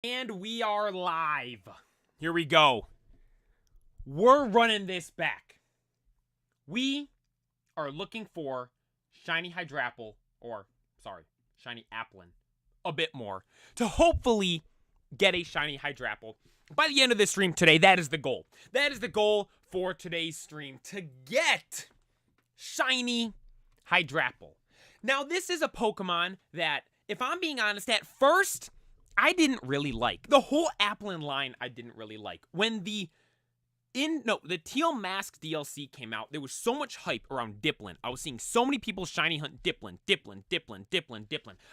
And we are live. Here we go. We're running this back. We are looking for shiny Hydrapple, shiny Applin, a bit more, to hopefully get a shiny Hydrapple by the end of this stream today. That is the goal. That is the goal for today's stream, to get shiny Hydrapple. Now, this is a Pokemon that, if I'm being honest, at first, I didn't really like. The whole Applin line I didn't really like. When the Teal Mask DLC came out, there was so much hype around Dipplin. I was seeing so many people shiny hunt Dipplin.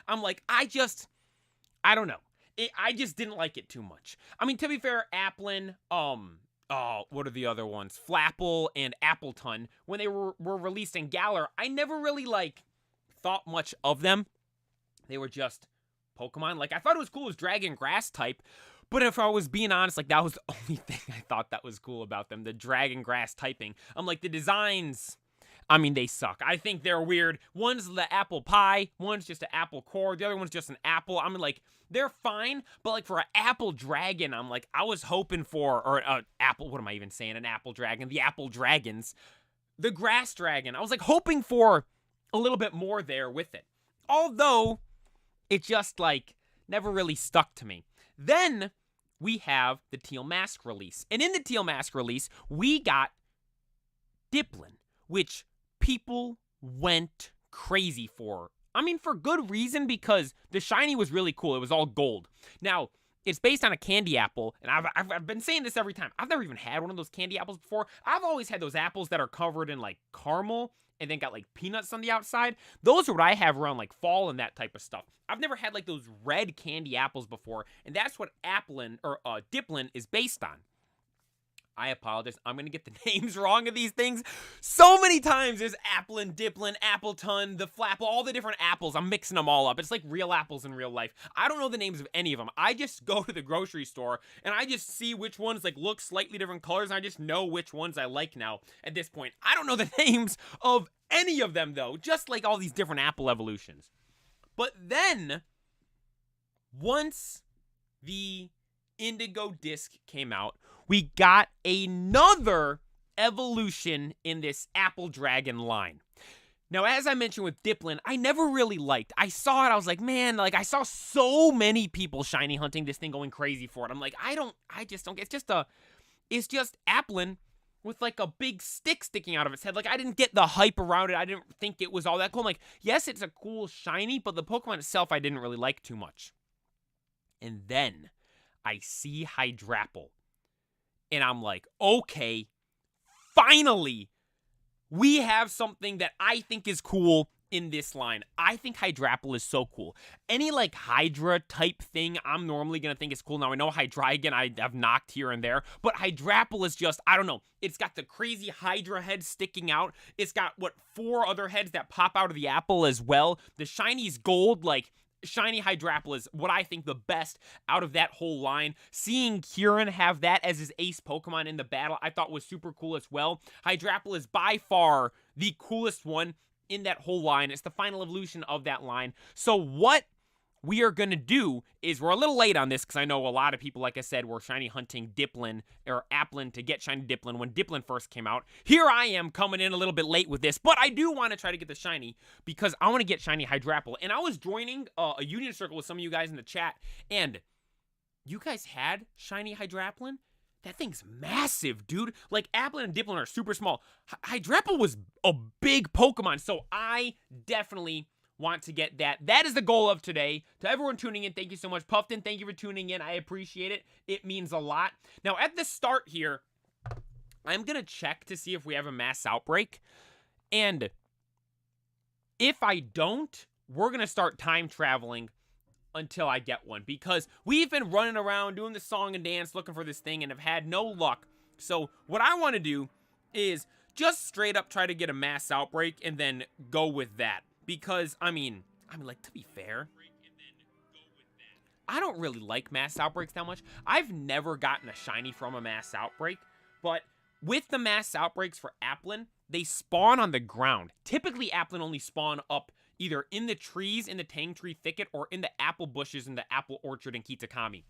I'm like, I don't know. I just didn't like it too much. I mean, to be fair, Applin, what are the other ones? Flapple and Appleton, when they were released in Galar, I never really, thought much of them. They were just Pokemon. I thought it was cool as Dragon Grass type, but if I was being honest, that was the only thing I thought that was cool about them, the Dragon Grass typing. I'm like, the designs, I mean, they suck. I think they're weird. One's the apple pie, one's just an apple core, the other one's just an apple. I mean, they're fine, but for an apple dragon, I'm like, I was hoping for, or apple, what am I even saying, an apple dragon, the apple dragons, the grass dragon. I was hoping for a little bit more there with it. Although, it just, never really stuck to me. Then, we have the Teal Mask release. And in the Teal Mask release, we got Dipplin, which people went crazy for. I mean, for good reason, because the shiny was really cool. It was all gold. Now, it's based on a candy apple, and I've been saying this every time. I've never even had one of those candy apples before. I've always had those apples that are covered in, caramel, and then got peanuts on the outside. Those are what I have around fall and that type of stuff. I've never had those red candy apples before, and that's what Dipplin is based on. I apologize. I'm going to get the names wrong of these things so many times. There's Applin, Dipplin, Appleton, the Flapple, all the different apples. I'm mixing them all up. It's like real apples in real life. I don't know the names of any of them. I just go to the grocery store and I just see which ones look slightly different colors, and I just know which ones I like now at this point. I don't know the names of any of them though, just all these different apple evolutions. But then, once the Indigo Disc came out, we got another evolution in this Apple Dragon line. Now, as I mentioned with Dipplin, I never really liked. I saw it, I was like, man, I saw so many people shiny hunting this thing, going crazy for it. I'm like, I just don't get, it's just Applin with a big stick sticking out of its head. I didn't get the hype around it. I didn't think it was all that cool. I'm like, yes, it's a cool shiny, but the Pokemon itself I didn't really like too much. And then I see Hydrapple. And I'm like, okay, finally, we have something that I think is cool in this line. I think Hydrapple is so cool. Any Hydra type thing, I'm normally going to think is cool. Now, I know Hydreigon I have knocked here and there, but Hydrapple is just, I don't know. It's got the crazy Hydra head sticking out. It's got, 4 other heads that pop out of the apple as well. The shiny's gold, shiny Hydrapple is what I think the best out of that whole line. Seeing Kieran have that as his ace Pokemon in the battle, I thought was super cool as well. Hydrapple is by far the coolest one in that whole line. It's the final evolution of that line. So what we are going to do is, we're a little late on this because I know a lot of people, like I said, were shiny hunting Dipplin or Applin to get shiny Dipplin when Dipplin first came out. Here I am coming in a little bit late with this, but I do want to try to get the shiny because I want to get shiny Hydrapple. And I was joining a union circle with some of you guys in the chat, and you guys had shiny Hydraplin? That thing's massive, dude. Applin and Dipplin are super small. Hydrapple was a big Pokemon, so I definitely want to get that. That is the goal of today. To everyone tuning in, thank you so much. Puffton, thank you for tuning in. I appreciate it. It means a lot. Now, at the start here, I'm going to check to see if we have a mass outbreak. And if I don't, we're going to start time traveling until I get one, because we've been running around doing the song and dance looking for this thing and have had no luck. So what I want to do is just straight up try to get a mass outbreak and then go with that. Because, I mean, to be fair, I don't really like mass outbreaks that much. I've never gotten a shiny from a mass outbreak, but with the mass outbreaks for Applin, they spawn on the ground. Typically, Applin only spawn up either in the trees in the Tang Tree thicket or in the apple bushes in the apple orchard in Kitakami.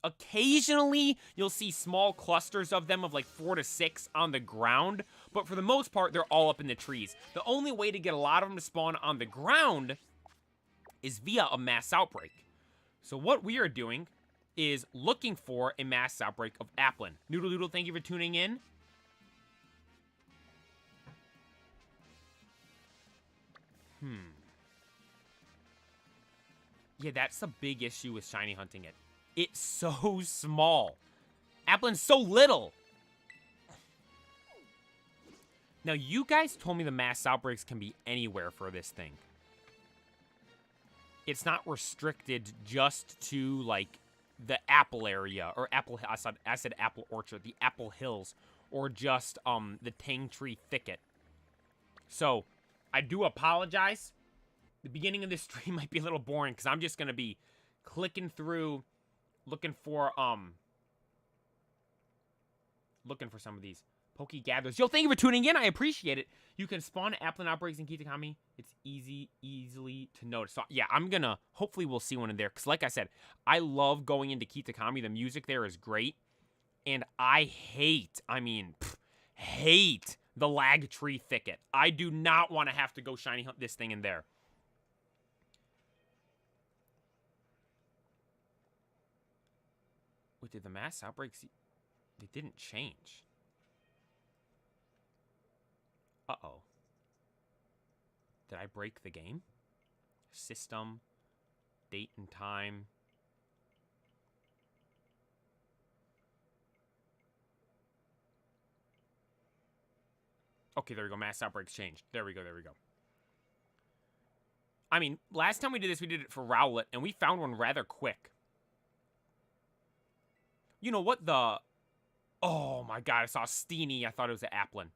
Occasionally, you'll see small clusters of them of like 4 to 6 on the ground, but for the most part, they're all up in the trees. The only way to get a lot of them to spawn on the ground is via a mass outbreak. So what we are doing is looking for a mass outbreak of Applin. Noodle Doodle, thank you for tuning in. Yeah, that's the big issue with shiny hunting it. It's so small. Applin's so little. Now, you guys told me the mass outbreaks can be anywhere for this thing. It's not restricted just to, like, the Apple area, or Apple, I said Apple Orchard, the Apple Hills, or just, the Tang Tree Thicket. So, I do apologize. The beginning of this stream might be a little boring, because I'm just going to be clicking through, looking for some of these Poke Gatherers. Yo, thank you for tuning in. I appreciate it. You can spawn Applin outbreaks in Kitakami. It's easily to notice. So, yeah, I'm going to, hopefully we'll see one in there. Because, like I said, I love going into Kitakami. The music there is great. And I hate the Lag Tree Thicket. I do not want to have to go shiny hunt this thing in there. Wait, did the mass outbreaks... They didn't change. Uh-oh. Did I break the game? System. Date and time. Okay, there we go. Mass outbreaks changed. There we go. I mean, last time we did this, we did it for Rowlet, and we found one rather quick. You know what the... Oh my god, I saw Steenie. I thought it was an Applin.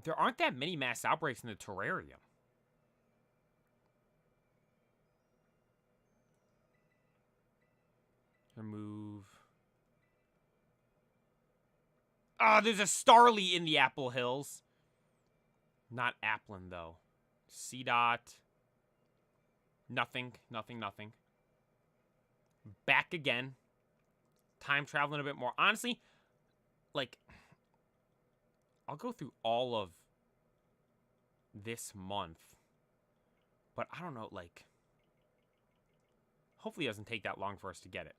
There aren't that many mass outbreaks in the terrarium. Remove. Ah, there's a Starly in the Apple Hills. Not Applin, though. C-Dot. Nothing. Back again. Time traveling a bit more. Honestly, like, I'll go through all of this month. But I don't know, like, hopefully it doesn't take that long for us to get it.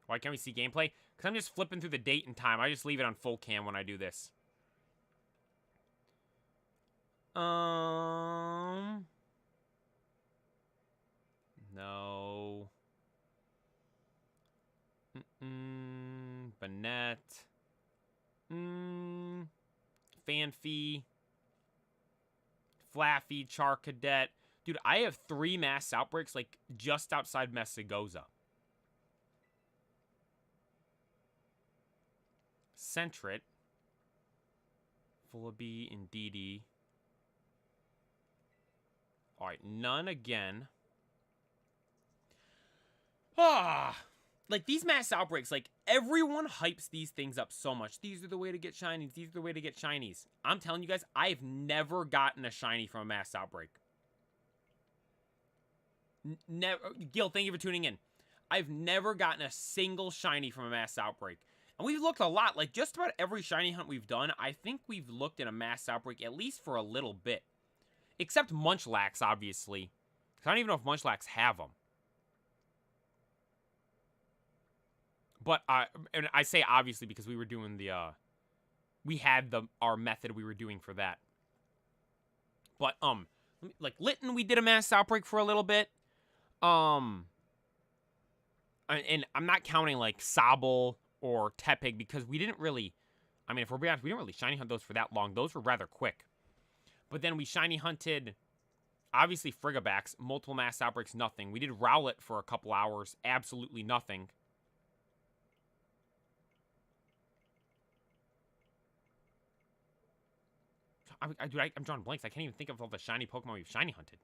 Why can't we see gameplay? Because I'm just flipping through the date and time. I just leave it on full cam when I do this. No. Banette. Fanfy. Flaffy, Char Cadet. Dude, I have 3 mass outbreaks, like, just outside Messagoza. Centret. Fullaby, Indeedee. Alright, none again. Like, these mass outbreaks, like, everyone hypes these things up so much. These are the way to get shinies. These are the way to get shinies. I'm telling you guys, I've never gotten a shiny from a mass outbreak. Never. Gil, thank you for tuning in. I've never gotten a single shiny from a mass outbreak. And we've looked a lot. Like, just about every shiny hunt we've done, I think we've looked at a mass outbreak at least for a little bit. Except Munchlax, obviously. I don't even know if Munchlax have them. But, and I say obviously because we were doing the, we had our method we were doing for that. But, like, Litten, we did a mass outbreak for a little bit. And I'm not counting, like, Sobble or Tepig because we didn't really, I mean, if we're being honest, we didn't really shiny hunt those for that long. Those were rather quick. But then we shiny hunted, obviously, Frigabax, multiple mass outbreaks, nothing. We did Rowlet for a couple hours, absolutely nothing. Dude, I'm drawing blanks. I can't even think of all the shiny Pokemon we've shiny hunted.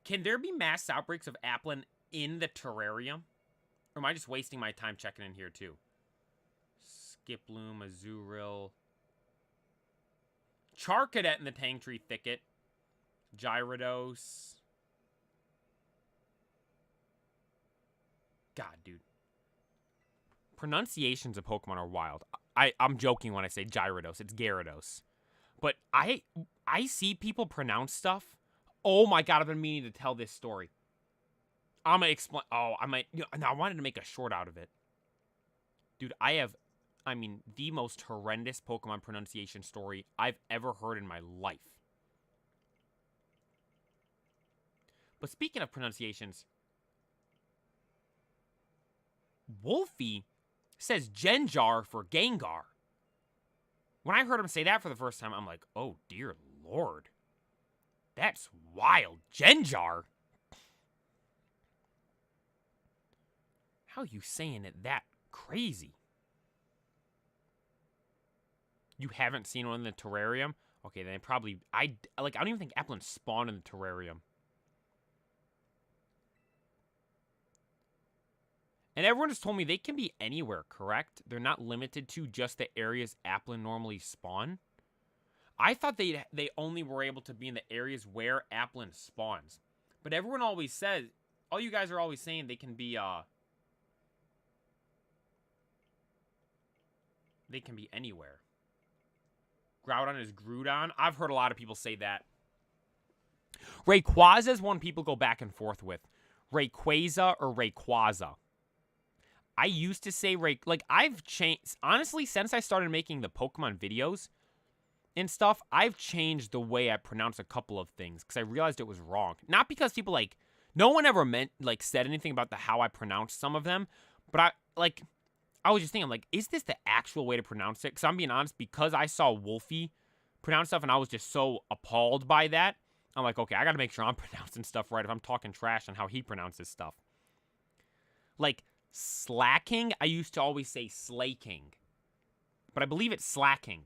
Can there be mass outbreaks of Applin in the terrarium? Or am I just wasting my time checking in here, too? Skiploom, Azurill. Charcadet in the Tangtree Thicket. Gyarados. God, dude. Pronunciations of Pokemon are wild. I'm joking when I say Gyarados. It's Gyarados. But I see people pronounce stuff. Oh my god, I've been meaning to tell this story. I'm gonna explain. Oh, I might. I wanted to make a short out of it. Dude, I mean, the most horrendous Pokemon pronunciation story I've ever heard in my life. But speaking of pronunciations, Wolfie says Genjar for Gengar. When I heard him say that for the first time, I'm like, oh dear lord. That's wild. Genjar? How are you saying it that crazy? You haven't seen one in the terrarium? Okay, then probably... I don't even think Applin spawned in the terrarium. And everyone has told me they can be anywhere, correct? They're not limited to just the areas Applin normally spawn. I thought they only were able to be in the areas where Applin spawns. But everyone always says... All you guys are always saying they can be, They can be anywhere. Groudon is Groudon. I've heard a lot of people say that. Rayquaza is one people go back and forth with. Rayquaza or Rayquaza. I used to say I've changed... Honestly, since I started making the Pokemon videos and stuff, I've changed the way I pronounce a couple of things because I realized it was wrong. Not because people, no one ever said anything about how I pronounced some of them, but I was just thinking, is this the actual way to pronounce it? Because I'm being honest, because I saw Wolfie pronounce stuff and I was just so appalled by that, I'm like, okay, I got to make sure I'm pronouncing stuff right if I'm talking trash on how he pronounces stuff. Slacking, I used to always say slaking. But I believe it's slacking.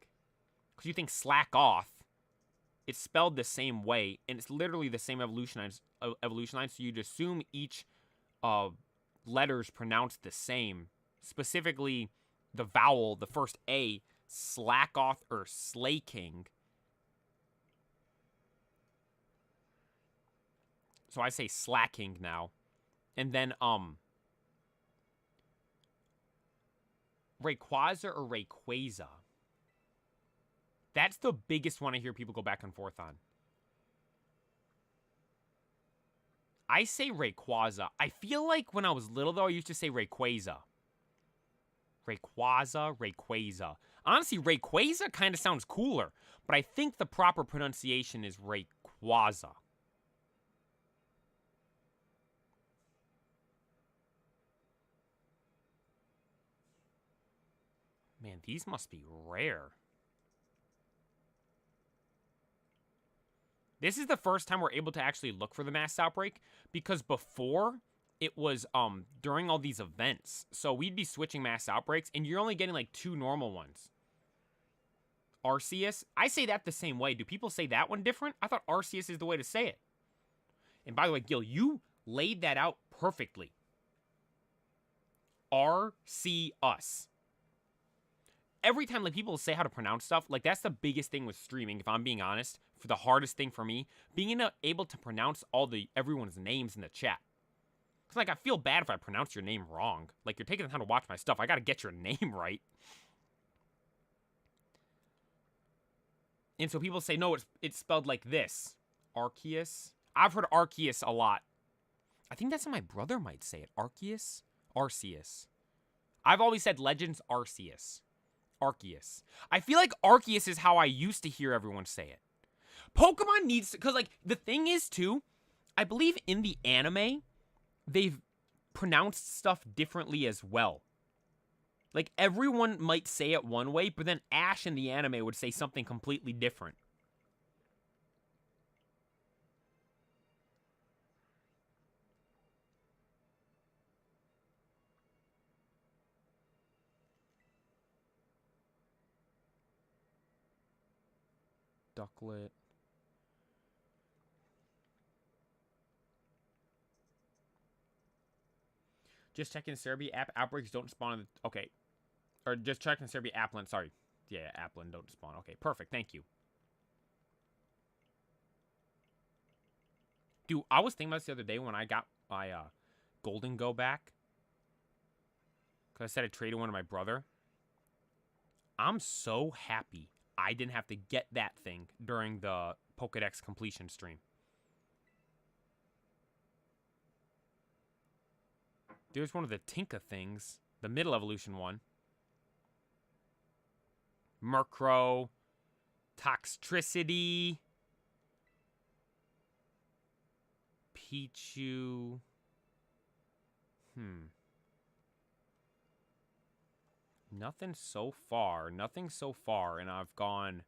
Because you think slack off, it's spelled the same way, and it's literally the same evolution line, so you'd assume each letter's pronounced the same. Specifically, the vowel, the first A, slack off or slaking. So I say slacking now. And then, Rayquaza or Rayquaza? That's the biggest one I hear people go back and forth on. I say Rayquaza. I feel like when I was little, though, I used to say Rayquaza. Rayquaza. Honestly, Rayquaza kind of sounds cooler, but I think the proper pronunciation is Rayquaza. Man, these must be rare. This is the first time we're able to actually look for the mass outbreak, because before it was during all these events. So we'd be switching mass outbreaks, and you're only getting 2 normal ones. Arceus, I say that the same way. Do people say that one different? I thought Arceus is the way to say it. And by the way, Gil, you laid that out perfectly. Arceus. Every time people say how to pronounce stuff, that's the biggest thing with streaming, if I'm being honest. For the hardest thing for me, being able to pronounce everyone's names in the chat. Because I feel bad if I pronounce your name wrong. You're taking the time to watch my stuff. I gotta get your name right. And so people say, no, it's spelled like this. Arceus. I've heard Arceus a lot. I think that's how my brother might say it. Arceus? Arceus. I've always said Legends Arceus. Arceus. I feel like Arceus is how I used to hear everyone say it. Pokemon needs to... Because, the thing is, too, I believe in the anime, they've pronounced stuff differently as well. Everyone might say it one way, but then Ash in the anime would say something completely different. Ducklet. Just checking Cerebi outbreaks don't spawn in the... Okay. Or just checking Cerebi Applin. Sorry. Yeah, Applin don't spawn. Okay, perfect. Thank you. Dude, I was thinking about this the other day when I got my Golden Go back. Because I said I traded one to my brother. I'm so happy I didn't have to get that thing during the Pokedex completion stream. There's one of the Tinka things. The middle evolution one. Murkrow. Toxtricity. Pichu. Nothing so far. Nothing so far. And I've gone...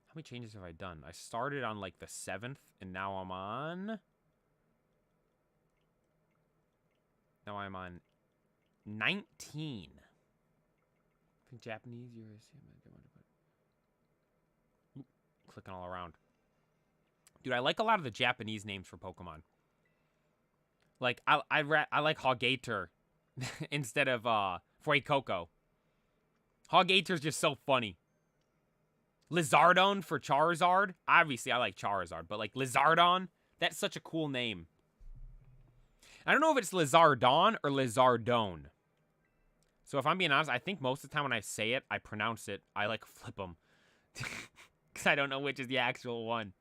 How many changes have I done? I started on like the 7th. And now I'm on... Now I'm on 19. I think Japanese, Oop, clicking all around. Dude, I like a lot of the Japanese names for Pokemon. Like, I like Hogator instead of Fuecoco. Hogator's just so funny. Lizardon for Charizard. Obviously, I like Charizard, but like Lizardon, that's such a cool name. I don't know if it's Lizardon or Lizardone. So if I'm being honest, I think most of the time when I say it, I pronounce it. I like flip them. Because I don't know which is the actual one.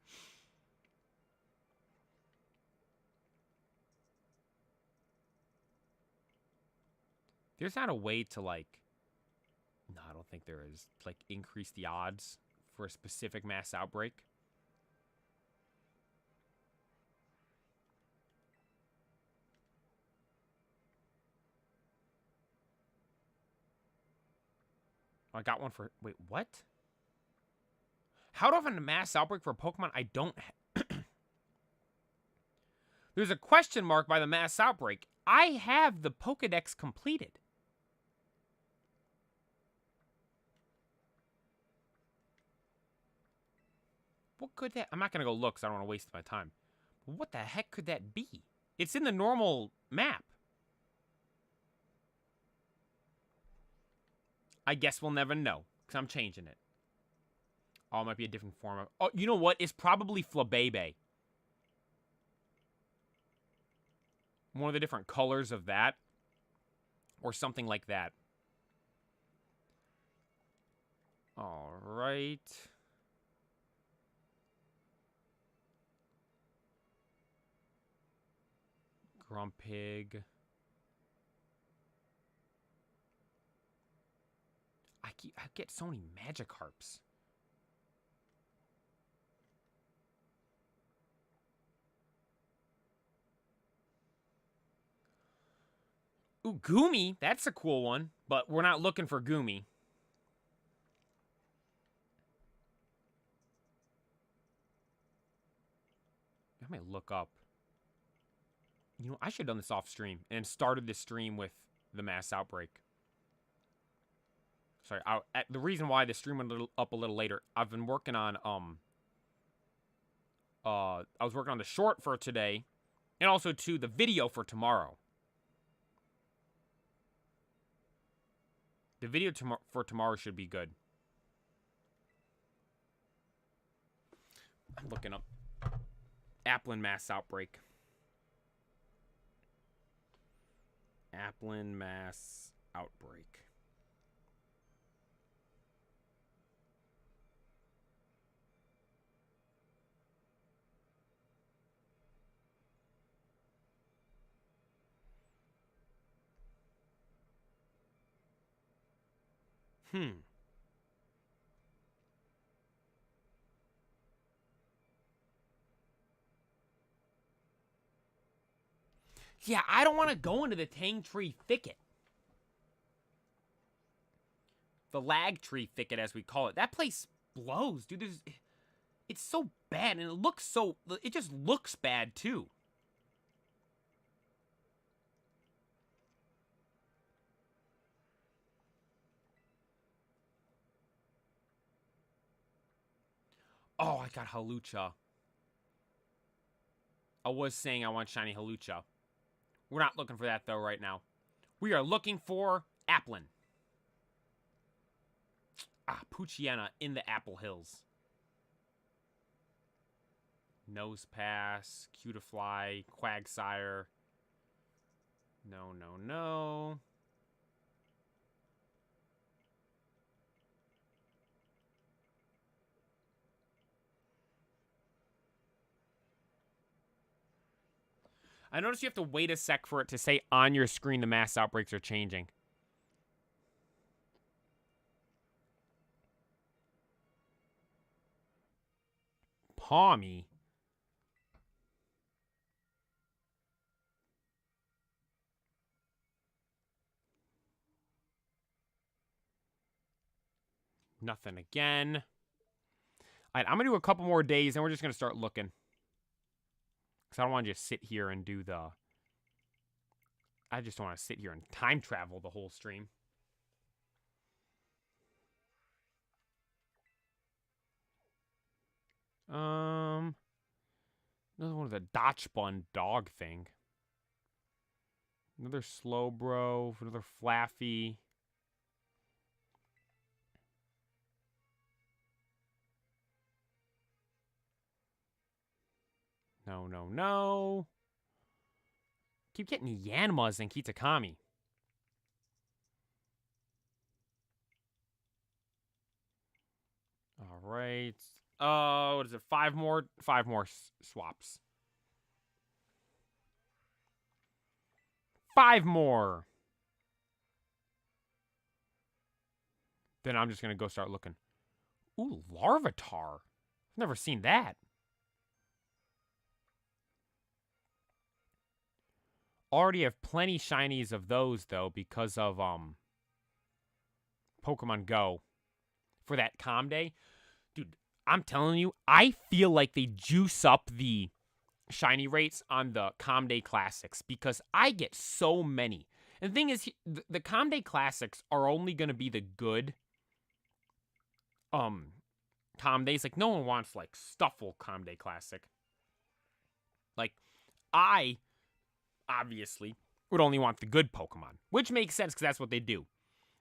There's not a way to like... No, I don't think there is. Like increase the odds for a specific mass outbreak. I got one for... Wait, what? How do I have a mass outbreak for a Pokemon I don't... There's a question mark by the mass outbreak. I have the Pokedex completed. What could that... I'm not going to go look because I don't want to waste my time. But what the heck could that be? It's in the normal map. I guess we'll never know, because I'm changing it. Oh, it might be a different form of... Oh, you know what? It's probably Flabebe. One of the different colors of that. Or something like that. Alright. Grumpig. I get so many Magikarps. Ooh, Goomy. That's a cool one. But we're not looking for Goomy. I might look up. You know, I should have done this off stream. And started this stream with the mass outbreak. Sorry, the reason why the stream went up a little later, I've been working on, I was working on the short for today, and also, too, the video for tomorrow. The video for tomorrow should be good. I'm looking up Applin mass outbreak. Applin mass outbreak. Yeah, I don't want to go into the Tang Tree Thicket. The Lag Tree Thicket, as we call it. That place blows, dude. It's so bad, and it looks so... It just looks bad, too. Oh, I got Halucha. I was saying I want shiny Halucha. We're not looking for that, though, right now. We are looking for Applin. Ah, Poochyena in the Apple Hills. Nose Pass, Cutiefly, Quagsire. No, no, no. I noticed you have to wait a sec for it to say on your screen the mass outbreaks are changing. Palmy. Nothing again. All right, I'm going to do a couple more days, and we're just going to start looking. Because I don't want to just sit here and do the... I just don't want to sit here and time travel the whole stream. Another one of the Dachshund dog thing. Another Slowbro, another Flaffy. No, no, no. Keep getting Yanmas and Kitakami. All right. What is it? Five more swaps. 5 more. Then I'm just going to go start looking. Ooh, Larvitar. I've never seen that. Already have plenty shinies of those, though, because of Pokemon Go. For that Calm Day. Dude, I'm telling you, I feel like they juice up the shiny rates on the Calm Day Classics because I get so many. And the thing is, the Calm Day Classics are only going to be the good Calm Days. Like, no one wants, like, Stuffle Calm Day Classic. Like, I, obviously, would only want the good Pokemon. Which makes sense, because that's what they do.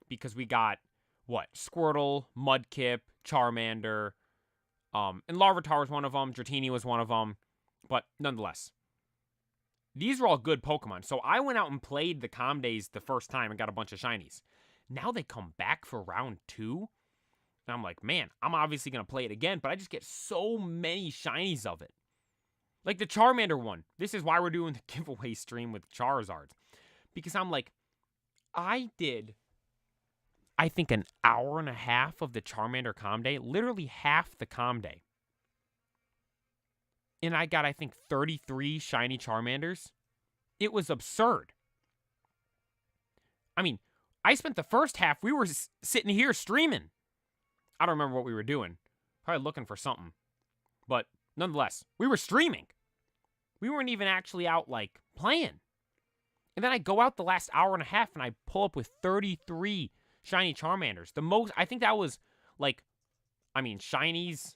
Because we got, what? Squirtle, Mudkip, Charmander, and Larvitar was one of them. Dratini was one of them. But, nonetheless, these were all good Pokemon. So, I went out and played the Calm Days the first time and got a bunch of shinies. Now they come back for round 2. And I'm like, man, I'm obviously going to play it again, but I just get so many shinies of it. Like the Charmander one. This is why we're doing the giveaway stream with Charizards. Because I'm like, I did, I think, an hour and a half of the Charmander Calm Day. Literally half the Calm Day. And I got, I think, 33 shiny Charmanders. It was absurd. I mean, I spent the first half, we were sitting here streaming. I don't remember what we were doing. Probably looking for something. But nonetheless, we were streaming. We weren't even actually out, like, playing. And then I go out the last hour and a half and I pull up with 33 shiny Charmanders. The most, I think that was, like, I mean, shinies,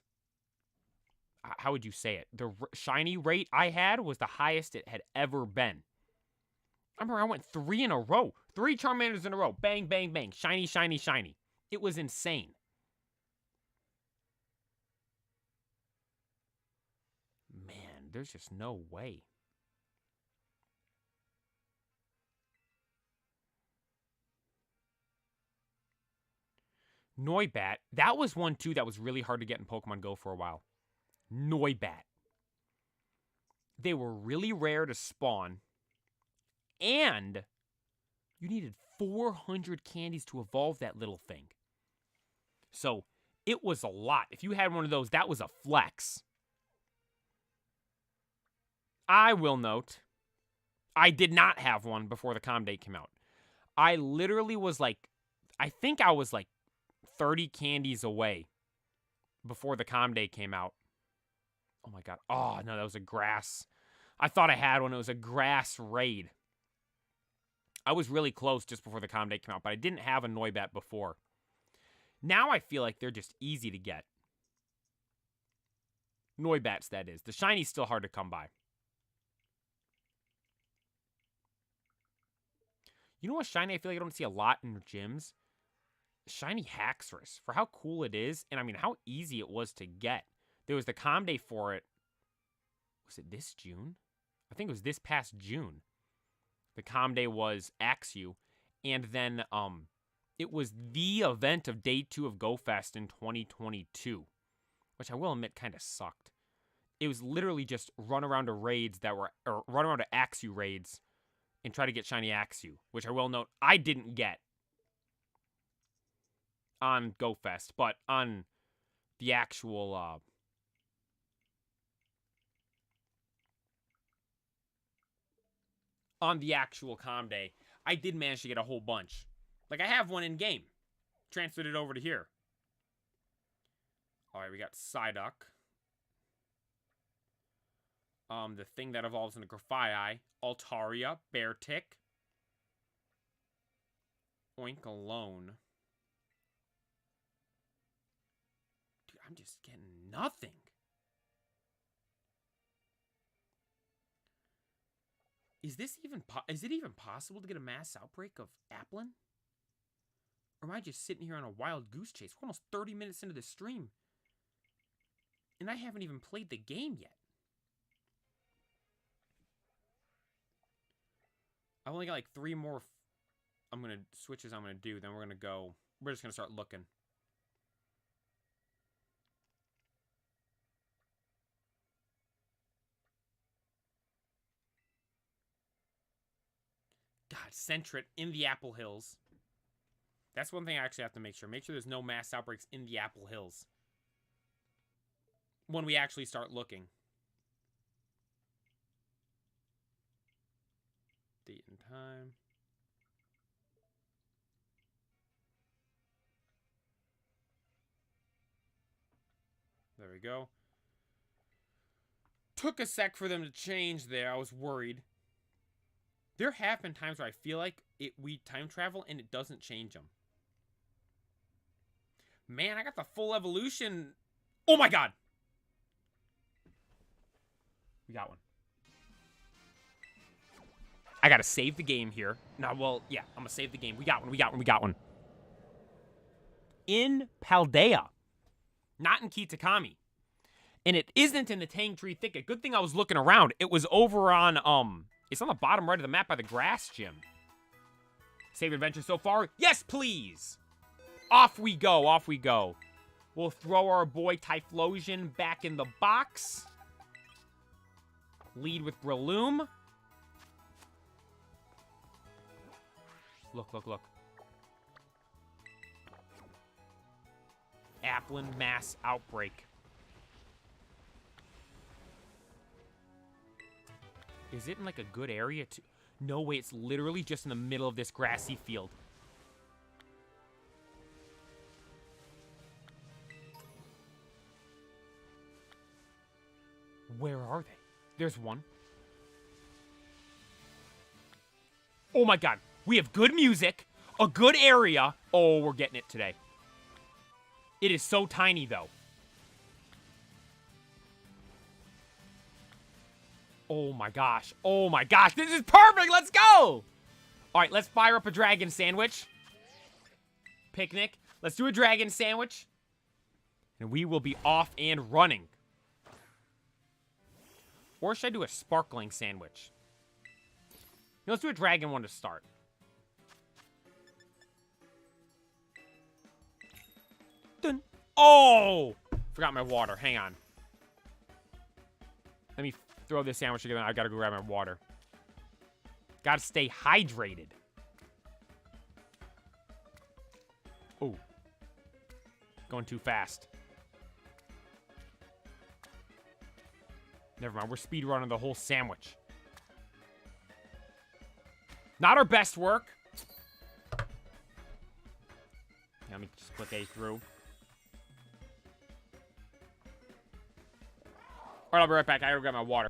how would you say it? The shiny rate I had was the highest it had ever been. I remember I went 3 in a row. 3 Charmanders in a row. Bang, bang, bang. Shiny, shiny, shiny. It was insane. Man, there's just no way. Noibat, that was one too that was really hard to get in Pokemon Go for a while. Noibat. They were really rare to spawn, and you needed 400 candies to evolve that little thing. So, it was a lot. If you had one of those, that was a flex. I will note, I did not have one before the Calm Day came out. I literally was like, I think I was like 30 candies away before the Calm Day came out. Oh my god. Oh, no, that was a grass. I thought I had one. It was a grass raid. I was really close just before the Calm Day came out, but I didn't have a Noibat before. Now I feel like they're just easy to get. Noibats, that is. The shiny's still hard to come by. You know what shiny I feel like I don't see a lot in gyms? Shiny Haxorus. For how cool it is, and I mean how easy it was to get. There was the Calm Day for it. Was it this June? I think it was this past June. The comm day was Axew, and then it was the event of day 2 of GoFest in 2022, which I will admit kind of sucked. It was literally just run around to raids or run around to Axew raids and try to get shiny Axew, which I will note I didn't get on GoFest, but on the actual comm day, I did manage to get a whole bunch. Like, I have one in game. Transferred it over to here. Alright, we got Psyduck. The thing that evolves into Grafaiai, Altaria, Beartick, Oink alone. Dude, I'm just getting nothing. Is it even possible to get a mass outbreak of Applin? Or am I just sitting here on a wild goose chase? We're almost 30 minutes into the stream. And I haven't even played the game yet. I've only got like 3 more switches I'm gonna do. Then we're just gonna start looking. God, Sentret in the Apple Hills. That's one thing I actually have to make sure. Make sure there's no mass outbreaks in the Apple Hills when we actually start looking. Date and time. There we go. Took a sec for them to change there. I was worried. There have been times where I feel like we time travel and it doesn't change them. Man, I got the full evolution. Oh my god! We got one. I gotta save the game here. No, well, yeah, I'm gonna save the game. We got one. In Paldea. Not in Kitakami. And it isn't in the Tang Tree Thicket. Good thing I was looking around. It was over on, it's on the bottom right of the map by the grass gym. Save adventure so far? Yes, please! Off we go. We'll throw our boy Typhlosion back in the box. Lead with Breloom. Look. Applin mass outbreak. Is it in like a good area too? No way, it's literally just in the middle of this grassy field. Where are they? There's one. Oh my god. We have good music, a good area. Oh, we're getting it today. It is so tiny, though. Oh my gosh. This is perfect. Let's go. All right, let's fire up a dragon sandwich. Picnic. Let's do a dragon sandwich. And we will be off and running. Or should I do a sparkling sandwich? Let's do a dragon one to start. Dun. Oh! Forgot my water. Hang on. Let me throw this sandwich together. I gotta go grab my water. Gotta stay hydrated. Oh. Going too fast. Never mind. We're speedrunning the whole sandwich. Not our best work. Let me just click A through. Alright, I'll be right back. I gotta grab my water.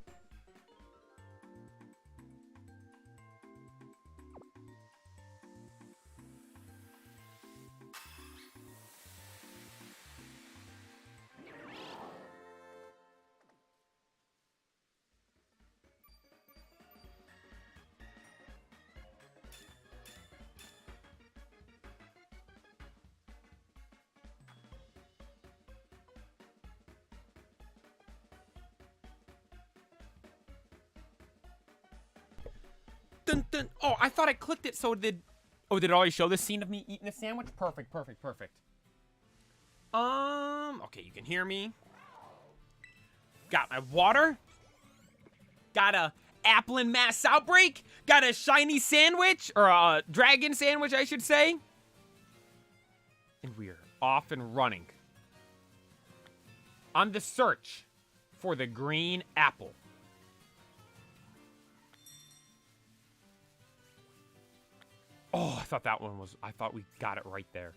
dun, dun. Oh, I thought I clicked it, so it did. Oh, did it already show the scene of me eating a sandwich? Perfect, perfect, perfect. Okay, you can hear me. Got my water. Got a apple and mass outbreak. Got a shiny sandwich, or a dragon sandwich, I should say. And we're off and running on the search for the green apple. Oh, I thought that one was... I thought we got it right there.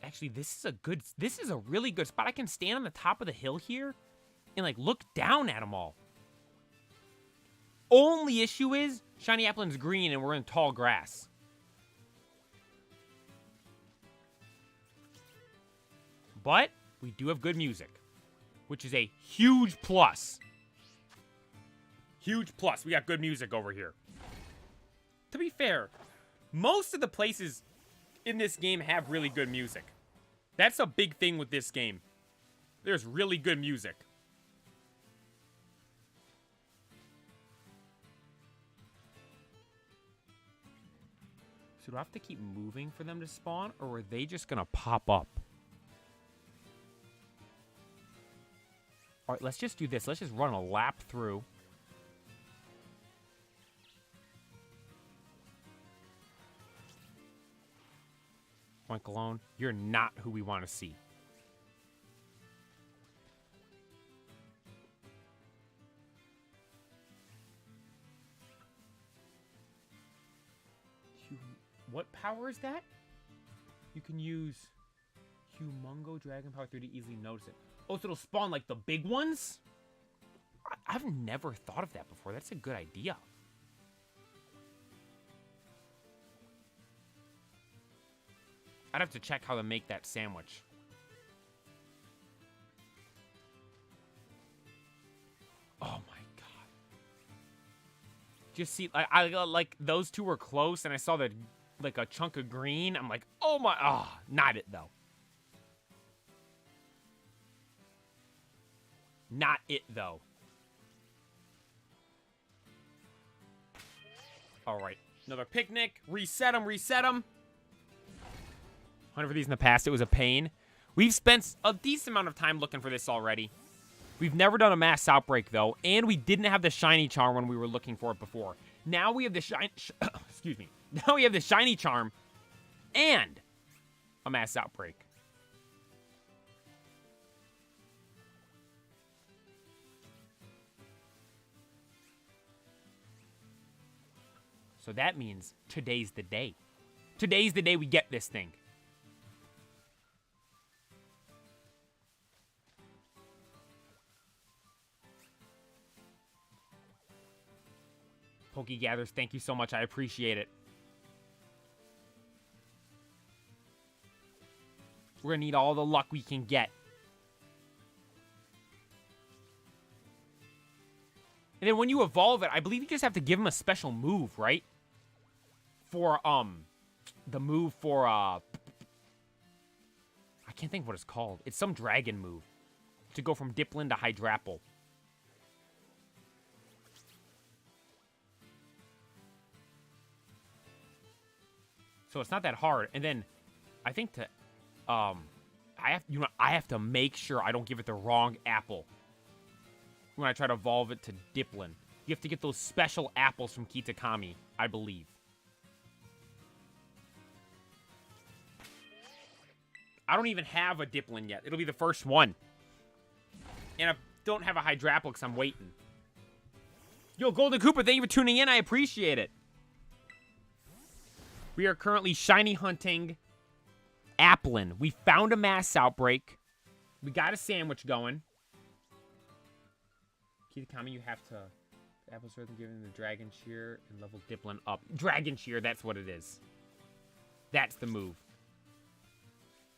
Actually, this is a really good spot. I can stand on the top of the hill here and, like, look down at them all. Only issue is shiny apple's green and we're in tall grass. But we do have good music, which is a huge plus. Huge plus. We got good music over here. To be fair, most of the places in this game have really good music. That's a big thing with this game. There's really good music. So do I have to keep moving for them to spawn, or are they just gonna pop up? All right, let's just do this. Let's just run a lap through. Cologne, you're not who we want to see. What power is that? You can use Humongo Dragon Power 3 to easily notice it. Oh, so it'll spawn like the big ones? I've never thought of that before. That's a good idea. I'd have to check how to make that sandwich. Oh my god. Just see, I like those two were close and I saw that like a chunk of green. I'm like, oh my, not it though. Not it though. All right, another picnic. Reset them, reset them. 100 for these in the past, it was a pain. We've spent a decent amount of time looking for this already. We've never done a mass outbreak, though, and we didn't have the shiny charm when we were looking for it before. Now we have the excuse me. Now we have the shiny charm and a mass outbreak. So that means today's the day. Today's the day we get this thing. Poke Gathers, thank you so much. I appreciate it. We're going to need all the luck we can get. And then when you evolve it, I believe you just have to give him a special move, right? For, the move for, I can't think of what it's called. It's some dragon move. To go from Diplin to Hydrapple. So it's not that hard. And then I think to I have to make sure I don't give it the wrong apple when I try to evolve it to Diplin. You have to get those special apples from Kitakami, I believe. I don't even have a Diplin yet. It'll be the first one. And I don't have a Hydrapple because I'm waiting. Yo, Golden Cooper, thank you for tuning in. I appreciate it. We are currently shiny hunting Applin. We found a mass outbreak. We got a sandwich going. Kitakami, you have to... Apples rather than giving the Dragon Shear and level Diplin up. Dragon Shear, that's what it is. That's the move.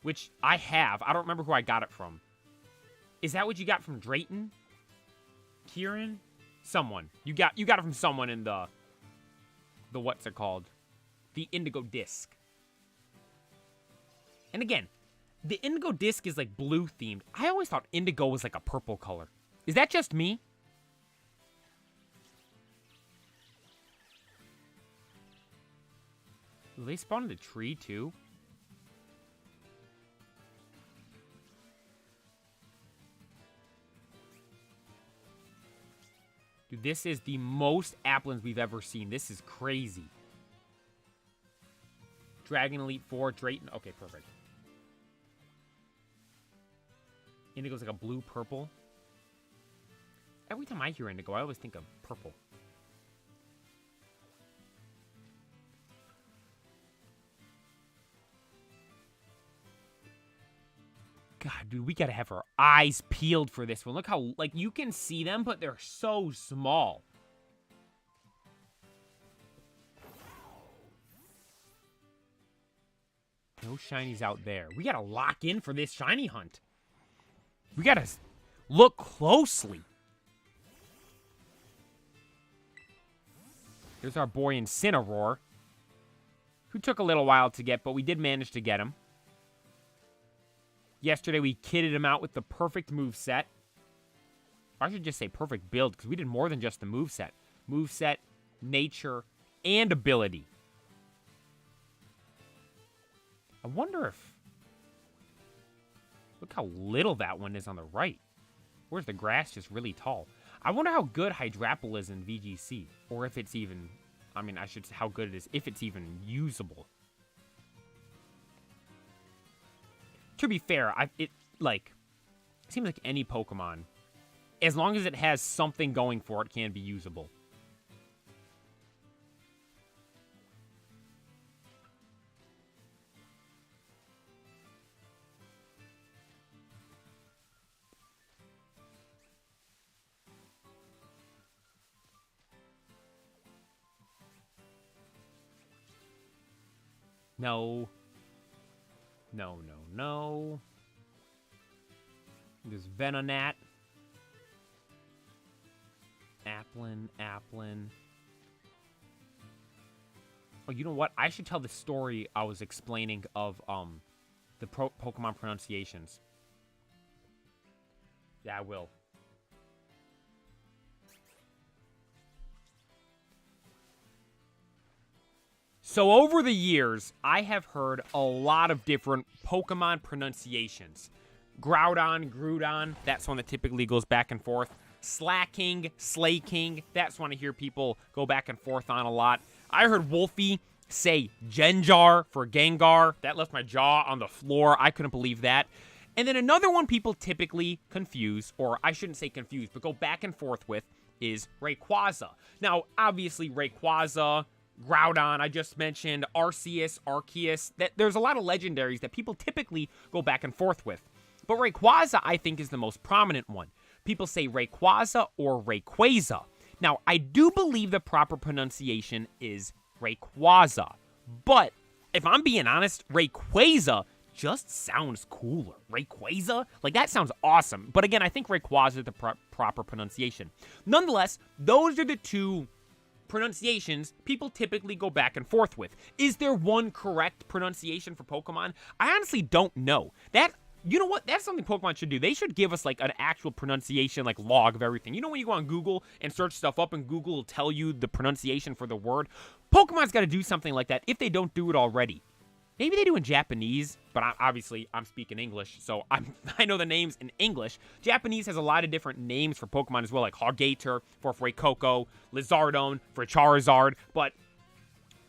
Which I have. I don't remember who I got it from. Is that what you got from Drayton? Kieran? Someone. You got it from someone in the what's it called? The Indigo Disc. And again, the indigo disc is like blue themed. I always thought indigo was like a purple color. Is that just me? Will they spawn in the tree too? Dude, this is the most Applins we've ever seen. This is crazy. Dragon Elite 4, Drayton. Okay, perfect. Indigo's like a blue-purple. Every time I hear indigo, I always think of purple. God, dude, we gotta have our eyes peeled for this one. Look how, like, you can see them, but they're so small. No shinies out there. We gotta lock in for this shiny hunt. We gotta look closely. There's our boy Incineroar, who took a little while to get, but we did manage to get him. Yesterday, we kitted him out with the perfect moveset. I should just say perfect build, because we did more than just the moveset. Moveset, nature, and ability. I wonder if... Look how little that one is on the right. Where's the grass just really tall? I wonder how good Hydrapple is in VGC. Or if it's even... I mean, I should say how good it is, if it's even usable. To be fair, it seems like any Pokemon, as long as it has something going for it, can be usable. No. No, no, no. There's Venonat. Applin. Oh, you know what? I should tell the story I was explaining of the Pokemon pronunciations. Yeah, I will. So over the years, I have heard a lot of different Pokemon pronunciations. Groudon, that's one that typically goes back and forth. Slacking, Slaking, that's one I hear people go back and forth on a lot. I heard Wolfie say Genjar for Gengar. That left my jaw on the floor. I couldn't believe that. And then another one people typically confuse, or I shouldn't say confuse, but go back and forth with, is Rayquaza. Now, obviously, Rayquaza... Groudon, I just mentioned, Arceus, there's a lot of legendaries that people typically go back and forth with. But Rayquaza, I think, is the most prominent one. People say Rayquaza or Rayquaza. Now, I do believe the proper pronunciation is Rayquaza. But, if I'm being honest, Rayquaza just sounds cooler. Rayquaza? Like, that sounds awesome. But again, I think Rayquaza is the proper pronunciation. Nonetheless, those are the two pronunciations people typically go back and forth with. Is there one correct pronunciation for Pokemon? I honestly don't know. You know what? That's something Pokemon should do. They should give us like an actual pronunciation, like log of everything. You know when you go on Google and search stuff up and Google will tell you the pronunciation for the word? Pokemon's got to do something like that if they don't do it already. Maybe they do in Japanese, but obviously I'm speaking English, so I know the names in English. Japanese has a lot of different names for Pokemon as well, like Hawgator for Fuecoco, Lizardon for Charizard, but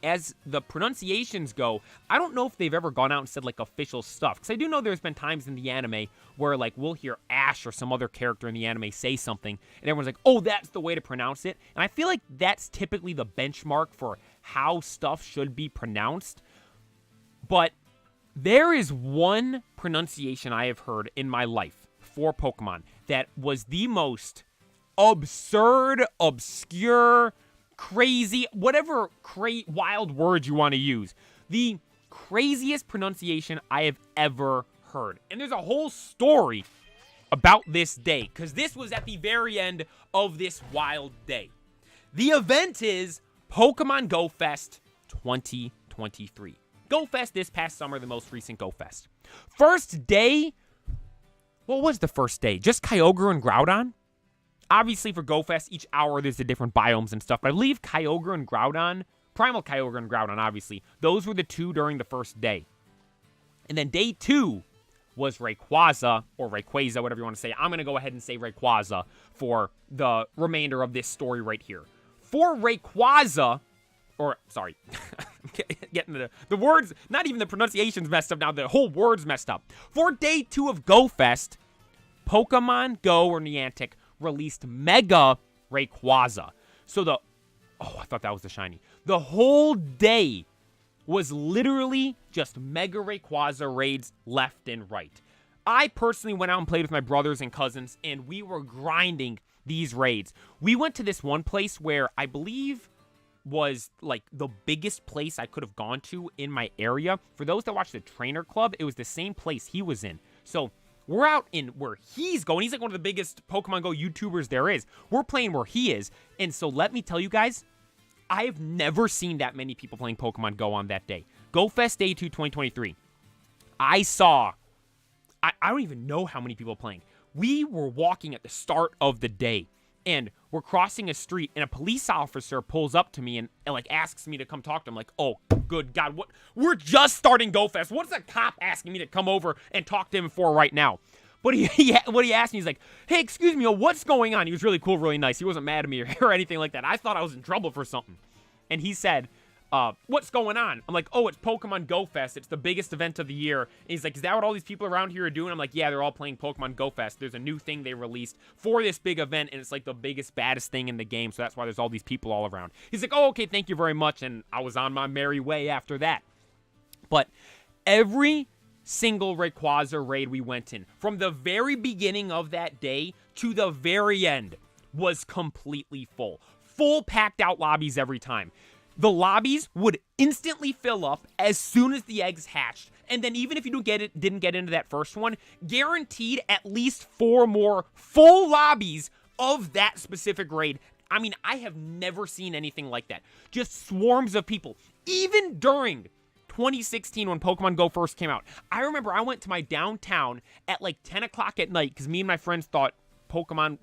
as the pronunciations go, I don't know if they've ever gone out and said, like, official stuff, because I do know there's been times in the anime where, like, we'll hear Ash or some other character in the anime say something, and everyone's like, oh, that's the way to pronounce it, and I feel like that's typically the benchmark for how stuff should be pronounced. But there is one pronunciation I have heard in my life for Pokemon that was the most absurd, obscure, crazy, whatever wild word you want to use. The craziest pronunciation I have ever heard. And there's a whole story about this day, because this was at the very end of this wild day. The event is Pokemon Go Fest 2023. Go Fest this past summer, the most recent Go Fest. First day, what was the first day? Just Kyogre and Groudon? Obviously, for Go Fest, each hour there's the different biomes and stuff. But I believe Kyogre and Groudon, Primal Kyogre and Groudon, obviously, those were the two during the first day. And then day 2 was Rayquaza, or Rayquaza, whatever you want to say. I'm going to go ahead and say Rayquaza for the remainder of this story right here. For Rayquaza, or, sorry, I'm getting the words, not even the pronunciation's messed up now, the whole word's messed up. For day 2 of Go Fest, Pokemon Go or Niantic released Mega Rayquaza. So I thought that was the shiny. The whole day was literally just Mega Rayquaza raids left and right. I personally went out and played with my brothers and cousins, and we were grinding these raids. We went to this one place where I believe was like the biggest place I could have gone to in my area. For those that watch the Trainer Club, it was the same place he was in. So we're out in where he's going. He's like one of the biggest Pokemon Go YouTubers there is. We're playing where he is. And so let me tell you guys, I have never seen that many people playing Pokemon Go on that day. Go Fest Day 2 2023. I don't even know how many people playing. We were walking at the start of the day, and we're crossing a street, and a police officer pulls up to me and like asks me to come talk to him. Like, oh, good God, what? We're just starting Go Fest. What's a cop asking me to come over and talk to him for right now? But what he asked me, he's like, hey, excuse me, what's going on? He was really cool, really nice. He wasn't mad at me or anything like that. I thought I was in trouble for something. And he said, what's going on? I'm like, oh, it's Pokemon Go Fest. It's the biggest event of the year. And he's like, is that what all these people around here are doing? I'm like, yeah, they're all playing Pokemon Go Fest. There's a new thing they released for this big event, and it's like the biggest, baddest thing in the game, so that's why there's all these people all around. He's like, oh, okay, thank you very much, and I was on my merry way after that. But every single Rayquaza raid we went in, from the very beginning of that day to the very end, was completely full. Full packed out lobbies every time. The lobbies would instantly fill up as soon as the eggs hatched. And then even if you didn't get into that first one, guaranteed at least 4 more full lobbies of that specific raid. I mean, I have never seen anything like that. Just swarms of people. Even during 2016 when Pokemon Go first came out. I remember I went to my downtown at like 10 o'clock at night because me and my friends thought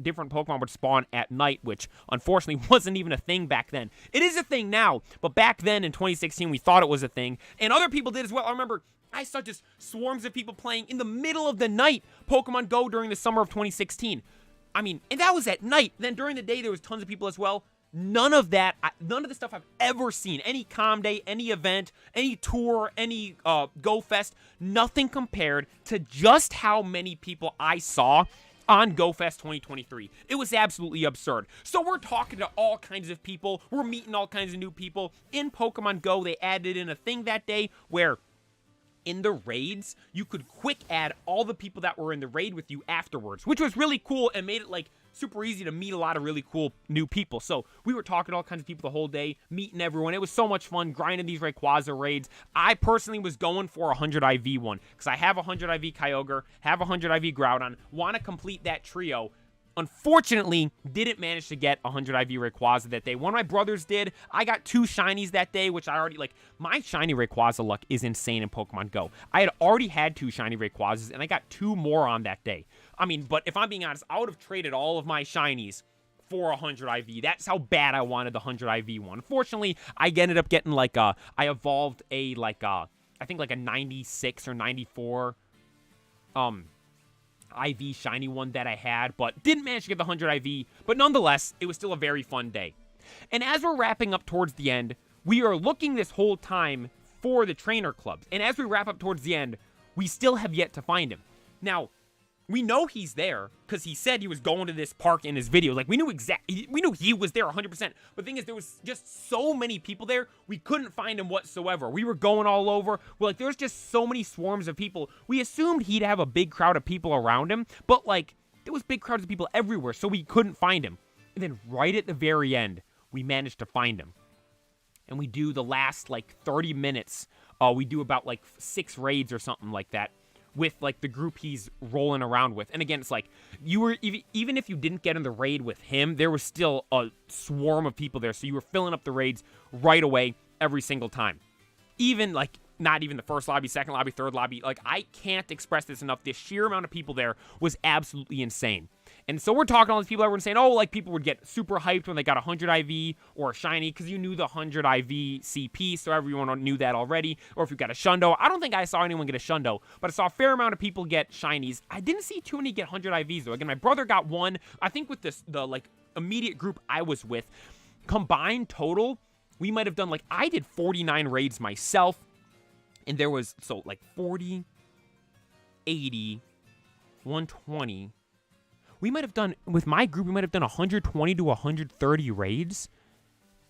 different Pokemon would spawn at night, which unfortunately wasn't even a thing back then. It is a thing now, but back then in 2016, we thought it was a thing, and other people did as well. I remember I saw just swarms of people playing in the middle of the night Pokemon Go during the summer of 2016. I mean, and that was at night. Then during the day, there was tons of people as well. None of the stuff I've ever seen, any comm day, any event, any tour, any Go Fest, nothing compared to just how many people I saw on Go Fest 2023. It was absolutely absurd. So we're talking to all kinds of people. We're meeting all kinds of new people. In Pokemon Go, they added in a thing that day where in the raids, you could quick add all the people that were in the raid with you afterwards, which was really cool and made it like super easy to meet a lot of really cool new people. So we were talking to all kinds of people the whole day, meeting everyone. It was so much fun grinding these Rayquaza raids. I personally was going for a 100 IV one because I have a 100 IV Kyogre, have a 100 IV Groudon, want to complete that trio. Unfortunately, didn't manage to get 100 IV Rayquaza that day. One of my brothers did. I got 2 shinies that day, which I already, like, my shiny Rayquaza luck is insane in Pokemon Go. I had already had 2 shiny Rayquazas, and I got 2 more on that day. I mean, but if I'm being honest, I would have traded all of my shinies for 100 IV. That's how bad I wanted the 100 IV one. Unfortunately, I ended up getting, like, I evolved a, like, I think, like, a 96 or 94, IV shiny one that I had, but didn't manage to get the 100 IV, but nonetheless, it was still a very fun day. And as we're wrapping up towards the end, we are looking this whole time for the trainer clubs, and as we wrap up towards the end, we still have yet to find him. Now, we know he's there, because he said he was going to this park in his video. Like, we knew he was there 100%. But the thing is, there was just so many people there, we couldn't find him whatsoever. We were going all over. We're like, there's just so many swarms of people. We assumed he'd have a big crowd of people around him, but, like, there was big crowds of people everywhere, so we couldn't find him. And then right at the very end, we managed to find him. And we do the last, like, 30 minutes. We do about, like, 6 raids or something like that, with, like, the group he's rolling around with. And again, it's like, you were, even if you didn't get in the raid with him, there was still a swarm of people there, so you were filling up the raids right away every single time. Even, like, not even the first lobby, second lobby, third lobby. Like, I can't express this enough. The sheer amount of people there was absolutely insane. And so we're talking to all these people, everyone's saying, oh, like, people would get super hyped when they got 100 IV or a shiny, because you knew the 100 IV CP, so everyone knew that already. Or if you got a Shundo. I don't think I saw anyone get a Shundo, but I saw a fair amount of people get shinies. I didn't see too many get 100 IVs, though. Again, my brother got one. I think with the like, immediate group I was with, combined total, we might have done, like, I did 49 raids myself, and there was, so, like, 40, 80, 120. We might have done, with my group, we might have done 120 to 130 raids.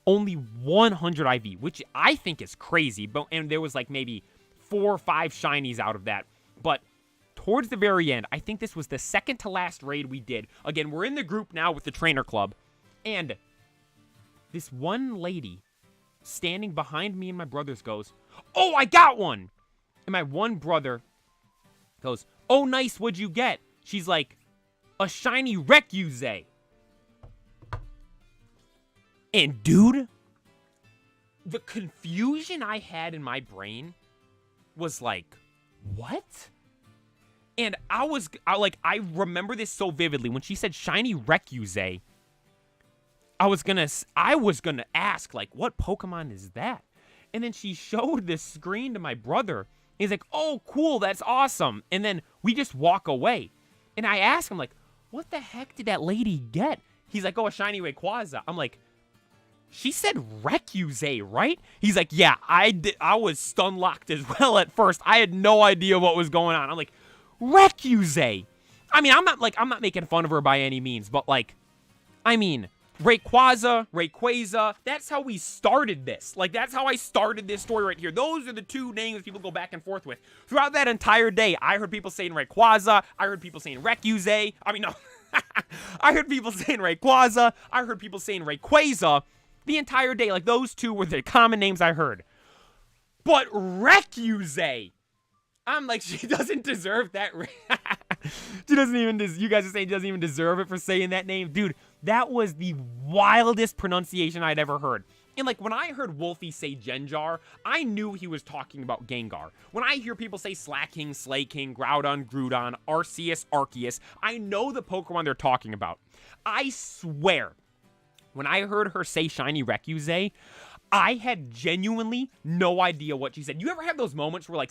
Only 100 IV, which I think is crazy. But and there was like maybe 4 or 5 shinies out of that. But towards the very end, I think this was the second to last raid we did. Again, we're in the group now with the trainer club. And this one lady standing behind me and my brothers goes, oh, I got one. And my one brother goes, oh, nice, what'd you get? She's like, a shiny Recuse. And dude, the confusion I had in my brain was like, what? And I remember this so vividly. When she said shiny Recuse, I was gonna ask, like, what Pokemon is that? And then she showed this screen to my brother. He's like, oh, cool, that's awesome. And then we just walk away. And I ask him, like, what the heck did that lady get? He's like, oh, a shiny Rayquaza. I'm like, she said Recuse, right? He's like, yeah, I was stun locked as well at first. I had no idea what was going on. I'm like, Recuse. I mean, I'm not making fun of her by any means, but like, I mean, Rayquaza, that's how we started this. Like, that's how I started this story right here. Those are the two names people go back and forth with. Throughout that entire day, I heard people saying Rayquaza. I heard people saying Recuse. I mean, no. I heard people saying Rayquaza. I heard people saying Rayquaza. The entire day, like, those two were the common names I heard. But Recuse, I'm like, she doesn't deserve that. She doesn't even, you guys are saying she doesn't even deserve it for saying that name. Dude, that was the wildest pronunciation I'd ever heard. And like, when I heard Wolfie say Genjar, I knew he was talking about Gengar. When I hear people say Slaking, Slaking, Groudon, Groudon, Arceus, Arceus, I know the Pokemon they're talking about. I swear, when I heard her say shiny Recuse, I had genuinely no idea what she said. You ever have those moments where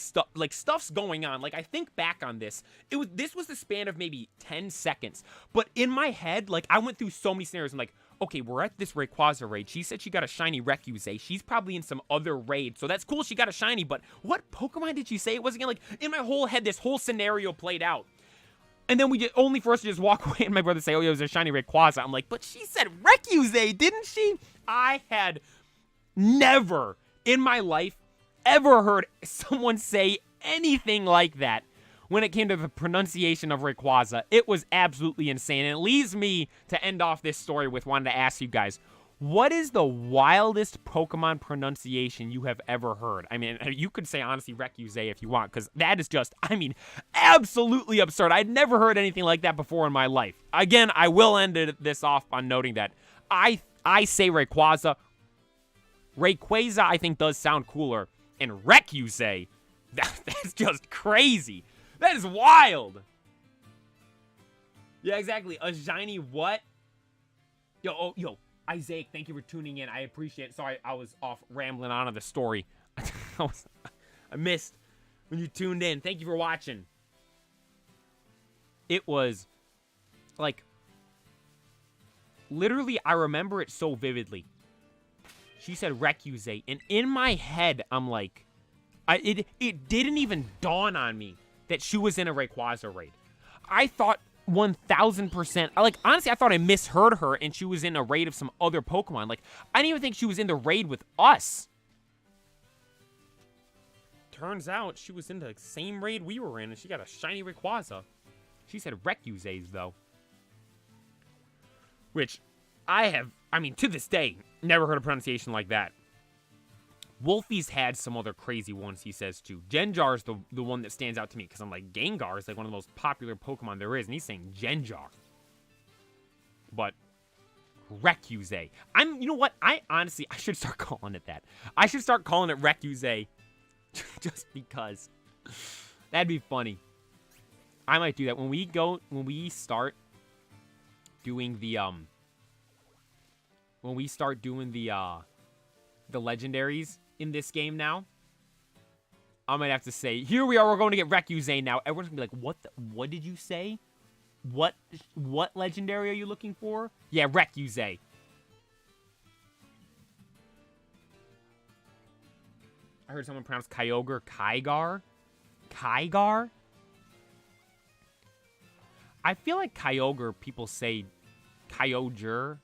stuff's going on? Like, I think back on this. This was the span of maybe 10 seconds. But in my head, like, I went through so many scenarios. I'm like, okay, we're at this Rayquaza raid. She said she got a shiny Recuse. She's probably in some other raid. So that's cool she got a shiny, but what Pokemon did she say it was again? Like, in my whole head, this whole scenario played out. And then only for us to just walk away and my brother say, oh, yeah, it was a shiny Rayquaza. I'm like, but she said Recuse, didn't she? I had never in my life ever heard someone say anything like that when it came to the pronunciation of Rayquaza. It was absolutely insane. And it leads me to end off this story with wanting to ask you guys, what is the wildest Pokemon pronunciation you have ever heard? I mean, you could say, honestly, Recuse if you want, because that is just, I mean, absolutely absurd. I'd never heard anything like that before in my life. Again, I will end this off on noting that I say Rayquaza. Rayquaza, I think, does sound cooler. And Recuse, that's just crazy. That is wild. Yeah, exactly. A shiny what? Yo, Isaac, thank you for tuning in. I appreciate it. Sorry, I was off rambling on the story. I missed when you tuned in. Thank you for watching. It was, like, literally, I remember it so vividly. She said Recuse, and in my head, I'm like, it didn't even dawn on me that she was in a Rayquaza raid. I thought 1,000%, like, honestly, I thought I misheard her, and she was in a raid of some other Pokemon. Like, I didn't even think she was in the raid with us. Turns out, she was in the same raid we were in, and she got a shiny Rayquaza. She said Recuse, though. Which, I mean, to this day, never heard a pronunciation like that. Wolfie's had some other crazy ones, he says, too. Genjar's the one that stands out to me, because I'm like, Gengar is like one of the most popular Pokemon there is, and he's saying Genjar. But, Recuse. You know what? I should start calling it that. I should start calling it Recuse Just because. That'd be funny. I might do that when we start doing the legendaries in this game now. I might have to say, here we are, we're going to get Rekuzane now. Everyone's gonna be like, what did you say? What legendary are you looking for? Yeah, Rekuzane. I heard someone pronounce Kyogre Kygar. Kygar? I feel like Kyogre, people say Kyogre.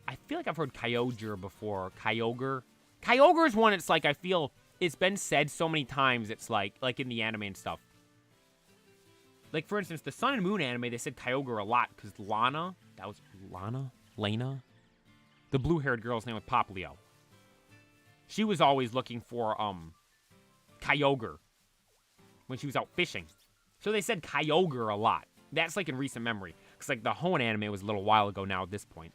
I feel like I've heard Kyogre before. Kyogre. Kyogre is one, it's like, I feel, it's been said so many times, it's like in the anime and stuff. Like, for instance, the Sun and Moon anime, they said Kyogre a lot, because Lana, that was Lena? The blue-haired girl's name was Poplio. She was always looking for, Kyogre when she was out fishing. So they said Kyogre a lot. That's, like, in recent memory. Because, like, the Hoenn anime was a little while ago now at this point.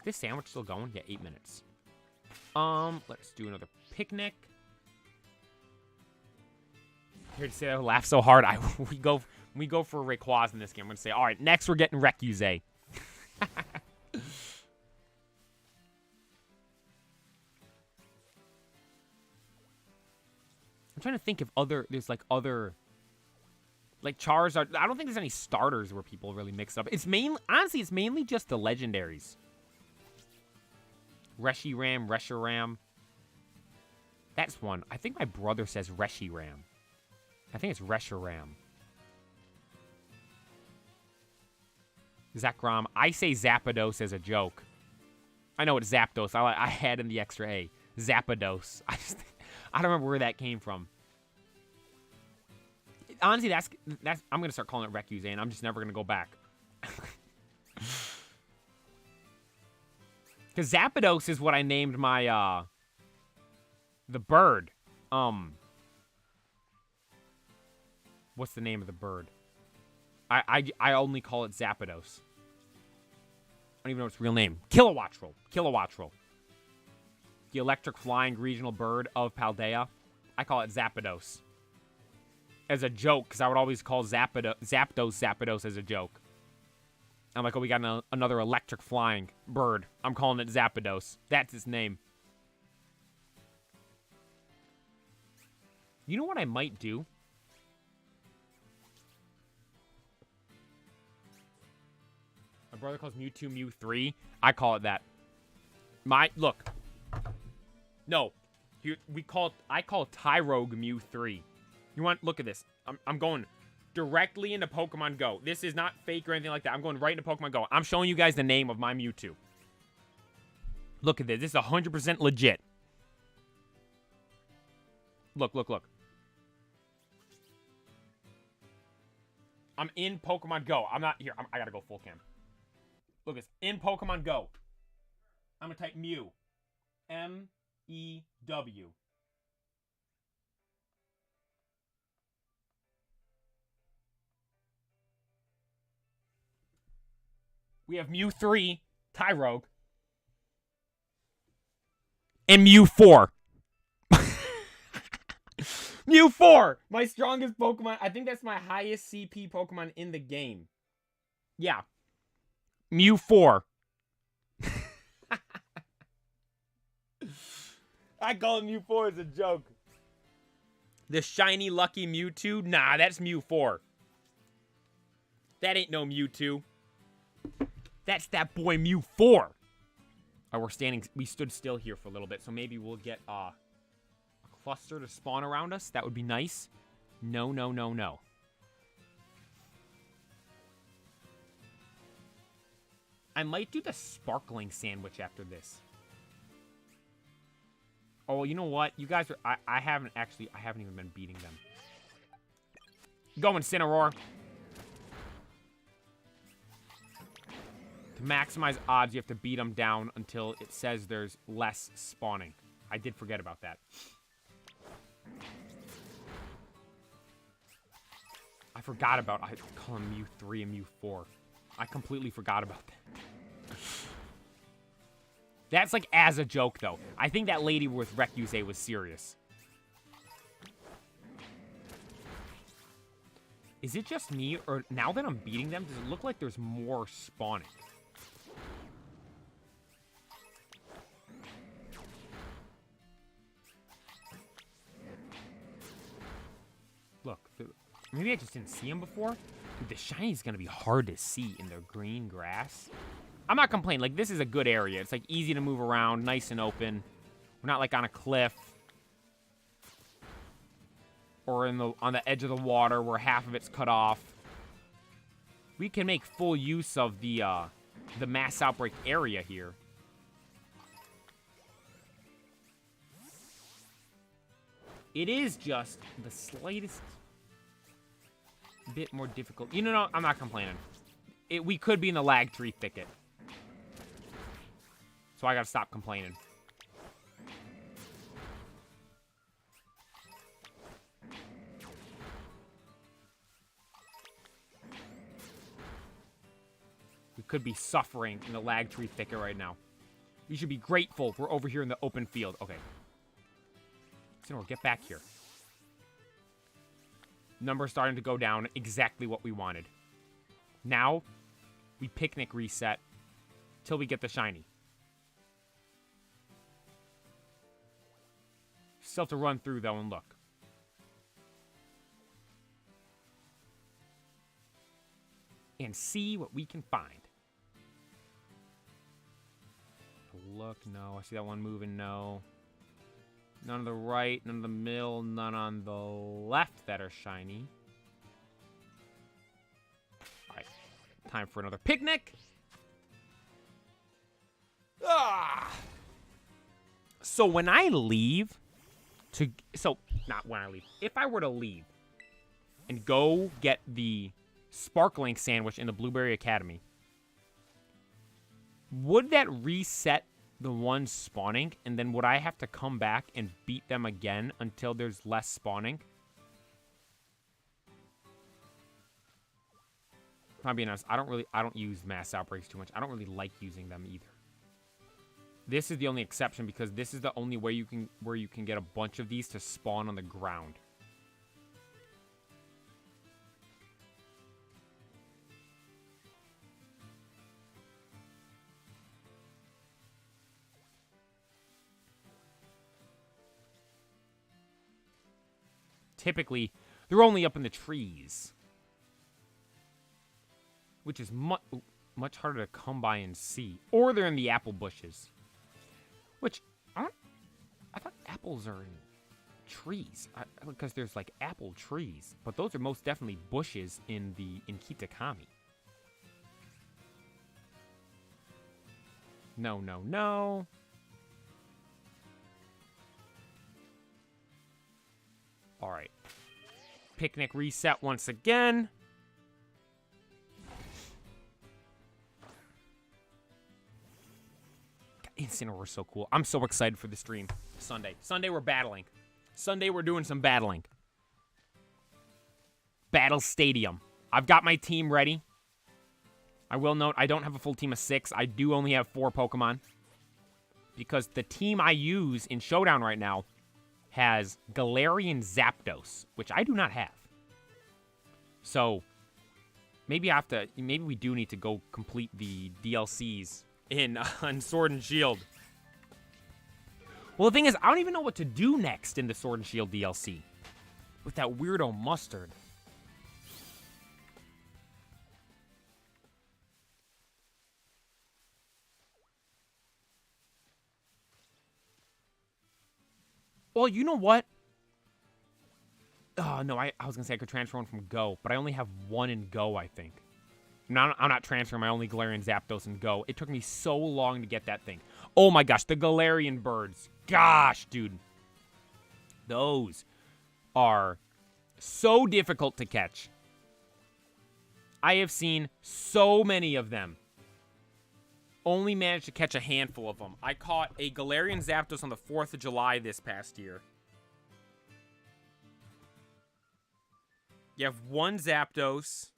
Is this sandwich still going? Yeah, 8 minutes. Let's do another picnic. Here to say I laugh so hard. We go for Rayquaza in this game. I'm going to say, all right, next we're getting Rekuzane. I'm trying to think if there's other Charizard. I don't think there's any starters where people really mix up. Honestly, it's mainly just the legendaries. Reshiram. That's one. I think my brother says Reshiram. I think it's Reshiram. Zekrom. I say Zapdos as a joke. I know it's Zapdos. I had in the extra A. Zapdos. I don't remember where that came from. Honestly, that's I'm gonna start calling it Rekuzane. I'm just never gonna go back. Because Zapdos is what I named my the bird. What's the name of the bird? I only call it Zapdos. I don't even know its real name. Kilowattrel. The electric flying regional bird of Paldea. I call it Zapdos. As a joke, because I would always call Zapdos as a joke. I'm like, oh, we got another electric flying bird. I'm calling it Zapdos. That's its name. You know what I might do? My brother calls Mewtwo Mew 3. I call it that. Look. No. I call Tyrogue Mew 3. You want, look at this. I'm going directly into Pokemon Go. This is not fake or anything like that. I'm going right into Pokemon Go. I'm showing you guys the name of my Mewtwo. Look at this. This is 100% legit. Look. I'm in Pokemon Go. I'm not here. I gotta go full cam. Look, it's in Pokemon Go. I'm gonna type Mew. M-E-W. We have Mew 3, Tyrogue, and Mew 4. Mew 4! My strongest Pokemon. I think that's my highest CP Pokemon in the game. Yeah. Mew 4. I call it Mew 4 as a joke. The shiny lucky Mewtwo? Nah, that's Mew 4. That ain't no Mewtwo. That's that boy Mew 4. Oh, we stood still here for a little bit, so maybe we'll get a cluster to spawn around us. That would be nice. No. I might do the sparkling sandwich after this. Oh, you know what? You guys are... I haven't even been beating them. Go, Incineroar. To maximize odds, you have to beat them down until it says there's less spawning. I did forget about that. I forgot about... I call him Mew 3 and Mew 4. I completely forgot about that. That's like as a joke, though. I think that lady with Recuse was serious. Is it just me, or now that I'm beating them, does it look like there's more spawning? Look, maybe I just didn't see him before. Dude, the shiny's gonna be hard to see in the green grass. I'm not complaining. Like, this is a good area. It's, like, easy to move around, nice and open. We're not, like, on a cliff. Or on the edge of the water where half of it's cut off. We can make full use of the mass outbreak area here. It is just the slightest bit more difficult. You know, no, I'm not complaining. We could be in the lag tree thicket. So I gotta stop complaining. We could be suffering in the lag tree thicket right now. You should be grateful we're over here in the open field. Okay. So get back here. Numbers starting to go down. Exactly what we wanted. Now, we picnic reset till we get the shiny. Still have to run through, though, and look. And see what we can find. Look, no. I see that one moving, no. None on the right, none on the middle, none on the left that are shiny. Alright. Time for another picnic. Ah! So when I leave... not when I leave. If I were to leave and go get the sparkling sandwich in the Blueberry Academy, would that reset the ones spawning, and then would I have to come back and beat them again until there's less spawning? If I'm being honest, I don't use mass outbreaks too much. I don't really like using them either. This is the only exception because this is the only way where you can get a bunch of these to spawn on the ground. Typically, they're only up in the trees, which is much harder to come by and see. Or they're in the apple bushes. Which, I thought apples are in trees. Because there's, like, apple trees. But those are most definitely bushes in Kitakami. No, no, no. Alright. Picnic reset once again. Incineroar is so cool. I'm so excited for the stream. Sunday. Sunday we're battling. Sunday we're doing some battling. Battle Stadium. I've got my team ready. I will note, I don't have a full team of 6. I do only have 4 Pokemon. Because the team I use in Showdown right now has Galarian Zapdos, which I do not have. So, maybe we do need to go complete the DLCs on Sword and Shield. Well, the thing is, I don't even know what to do next in the Sword and Shield DLC. With that weirdo mustard. Well, you know what? Oh, no, I was going to say I could transfer one from Go, but I only have one in Go, I think. I'm not transferring my only Galarian Zapdos in Go. It took me so long to get that thing. Oh my gosh, the Galarian birds. Gosh, dude. Those are so difficult to catch. I have seen so many of them. Only managed to catch a handful of them. I caught a Galarian Zapdos on the 4th of July this past year. You have one Zapdos.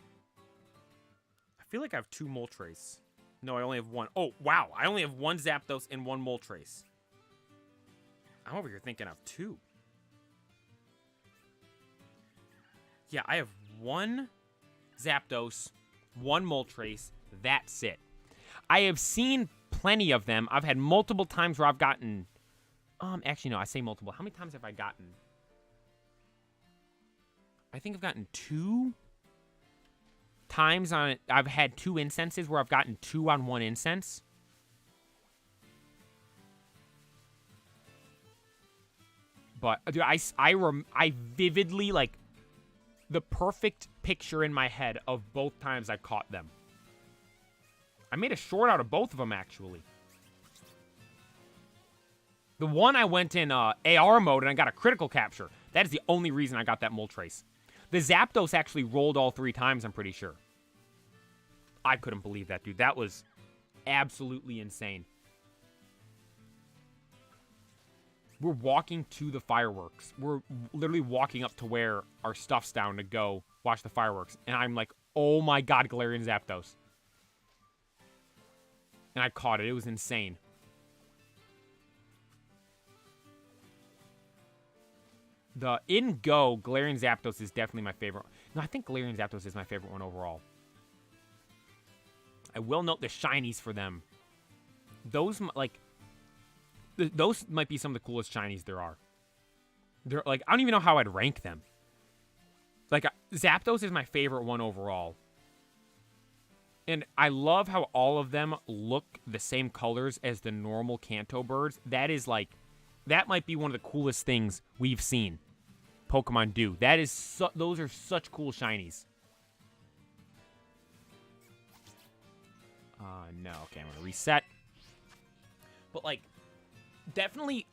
I feel like I have 2 Moltres. No, I only have one. Oh, wow. I only have one Zapdos and one Moltres. I'm over here thinking of two. Yeah, I have one Zapdos, one Moltres. That's it. I have seen plenty of them. I've had multiple times where I've gotten... actually, no, I say multiple. How many times have I gotten? I think I've gotten 2 times on it. I've had 2 incenses where I've gotten 2 on 1 incense. But dude, I vividly, like, the perfect picture in my head of both times I caught them. I made a short out of both of them, actually. The one I went in AR mode and I got a critical capture. That is the only reason I got that Moltres. The Zapdos actually rolled all 3 times, I'm pretty sure. I couldn't believe that, dude. That was absolutely insane. We're walking to the fireworks. We're literally walking up to where our stuff's down to go watch the fireworks. And I'm like, oh my god, Galarian Zapdos. And I caught it. It was insane. The in-go Galarian Zapdos is definitely my favorite. No, I think Galarian Zapdos is my favorite one overall. I will note the shinies for them. Those, like... Those might be some of the coolest shinies there are. They're like, I don't even know how I'd rank them. Like, Zapdos is my favorite one overall. And I love how all of them look the same colors as the normal Kanto birds. That is like, that might be one of the coolest things we've seen Pokemon do. That is, those are such cool shinies. No. Okay, I'm going to reset. But, like, definitely,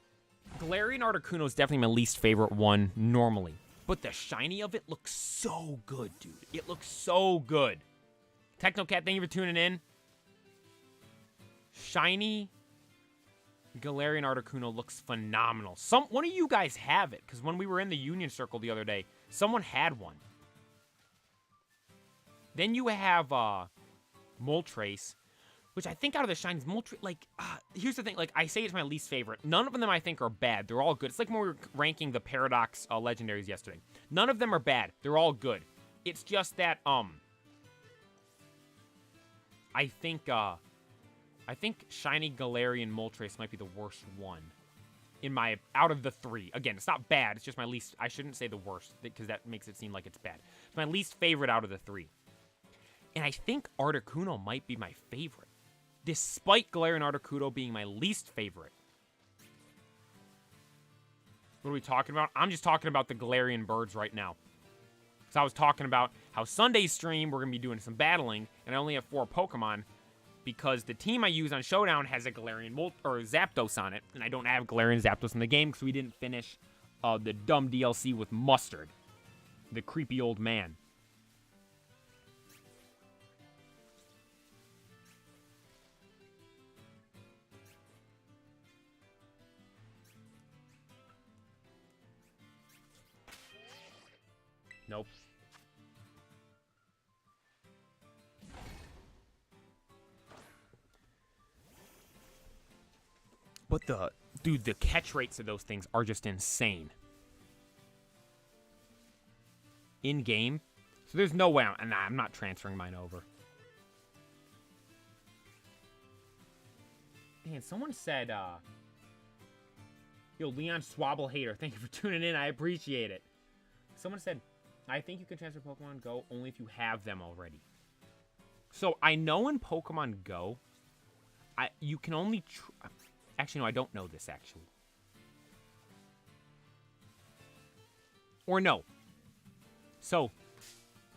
Galarian Articuno is definitely my least favorite one normally. But the shiny of it looks so good, dude. It looks so good. Technocat, thank you for tuning in. Shiny Galarian Articuno looks phenomenal. One of you guys have it, because when we were in the Union Circle the other day, someone had one. Then you have Moltres, which I think out of the shinies, Moltres, like, here's the thing, like, I say it's my least favorite. None of them I think are bad. They're all good. It's like when we were ranking the Paradox Legendaries yesterday. None of them are bad. They're all good. It's just that, I think shiny Galarian Moltres might be the worst one. Out of the 3. Again, it's not bad. It's just my least, I shouldn't say the worst, because that makes it seem like it's bad. It's my least favorite out of the 3. And I think Articuno might be my favorite. Despite Galarian Articuno being my least favorite. What are we talking about? I'm just talking about the Galarian birds right now. So I was talking about how Sunday's stream, we're going to be doing some battling, and I only have 4 Pokemon, because the team I use on Showdown has a Galarian Zapdos on it, and I don't have Galarian Zapdos in the game, because we didn't finish the dumb DLC with Mustard, the creepy old man. Nope. But the catch rates of those things are just insane. In game. So there's no way I'm not transferring mine over. Man, someone said, yo, Leon Swabble Hater, thank you for tuning in. I appreciate it. Someone said, I think you can transfer Pokemon Go only if you have them already. So I know in Pokemon Go, you can only... Actually, no, I don't know this, actually. Or no. So,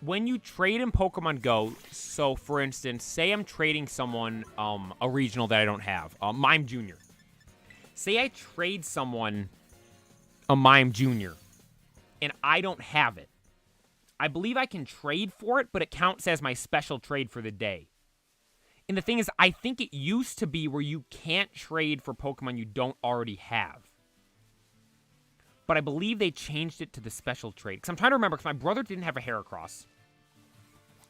when you trade in Pokemon Go, so, for instance, say I'm trading someone a regional that I don't have. Mime Jr. Say I trade someone a Mime Jr. and I don't have it. I believe I can trade for it, but it counts as my special trade for the day. And the thing is, I think it used to be where you can't trade for Pokemon you don't already have. But I believe they changed it to the special trade. Because I'm trying to remember, because my brother didn't have a Heracross.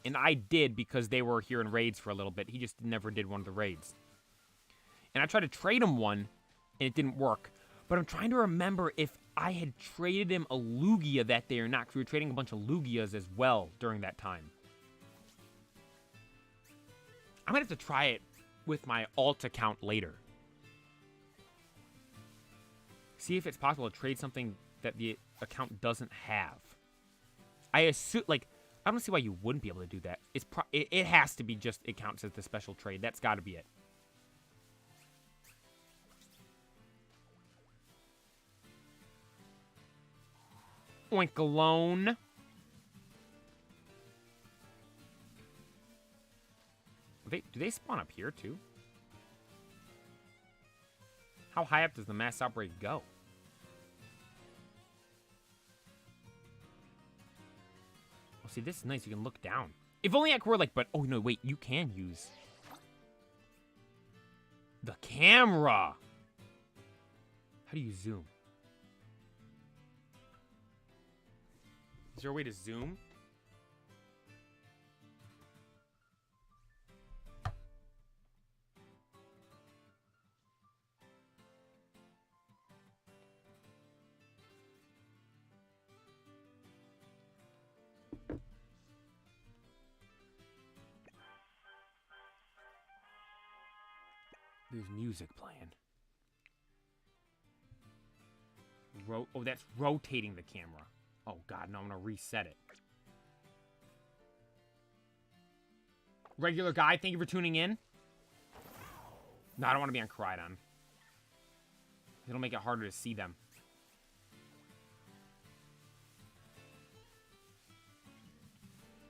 And I did because they were here in raids for a little bit. He just never did one of the raids. And I tried to trade him one, and it didn't work. But I'm trying to remember if I had traded him a Lugia that day or not, because we were trading a bunch of Lugias as well during that time. I might have to try it with my alt account later. See if it's possible to trade something that the account doesn't have. I assume, like, I don't see why you wouldn't be able to do that. It has to be just, it counts as the special trade. That's got to be it. Oinkalone. Do they spawn up here, too? How high up does the mass outbreak go? Oh, see, this is nice. You can look down. If only I were like, but... Oh, no, wait. You can use... the camera. How do you zoom? Is there a way to zoom? There's music playing. Oh, that's rotating the camera. Oh, God, no, I'm going to reset it. Regular guy, thank you for tuning in. No, I don't want to be on Koridon. It'll make it harder to see them.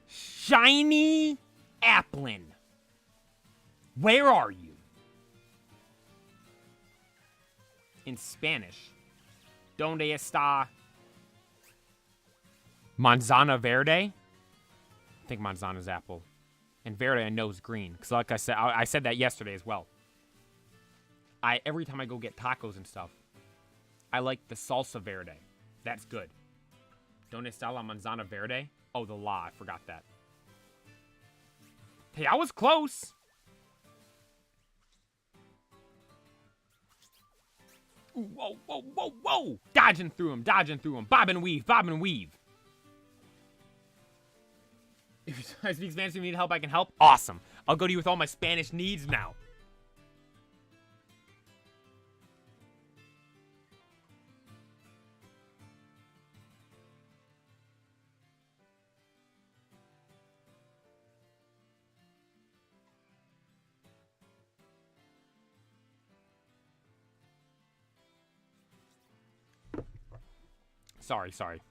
Shiny Applin. Where are you? In Spanish. Donde está Manzana Verde? I think Manzana's apple. And Verde I know is green. Because like I said, I said that yesterday as well. Every time I go get tacos and stuff, I like the salsa verde. That's good. Donde está la manzana verde? Oh, the la. I forgot that. Hey, I was close. Ooh, whoa, whoa, whoa, whoa. Dodging through him, dodging through him. Bob and weave, bob and weave. If I speak Spanish and you need help, I can help. Awesome. I'll go to you with all my Spanish needs now. Sorry.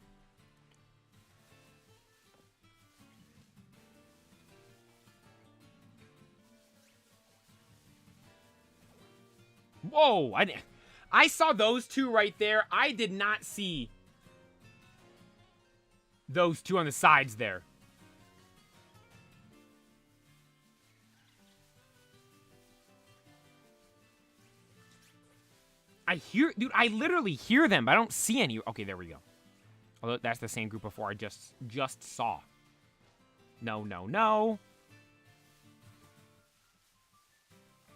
Whoa, I saw those two right there. I did not see those two on the sides there. Dude, I literally hear them, but I don't see any. Okay, there we go. Although that's the same group before I just saw. No.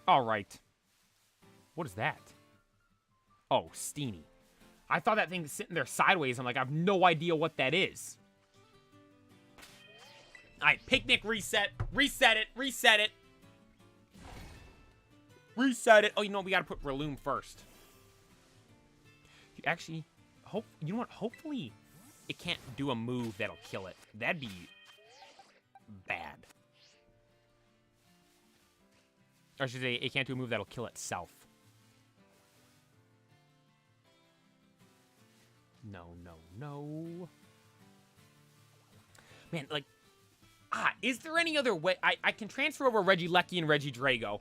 All right. What is that? Oh, Steenie. I thought that thing was sitting there sideways. I'm like, I have no idea what that is. All right, picnic reset. Reset it. Reset it. Oh, you know, we got to put Breloom first. Actually, you know what? Hopefully, it can't do a move that'll kill it. That'd be bad. Or I should say, it can't do a move that'll kill itself. No. Man, like, is there any other way? I can transfer over Regieleki and Regidrago.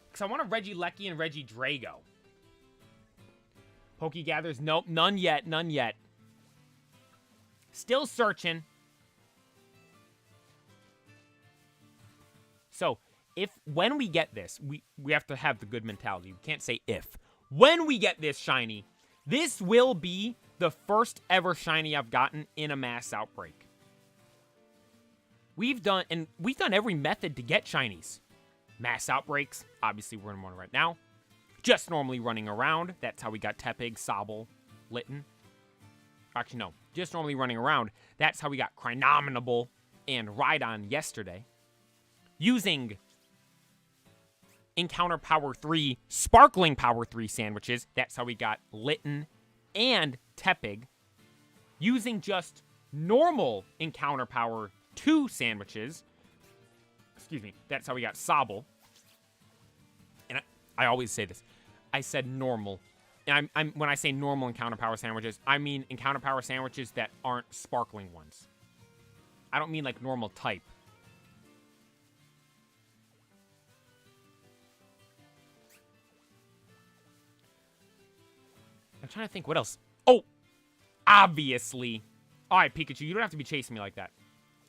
Because I want a Regieleki and Regidrago. Pokegathers, nope, none yet. Still searching. when we get this, we have to have the good mentality. We can't say if. When we get this shiny, this will be the first ever shiny I've gotten in a mass outbreak. We've done every method to get shinies. Mass outbreaks, obviously we're in one right now. Just normally running around, that's how we got Tepig, Sobble, Litten. Actually, no, just normally running around, that's how we got Crinominable and Rhydon yesterday. Using Encounter Power 3, Sparkling Power 3 sandwiches, that's how we got Litten and Tepig. Using just normal Encounter Power 2 sandwiches, excuse me, that's how we got Sobble. And I always say this. I said normal. And I'm when I say normal Encounter Power sandwiches, I mean Encounter Power sandwiches that aren't sparkling ones. I don't mean like normal type. I'm trying to think what else. Oh, obviously. All right, Pikachu, you don't have to be chasing me like that.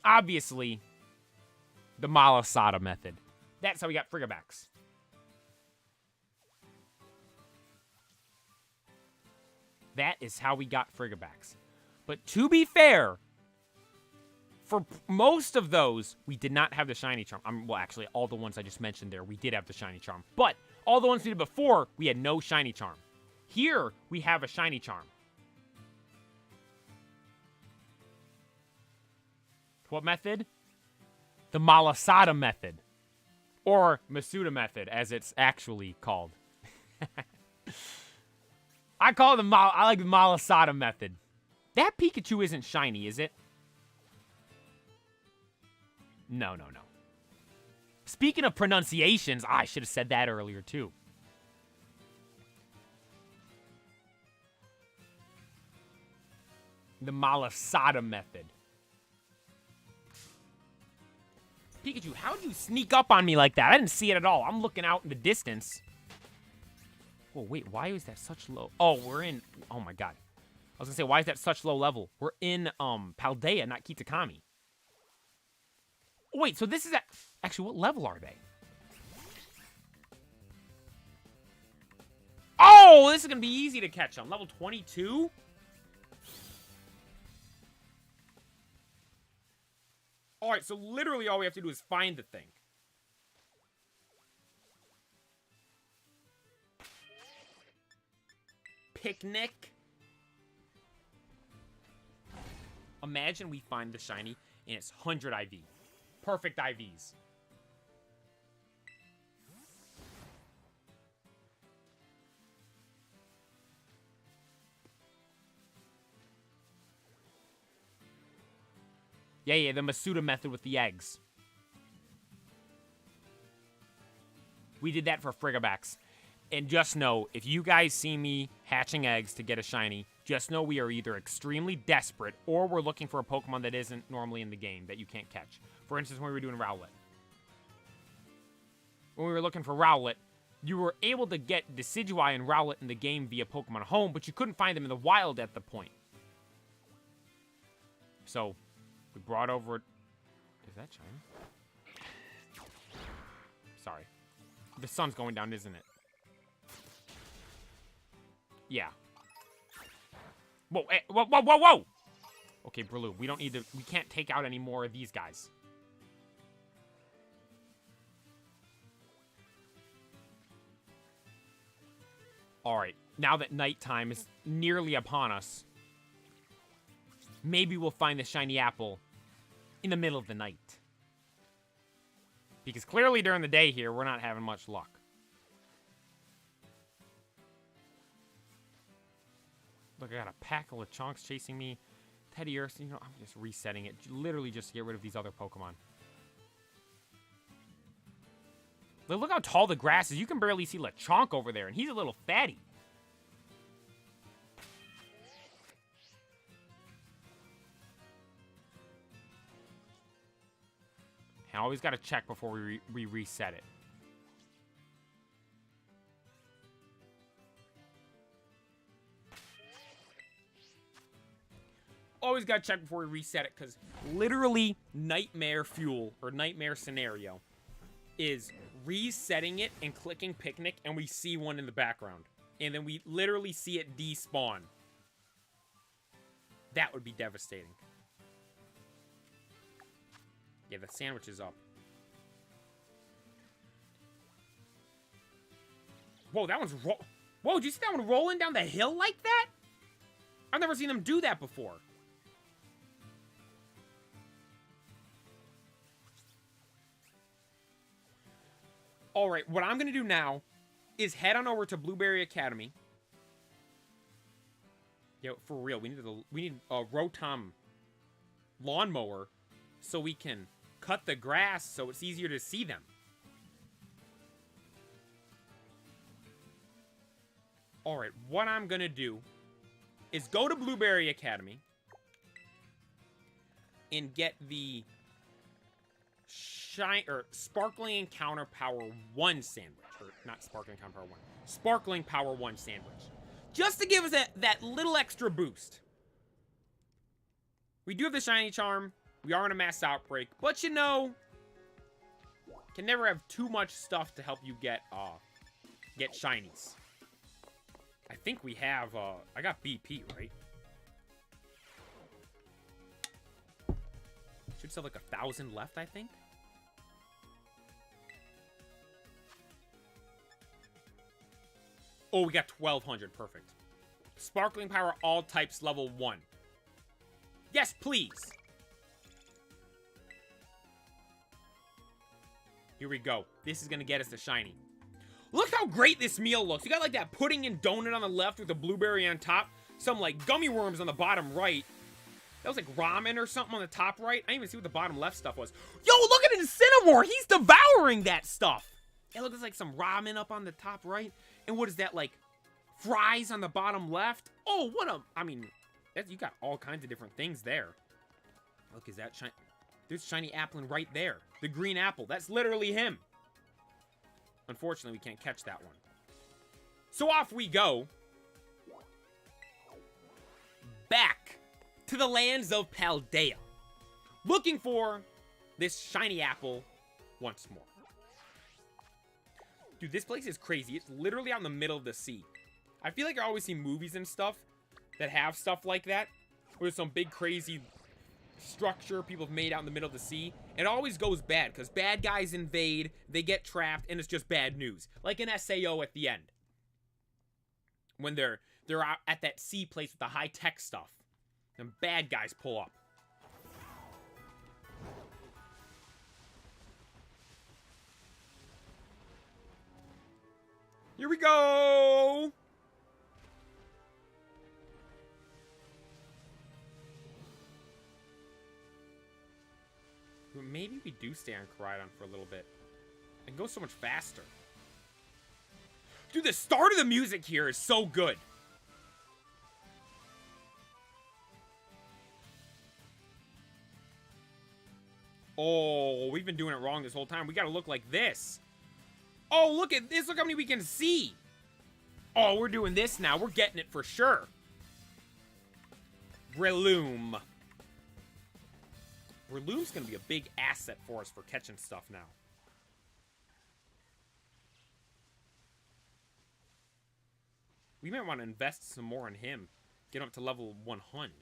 Obviously, the Malasada method. That's how we got Frigibax. That is how we got Frigibax. But to be fair, for most of those, we did not have the Shiny Charm. Well, actually, all the ones I just mentioned there, we did have the Shiny Charm. But all the ones we did before, we had no Shiny Charm. Here, we have a Shiny Charm. What method? The Malasada method. Or Masuda method, as it's actually called. I like the Malasada method. That Pikachu isn't shiny, is it? No. Speaking of pronunciations, I should have said that earlier, too. The Malasada method. Pikachu, how'd you sneak up on me like that? I didn't see it at all. I'm looking out in the distance. Oh, wait, why is that such low? Oh, we're in... Oh, my God. I was gonna say, why is that such low level? We're in, Paldea, not Kitakami. Oh, wait, so this is... Actually, what level are they? Oh, this is gonna be easy to catch on. Level 22? Alright, so literally all we have to do is find the thing. Picnic. Imagine we find the shiny and it's 100 IV. Perfect IVs. Yeah, the Masuda method with the eggs. We did that for Frigibax. And just know, if you guys see me hatching eggs to get a shiny, just know we are either extremely desperate or we're looking for a Pokemon that isn't normally in the game that you can't catch. For instance, when we were doing Rowlet. When we were looking for Rowlet, you were able to get Decidueye and Rowlet in the game via Pokemon Home, but you couldn't find them in the wild at the point. So... we brought over... Is that China? Sorry. The sun's going down, isn't it? Yeah. Whoa, whoa! Okay, Breloom, we don't need to... We can't take out any more of these guys. Alright, now that nighttime is nearly upon us, maybe we'll find the shiny apple in the middle of the night. Because clearly during the day here, we're not having much luck. Look, I got a pack of Lechonks chasing me. Teddy Ursa, you know, I'm just resetting it. Literally just to get rid of these other Pokemon. Look how tall the grass is. You can barely see Lechonk over there, and he's a little fatty. I always got to check before we reset it. Always got to check before we reset it, because literally nightmare fuel, or nightmare scenario. is resetting it and clicking picnic, and we see one in the background. And then we literally see it despawn. That would be devastating. Yeah, the sandwich is up. Whoa, that one's Whoa, did you see that one rolling down the hill like that? I've never seen them do that before. Alright, what I'm going to do now is head on over to Blueberry Academy. Yo, for real, we need a Rotom lawnmower so we can cut the grass so it's easier to see them. Alright, what I'm going to do is go to Blueberry Academy and get the Sparkling Encounter Power 1 sandwich. Or not Sparkling Encounter Power 1. Sparkling Power 1 sandwich. Just to give us that little extra boost. We do have the Shiny Charm. We are in a mass outbreak. But you know, can never have too much stuff to help you get shinies. I think we have, I got BP, right? Should still have like 1,000 left, I think. Oh, we got 1,200. Perfect. Sparkling Power, all types, level 1. Yes, please. Here we go. This is going to get us the shiny. Look how great this meal looks. You got like that pudding and donut on the left with the blueberry on top. Some like gummy worms on the bottom right. That was like ramen or something on the top right. I didn't even see what the bottom left stuff was. Yo, look at Incineroar. He's devouring that stuff. It looks like some ramen up on the top right. And what is that, like fries on the bottom left? Oh, what a... I mean, you got all kinds of different things there. Look, is that shiny? There's shiny Applin right there. The green apple. That's literally him. Unfortunately, we can't catch that one. So off we go. Back to the lands of Paldea. Looking for this shiny apple once more. Dude, this place is crazy. It's literally out in the middle of the sea. I feel like I always see movies and stuff that have stuff like that. Where there's some big crazy structure people have made out in the middle of the sea. It always goes bad because bad guys invade, they get trapped, and it's just bad news. Like in SAO at the end. When they're out at that sea place with the high-tech stuff. And bad guys pull up. Here we go! Maybe we do stay on Koraidon for a little bit. It goes so much faster. Dude, the start of the music here is so good. Oh, we've been doing it wrong this whole time. We gotta look like this. Oh, look at this. Look how many we can see. Oh, we're doing this now. We're getting it for sure. Breloom. Breloom's going to be a big asset for us for catching stuff now. We might want to invest some more in him. Get him up to level 100.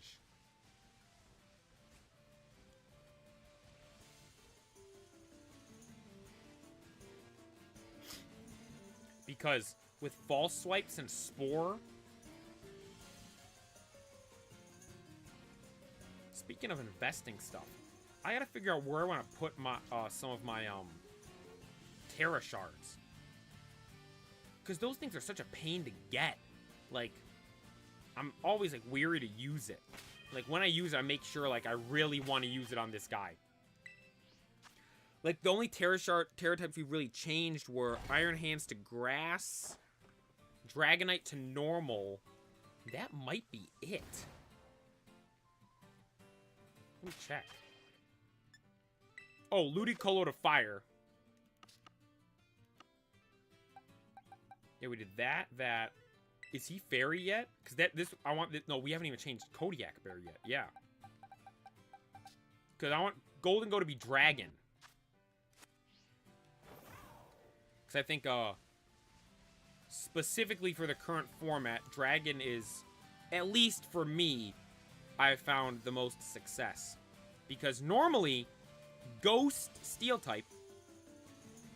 Because with false swipes and spore... Speaking of investing stuff, I gotta figure out where I want to put my some of my Terra shards. Because those things are such a pain to get. Like, I'm always like weary to use it. Like when I use it, I make sure like I really want to use it on this guy. Like the only Terra types we really changed were Iron Hands to Grass, Dragonite to Normal. That might be it. Let me check. Oh, Ludicolo to Fire. Yeah, we did that. Is he Fairy yet? Because no, we haven't even changed Kodiak Bear yet. Yeah. Because I want Golden Go to be Dragon. Because I think, specifically for the current format, Dragon is, at least for me, I've found the most success. Because normally, Ghost Steel type,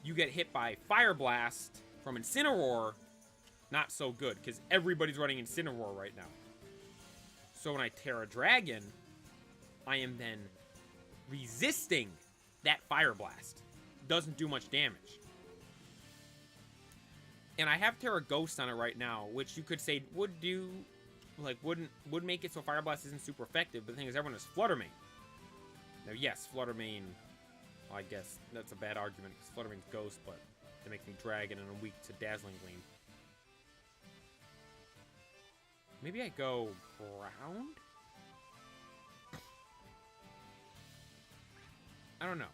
you get hit by Fire Blast from Incineroar, not so good, because everybody's running Incineroar right now. So when I Terra Dragon, I am then resisting that Fire Blast. Doesn't do much damage. And I have Terra Ghost on it right now, which you could say would do, like, would make it so Fire Blast isn't super effective, but the thing is, everyone has Flutter Mane. Now, yes, Flutter Mane, well, I guess that's a bad argument, because Flutter Mane's Ghost, but it makes me Dragon and I'm weak to Dazzling Gleam. Maybe I go Ground? I don't know.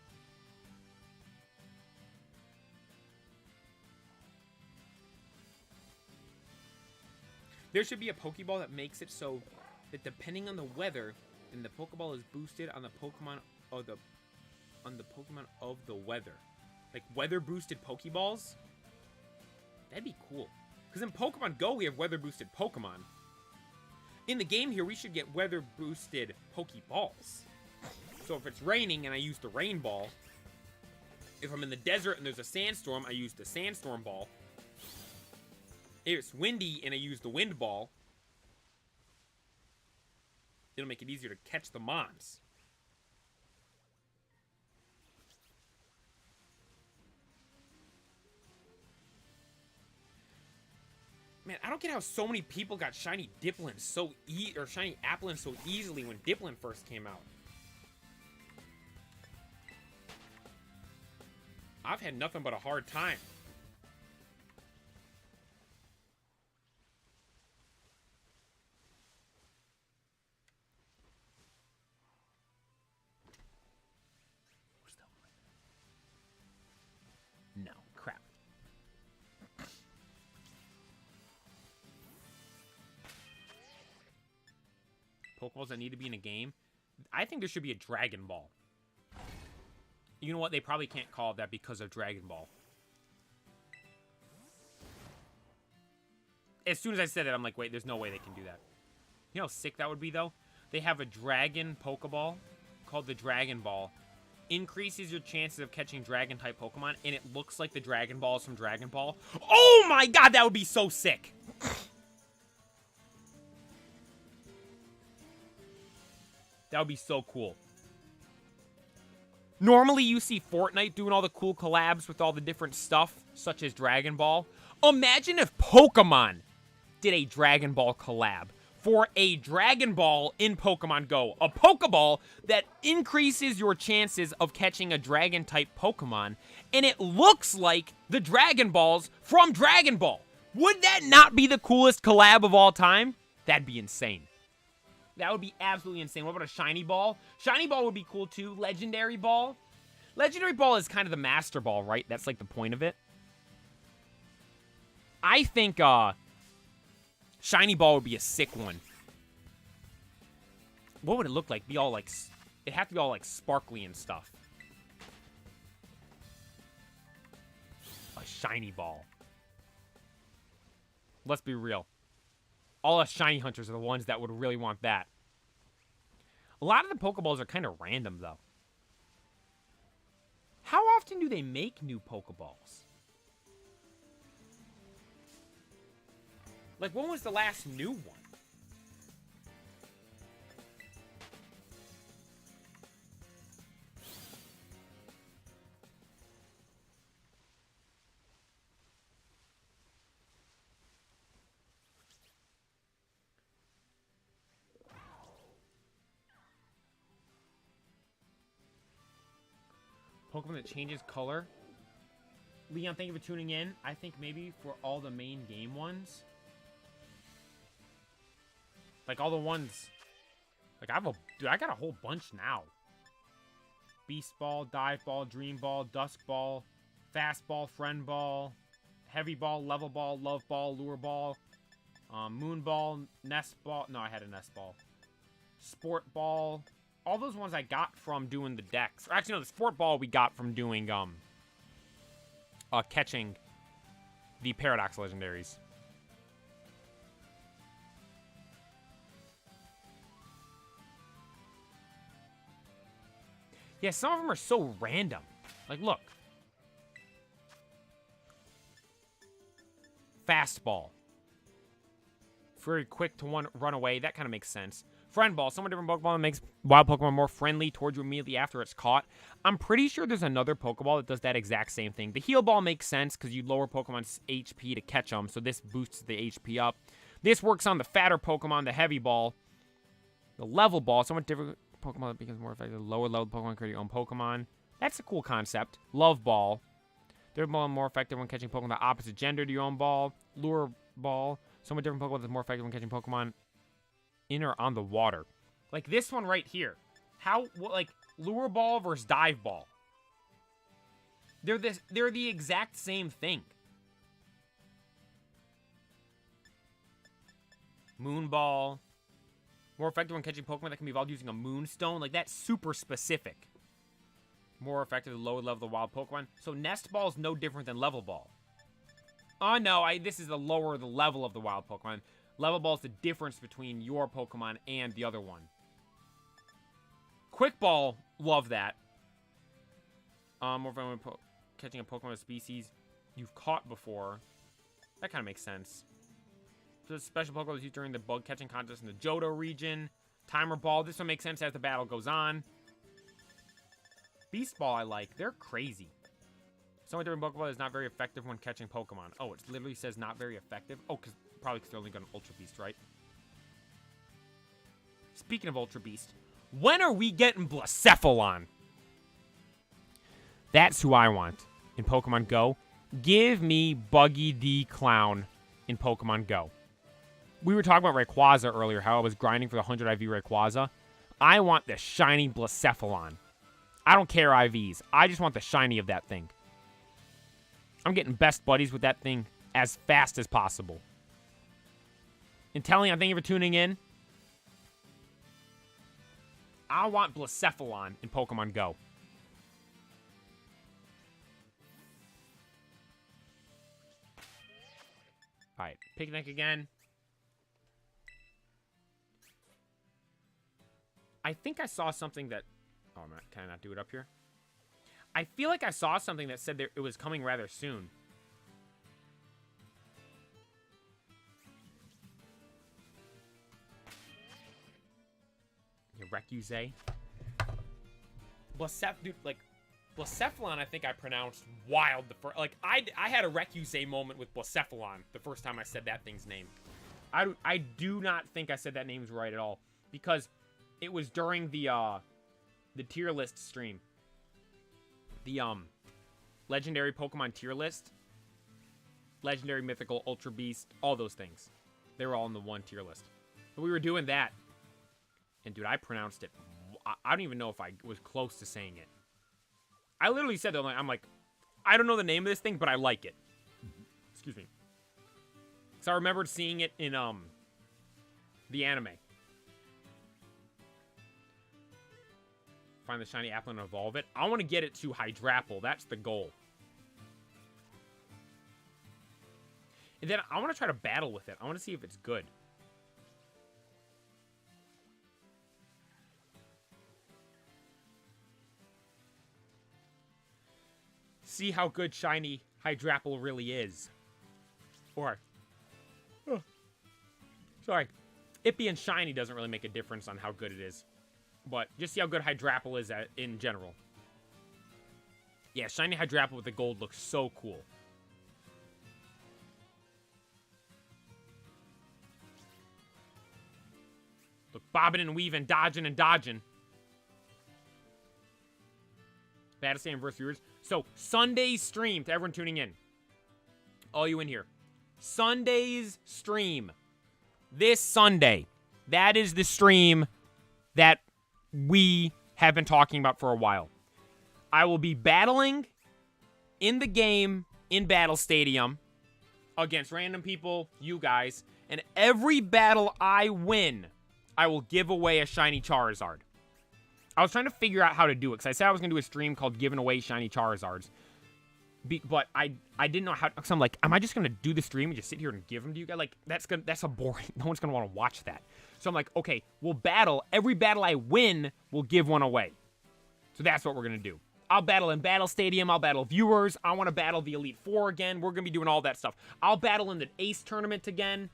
There should be a Pokeball that makes it so that depending on the weather, then the Pokeball is boosted on the Pokemon of the weather. Like weather boosted Pokeballs? That'd be cool. Because in Pokemon Go we have weather boosted Pokemon. In the game here we should get weather boosted Pokeballs. So if it's raining and I use the Rain Ball, if I'm in the desert and there's a sandstorm, I use the Sandstorm Ball. If it's windy and I use the Wind Ball, it'll make it easier to catch the Mons. Man, I don't get how so many people got shiny Dipplin or shiny Applin so easily when Dipplin first came out. I've had nothing but a hard time. No, crap. Pokeballs that need to be in a game. I think there should be a Dragon Ball. You know what? They probably can't call it that because of Dragon Ball. As soon as I said it, I'm like, wait, there's no way they can do that. You know how sick that would be, though? They have a Dragon Pokeball called the Dragon Ball. Increases your chances of catching Dragon-type Pokemon, and it looks like the Dragon Balls from Dragon Ball. Oh my god, that would be so sick! That would be so cool. Normally, you see Fortnite doing all the cool collabs with all the different stuff, such as Dragon Ball. Imagine if Pokemon did a Dragon Ball collab for a Dragon Ball in Pokemon Go. A Pokeball that increases your chances of catching a Dragon-type Pokemon, and it looks like the Dragon Balls from Dragon Ball. Would that not be the coolest collab of all time? That'd be insane. That would be absolutely insane. What about a Shiny Ball? Shiny Ball would be cool too. Legendary Ball? Legendary Ball is kind of the Master Ball, right? That's like the point of it. I think Shiny Ball would be a sick one. What would it look like? Be all like... It'd have to be all like sparkly and stuff. A Shiny Ball. Let's be real. All us shiny hunters are the ones that would really want that. A lot of the Pokeballs are kind of random, though. How often do they make new Pokeballs? Like, when was the last new one? Pokemon that changes color. Leon, thank you for tuning in. I think maybe for all the main game ones. Like all the ones. Like dude, I got a whole bunch now. Beast Ball, Dive Ball, Dream Ball, Dusk Ball, Fast Ball, Friend Ball, Heavy Ball, Level Ball, Love Ball, Lure Ball, Moon Ball, Nest Ball. No, I had a Nest Ball. Sport Ball. All those ones I got from doing the decks. Or actually, no, the Sport Ball we got from doing, catching the Paradox legendaries. Yeah, some of them are so random. Like, look. Fastball. Very quick to run away. That kind of makes sense. Friend Ball. Somewhat different Pokemon that makes wild Pokemon more friendly towards you immediately after it's caught. I'm pretty sure there's another Pokeball that does that exact same thing. The Heal Ball makes sense because you lower Pokemon's HP to catch them, so this boosts the HP up. This works on the fatter Pokemon, the Heavy Ball. The Level Ball. Somewhat different Pokemon that becomes more effective. Lower level Pokemon create your own Pokemon. That's a cool concept. Love Ball. They're more effective when catching Pokemon the opposite gender to your own ball. Lure Ball. Somewhat different Pokemon that's more effective when catching Pokemon in or on the water. Like this one right here. Like, Lure Ball versus Dive Ball. They're the exact same thing. Moon Ball. More effective when catching Pokemon that can be evolved using a Moonstone. Like, that's super specific. More effective than lower level wild Pokemon. So Nest Ball is no different than Level Ball. Oh, no, this is the lower the level of the wild Pokemon. Level Ball is the difference between your Pokemon and the other one. Quick Ball, love that. More fun when catching a Pokemon of species you've caught before. That kind of makes sense. So special Pokemon is used during the bug catching contest in the Johto region. Timer Ball, this one makes sense as the battle goes on. Beast Ball I like. They're crazy. Someone during Pokeball is not very effective when catching Pokemon. Oh, it literally says not very effective? Oh, probably because they're only going to Ultra Beast, right? Speaking of Ultra Beast, when are we getting Blacephalon? That's who I want in Pokemon Go. Give me Buggy the Clown in Pokemon Go. We were talking about Rayquaza earlier, how I was grinding for the 100 IV Rayquaza. I want the shiny Blacephalon. I don't care IVs. I just want the shiny of that thing. I'm getting best buddies with that thing as fast as possible. Intellion, thank you for tuning in. I want Blacephalon in Pokemon Go. Alright, Picnic again. I think I saw something that... Oh, can I not do it up here? I feel like I saw something that said it was coming rather soon. Recuse. Dude, like, Blacephalon, I think I pronounced wild the first... Like, I had a Recuse moment with Blacephalon the first time I said that thing's name. I do not think I said that name's right at all. Because it was during the tier list stream. The, Legendary Pokemon tier list. Legendary, Mythical, Ultra Beast, all those things. They were all in the one tier list. But we were doing that. And, dude, I pronounced it. I don't even know if I was close to saying it. I literally said that. I'm like, I don't know the name of this thing, but I like it. Excuse me. So I remembered seeing it in, the anime. Find the shiny apple and evolve it. I want to get it to Hydrapple. That's the goal. And then I want to try to battle with it. I want to see if it's good. See how good shiny Hydrapple really is. Or, sorry, it being shiny doesn't really make a difference on how good it is. But just see how good Hydrapple is in general. Yeah, shiny Hydrapple with the gold looks so cool. Look, bobbing and weaving, dodging and dodging. Bad to say inverse viewers. So, Sunday's stream, to everyone tuning in. All you in here. Sunday's stream. This Sunday. That is the stream that we have been talking about for a while. I will be battling in the game in Battle Stadium against random people, you guys. And every battle I win, I will give away a shiny Charizard. I was trying to figure out how to do it, because I said I was going to do a stream called Giving Away Shiny Charizards. But I didn't know how. So I'm like, am I just gonna do the stream and just sit here and give them to you guys? Like that's a boring. No one's gonna want to watch that. So I'm like, okay, we'll battle. Every battle I win, we'll give one away. So that's what we're gonna do. I'll battle in Battle Stadium. I'll battle viewers. I want to battle the Elite Four again. We're gonna be doing all that stuff. I'll battle in the Ace tournament again.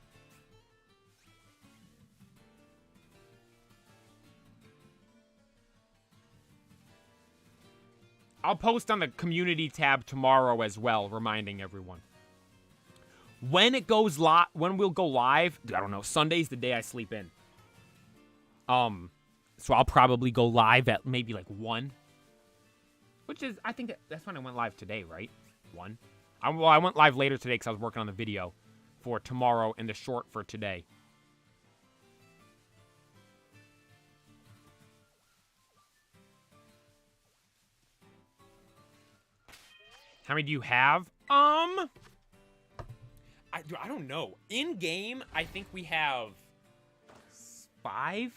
I'll post on the community tab tomorrow as well, reminding everyone. When it goes live, when we'll go live, I don't know. Sunday's the day I sleep in. So I'll probably go live at maybe like 1. Which is, I think that's when I went live today, right? 1. Well, I went live later today because I was working on the video for tomorrow and the short for today. How many do you have? I don't know. In game, I think we have 5.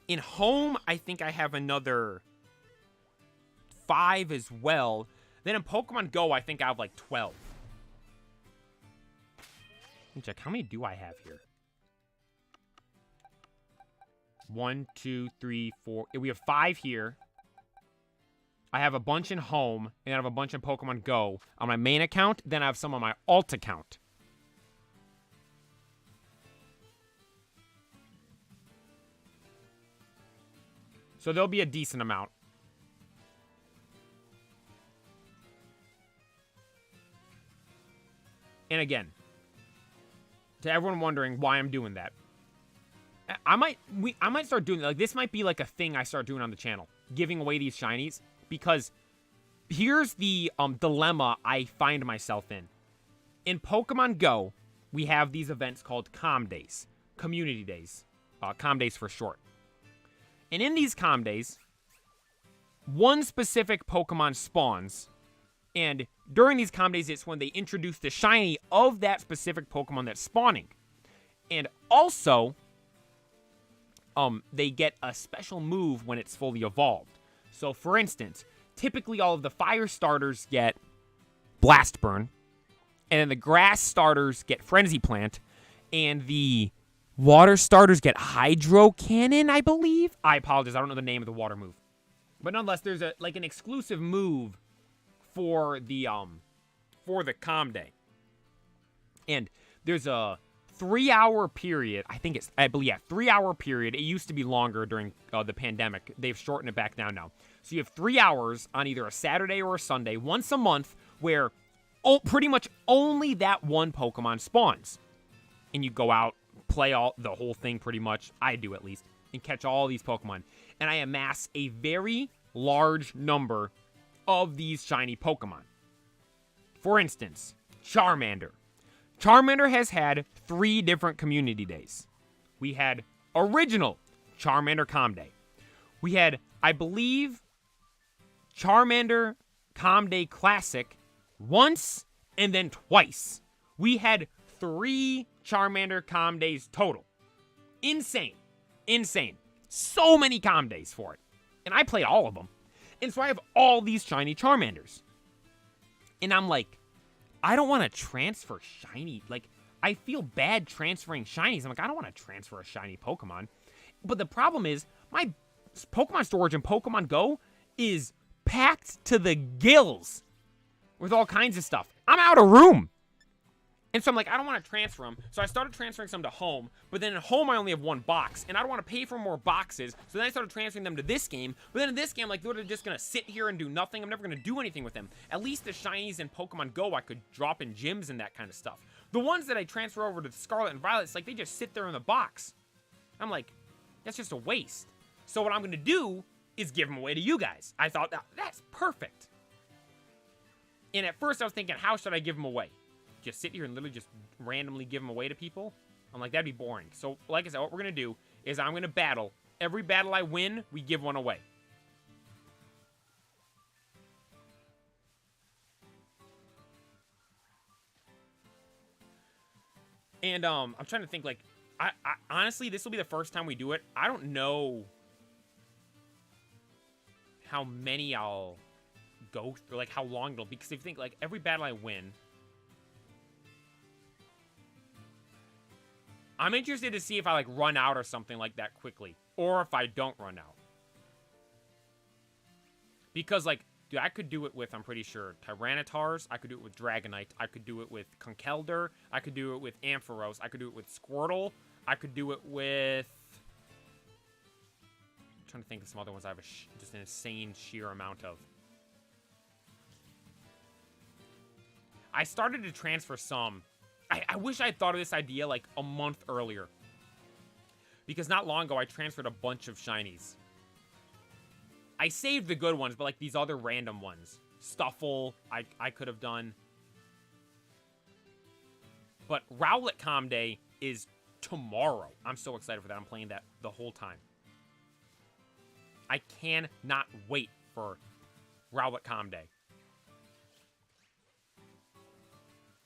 In home, I think I have another 5 as well. Then in Pokemon Go, I think I have like 12. Let me check. How many do I have here? 1, 2, 3, 4. We have 5 here. I have a bunch in home, and I have a bunch in Pokemon Go on my main account. Then I have some on my alt account. So there'll be a decent amount. And again, to everyone wondering why I'm doing that, I might start doing that. Like, this might be like a thing I start doing on the channel, giving away these shinies. Because here's the dilemma I find myself in. In Pokemon Go, we have these events called Com Days. Community Days. Com Days for short. And in these Com Days, one specific Pokemon spawns. And during these Com Days, it's when they introduce the shiny of that specific Pokemon that's spawning. And also, they get a special move when it's fully evolved. So, for instance, typically all of the fire starters get Blast Burn, and then the grass starters get Frenzy Plant, and the water starters get Hydro Cannon, I believe? I apologize, I don't know the name of the water move. But nonetheless, there's an exclusive move for the Com Day. And there's a 3-hour period. I believe 3-hour period. It used to be longer during the pandemic. They've shortened it back down now. So you have 3 hours on either a Saturday or a Sunday, once a month, where pretty much only that one Pokemon spawns. And you go out, play the whole thing pretty much. I do at least. And catch all these Pokemon. And I amass a very large number of these shiny Pokemon. For instance, Charmander. Charmander has had 3 different community days. We had original Charmander Com Day. We had, I believe, Charmander Com Day Classic once and then twice. We had 3 Charmander Com Days total. Insane. Insane. So many Com Days for it. And I played all of them. And so I have all these shiny Charmanders. And I'm like, I don't want to transfer shiny. Like, I feel bad transferring shinies. I'm like, I don't want to transfer a shiny Pokemon. But the problem is, my Pokemon storage in Pokemon Go is packed to the gills with all kinds of stuff. I'm out of room. And so I'm like, I don't want to transfer them. So I started transferring some to home. But then at home, I only have 1 box. And I don't want to pay for more boxes. So then I started transferring them to this game. But then in this game, like, they're just going to sit here and do nothing. I'm never going to do anything with them. At least the shinies in Pokemon Go, I could drop in gyms and that kind of stuff. The ones that I transfer over to Scarlet and Violet, it's like they just sit there in the box. I'm like, that's just a waste. So what I'm going to do is give them away to you guys. I thought, that's perfect. And at first I was thinking, how should I give them away? Just sit here and literally just randomly give them away to people? I'm like, that'd be boring. So, like I said, what we're going to do is I'm going to battle. Every battle I win, we give one away. And, I'm trying to think, like, I honestly, this will be the first time we do it. I don't know how many I'll go through, like, how long it'll be. Because if you think, like, every battle I win... I'm interested to see if I, like, run out or something like that quickly. Or if I don't run out. Because, like, dude, I could do it with, I'm pretty sure, Tyrannitars. I could do it with Dragonite. I could do it with Conkeldurr. I could do it with Ampharos. I could do it with Squirtle. I could do it with... I'm trying to think of some other ones I have just an insane sheer amount of. I started to transfer some... I wish I had thought of this idea, like, a month earlier. Because not long ago, I transferred a bunch of shinies. I saved the good ones, but, like, these other random ones. Stuffle, I could have done. But Rowlet Com Day is tomorrow. I'm so excited for that. I'm playing that the whole time. I cannot wait for Rowlet Com Day.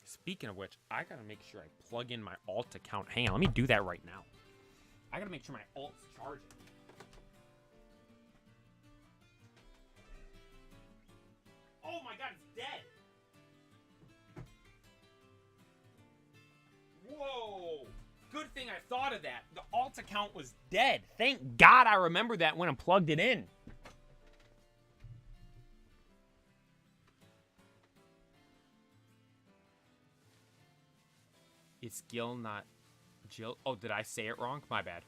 Speaking of which, I gotta make sure I plug in my alt account. Hang on, let me do that right now. I gotta make sure my alt's charging. Oh my god, it's dead! Whoa! Good thing I thought of that. The alt account was dead. Thank God I remembered that when I plugged it in. It's Gil, not Jill. Oh, did I say it wrong? My bad.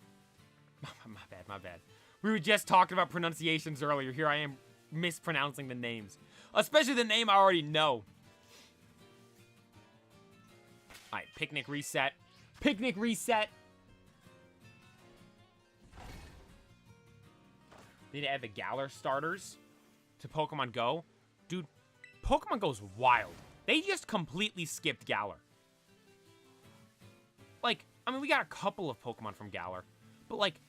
My bad. We were just talking about pronunciations earlier. Here I am mispronouncing the names. Especially the name I already know. Alright, picnic reset. Picnic reset! Need to add the Galar starters to Pokemon Go. Dude, Pokemon Go's wild. They just completely skipped Galar. Like, I mean, we got a couple of Pokemon from Galar. But, like,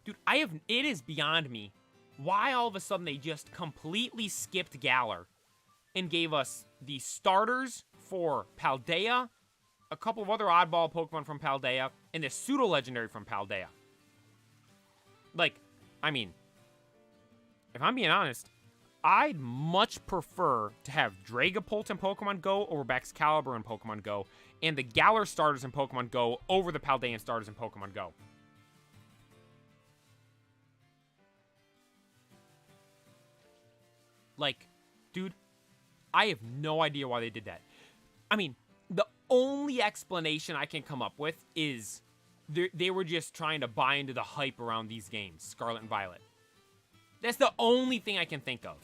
dude, it is beyond me why all of a sudden they just completely skipped Galar and gave us the starters for Paldea, a couple of other oddball Pokemon from Paldea, and the pseudo-legendary from Paldea. Like, I mean, if I'm being honest, I'd much prefer to have Dragapult in Pokemon Go over Baxcalibur in Pokemon Go, and the Galar starters in Pokemon Go over the Paldean starters in Pokemon Go. Like, dude, I have no idea why they did that. I mean, the only explanation I can come up with is they were just trying to buy into the hype around these games, Scarlet and Violet. That's the only thing I can think of.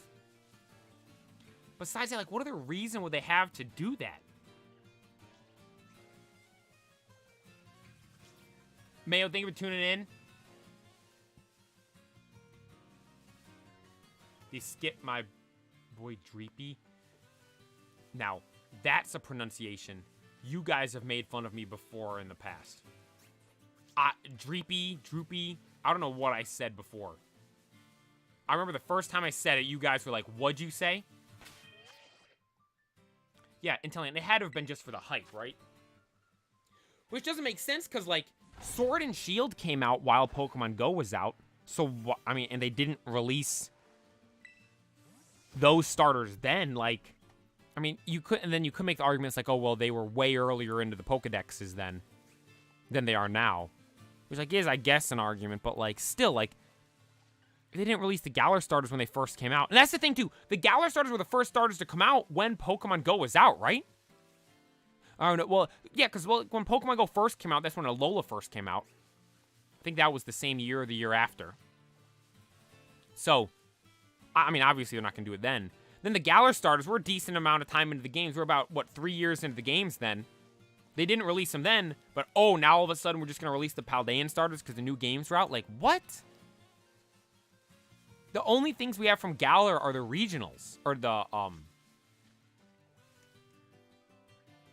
Besides that, like, what other reason would they have to do that? Mayo, thank you for tuning in. They skipped my boy Dreepy. Now, that's a pronunciation you guys have made fun of me before in the past. Dreepy, Droopy, I don't know what I said before. I remember the first time I said it, you guys were like, what'd you say? Yeah, Intelliant. It had to have been just for the hype, right? Which doesn't make sense, because, like, Sword and Shield came out while Pokemon Go was out. So, I mean, and they didn't release those starters then, like, I mean, you could, and then you could make the arguments like, oh, well, they were way earlier into the Pokedexes then than they are now. Which, like, is, I guess, an argument, but, like, still, like, they didn't release the Galar starters when they first came out. And that's the thing, too. The Galar starters were the first starters to come out when Pokemon Go was out, right? I don't know. Well, yeah, because when Pokemon Go first came out, that's when Alola first came out. I think that was the same year or the year after. So, I mean, obviously they're not going to do it then. Then the Galar starters were a decent amount of time into the games. We're about, what, 3 years into the games then. They didn't release them then, but, oh, now all of a sudden we're just going to release the Paldean starters because the new games are out? Like, what? The only things we have from Galar are the regionals. Or the,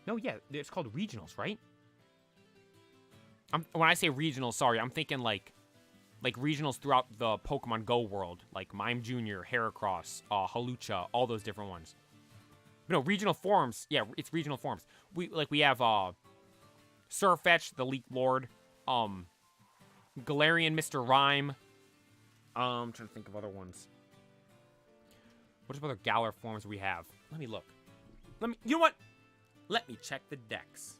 No, yeah, it's called regionals, right? When I say regionals, sorry, I'm thinking, like regionals throughout the Pokemon Go world. Like Mime Jr., Heracross, Halucha, all those different ones. No, regional forms. Yeah, it's regional forms. We have, Surfetch, the Leaf Lord, Galarian Mr. Rhyme. I'm trying to think of other ones. What other Galar forms we have? Let me look. You know what? Let me check the decks.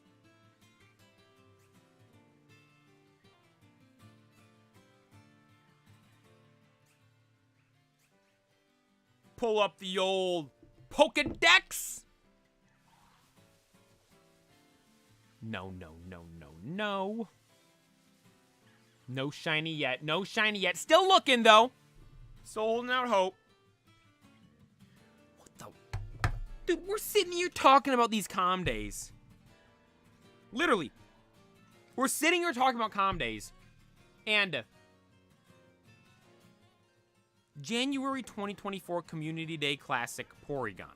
Pull up the old Pokedex. No. No shiny yet. No shiny yet. Still looking, though. Still holding out hope. What the? Dude, we're sitting here talking about these calm days. Literally. We're sitting here talking about calm days. And January 2024 Community Day Classic Porygon.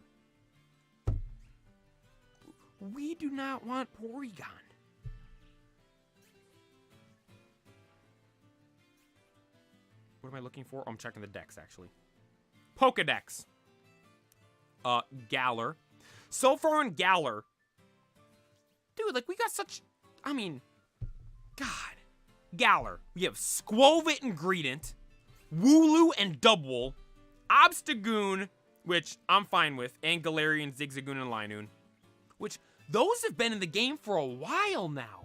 We do not want Porygon. What am I looking for? Oh, I'm checking the decks, actually. Pokedex. Galar. So far in Galar, dude, like, we got such... I mean, God. Galar. We have Squovit and Greedent, Wooloo and Dubwool, Obstagoon, which I'm fine with, and Galarian, Zigzagoon, and Linoon, which those have been in the game for a while now.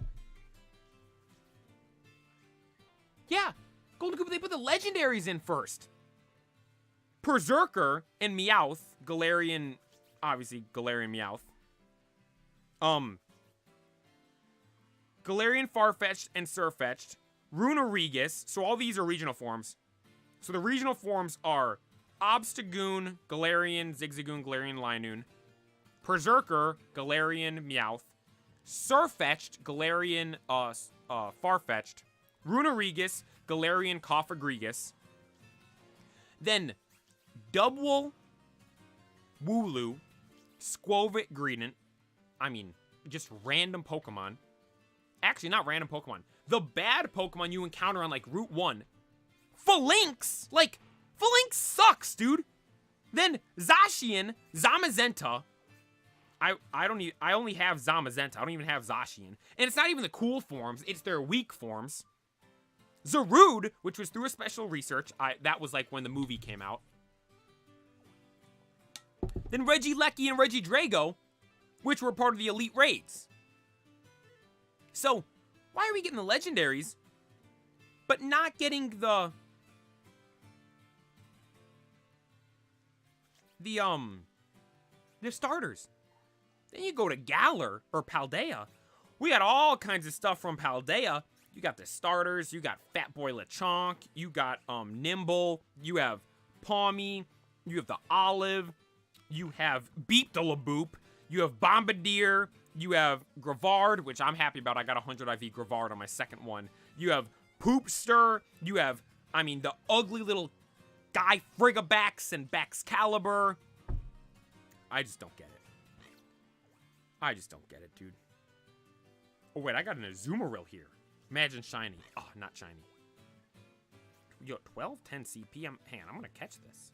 Yeah, Golden Koopa, they put the legendaries in first. Berserker and Meowth, Galarian, obviously Galarian Meowth. Galarian Farfetch'd and Surfetch'd, Runerigus, so all these are regional forms. So the regional forms are Obstagoon, Galarian, Zigzagoon, Galarian, Linoon, Berserker, Galarian, Meowth, Surfetch'd, Galarian, Farfetch'd, Runerigus, Galarian, Cofagrigus, then Dubwool, Wooloo, Squovit, Greedent, I mean, just random Pokemon. Actually, not random Pokemon. The bad Pokemon you encounter on, like, Route 1. Phalanx! Like, Phalanx sucks, dude! Then Zacian, Zamazenta. I only have Zamazenta. I don't even have Zacian. And it's not even the cool forms. It's their weak forms. Zarude, which was through a special research. That was, like, when the movie came out. Then Regieleki and Regidrago, which were part of the Elite Raids. So, why are we getting the legendaries, but not getting the starters? Then you go to Galar, or Paldea. We got all kinds of stuff from Paldea. You got the starters, you got Fat Boy Lechonk, you got Nimble, you have Pawmi, you have the Olive, you have Beep the Laboop, you have Bombardier, you have Gravard, which I'm happy about. I got 100 IV Gravard on my second one. You have Poopster. You have, I mean, the ugly little guy Frigabax and Baxcalibur. I just don't get it. I just don't get it, dude. Oh, wait, I got an Azumarill here. Imagine shiny. Oh, not shiny. Yo, 12, 10 CP. Hang on, I'm going to catch this.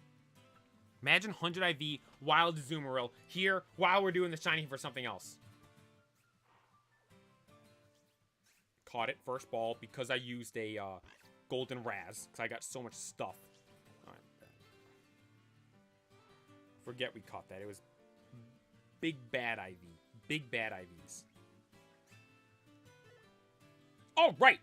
Imagine 100 IV Wild Azumarill here while we're doing the shiny for something else. Caught it first ball because I used a golden Raz because I got so much stuff. All right. Forget we caught that. It was big bad IV. Big bad IVs. All right.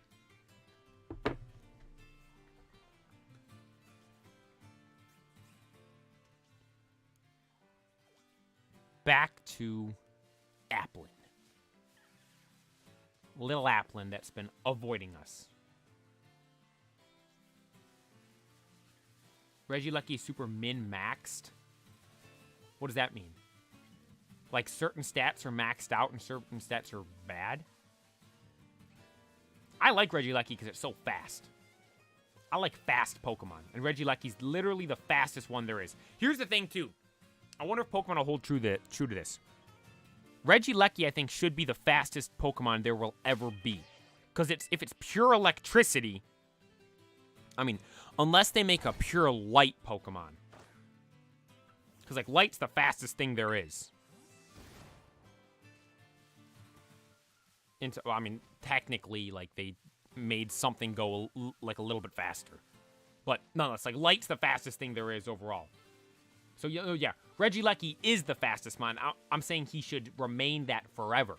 Back to Applin. Little Applin that's been avoiding us. Regieleki is super min-maxed? What does that mean? Like, certain stats are maxed out and certain stats are bad? I like Regieleki because it's so fast. I like fast Pokemon, and Regieleki's literally the fastest one there is. Here's the thing, too. I wonder if Pokemon will hold true to this. Regieleki, I think, should be the fastest Pokemon there will ever be. Because if it's pure electricity... I mean, unless they make a pure light Pokemon. Because, like, light's the fastest thing there is. Well, I mean, technically, like, they made something go, like, a little bit faster. But, no, it's like, light's the fastest thing there is overall. So, yeah, Regieleki is the fastest mon. I'm saying he should remain that forever.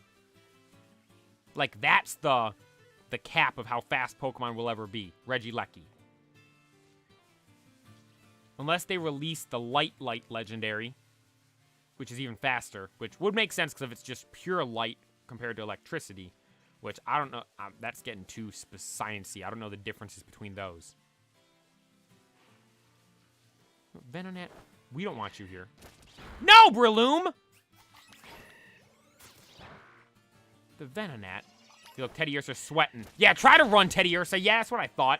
Like, that's the cap of how fast Pokemon will ever be. Regieleki. Unless they release the Light legendary, which is even faster, which would make sense because if it's just pure light compared to electricity, which I don't know, that's getting too science-y. I don't know the differences between those. Venonat, we don't want you here. No, Breloom! The Venonat. Look, Teddy Ursa's sweating. Yeah, try to run, Teddy Ursa. Yeah, that's what I thought.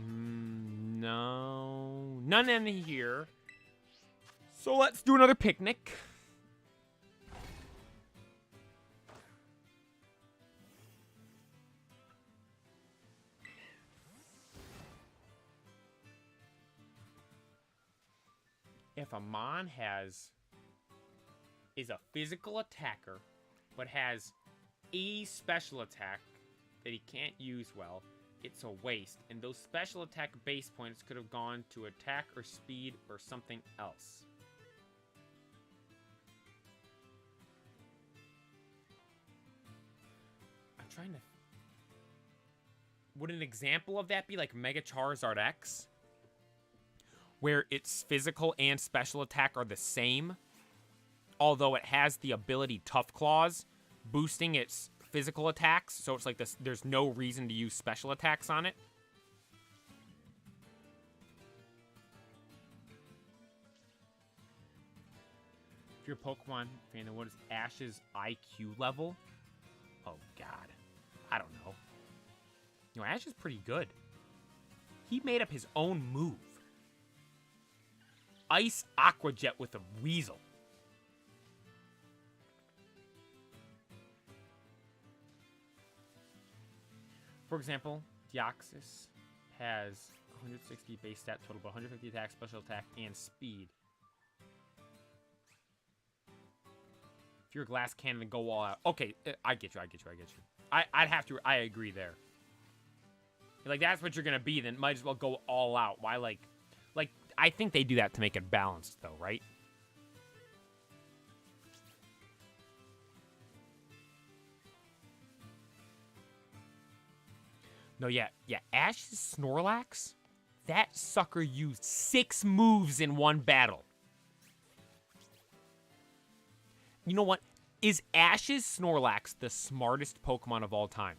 No. None in here. So let's do another picnic. If a Mon is a physical attacker, but has a special attack that he can't use well, it's a waste. And those special attack base points could have gone to attack or speed or something else. I'm trying to... Would an example of that be like Mega Charizard X? Where its physical and special attack are the same, although it has the ability Tough Claws, boosting its physical attacks, so it's like this. There's no reason to use special attacks on it. If you're a Pokemon fan, then what is Ash's IQ level? Oh God, I don't know. You know, Ash is pretty good. He made up his own move. Ice Aqua Jet with a Weasel. For example, Deoxys has 160 base stat total, but 150 attack, special attack, and speed. If you're a glass cannon, then go all out. Okay, I get you. I'd have to. I agree there. Like, that's what you're gonna be, then might as well go all out. Why, like, I think they do that to make it balanced, though, right? No, yeah, Ash's Snorlax, that sucker used 6 moves in one battle. You know what? Is Ash's Snorlax the smartest Pokemon of all time?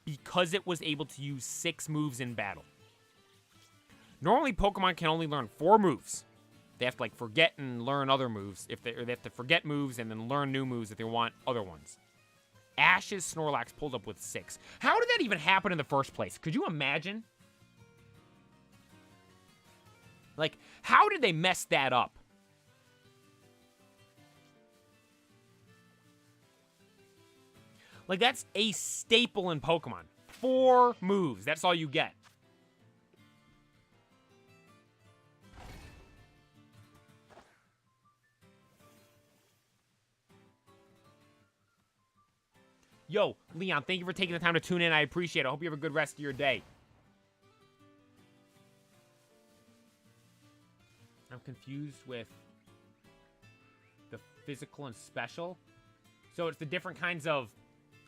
Because it was able to use 6 moves in battle. Normally, Pokemon can only learn 4 moves. They have to, like, forget and learn other moves. Or they have to forget moves and then learn new moves if they want other ones. Ash's Snorlax pulled up with 6. How did that even happen in the first place? Could you imagine? Like, how did they mess that up? Like, that's a staple in Pokemon. 4 moves. That's all you get. Yo, Leon, thank you for taking the time to tune in. I appreciate it. I hope you have a good rest of your day. I'm confused with the physical and special. So it's the different kinds of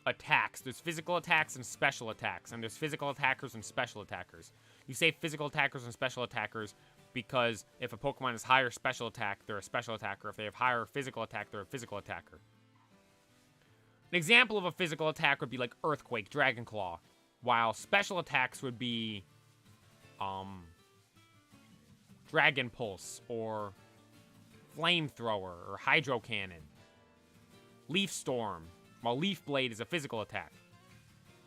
attacks. There's physical attacks and special attacks. And there's physical attackers and special attackers. You say physical attackers and special attackers because if a Pokemon has higher special attack, they're a special attacker. If they have higher physical attack, they're a physical attacker. An example of a physical attack would be like Earthquake, Dragon Claw, while special attacks would be Dragon Pulse or Flamethrower or Hydro Cannon. Leaf Storm, while Leaf Blade is a physical attack.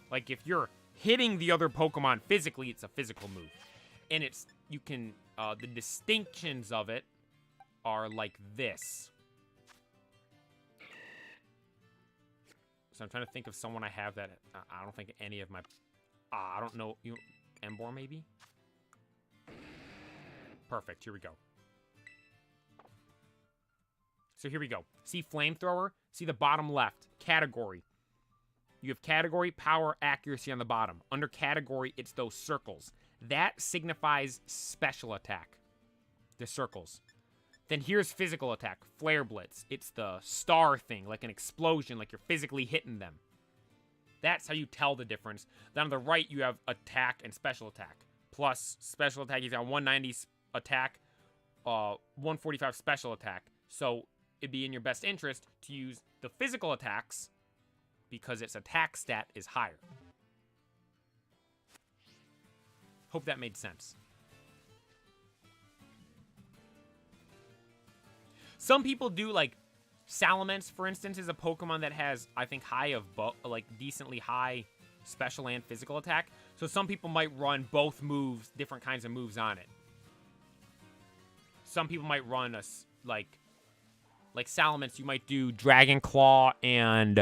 Like if you're hitting the other Pokemon physically, it's a physical move. And it's, you can, the distinctions of it are like this. So I'm trying to think of someone I have that I don't think any of my... I don't know. You know, Emboar, maybe? Perfect. Here we go. So here we go. See Flamethrower? See the bottom left. Category. You have category, power, accuracy on the bottom. Under category, it's those circles. That signifies special attack. The circles. Then here's physical attack, flare blitz. It's the star thing, like an explosion, like you're physically hitting them. That's how you tell the difference. Then on the right, you have attack and special attack. Plus, special attack, he's got 190 attack, 145 special attack. So it'd be in your best interest to use the physical attacks because its attack stat is higher. Hope that made sense. Some people do, like, Salamence, for instance, is a Pokemon that has, I think, decently high special and physical attack. So some people might run both moves, different kinds of moves on it. Some people might run like Salamence, you might do Dragon Claw and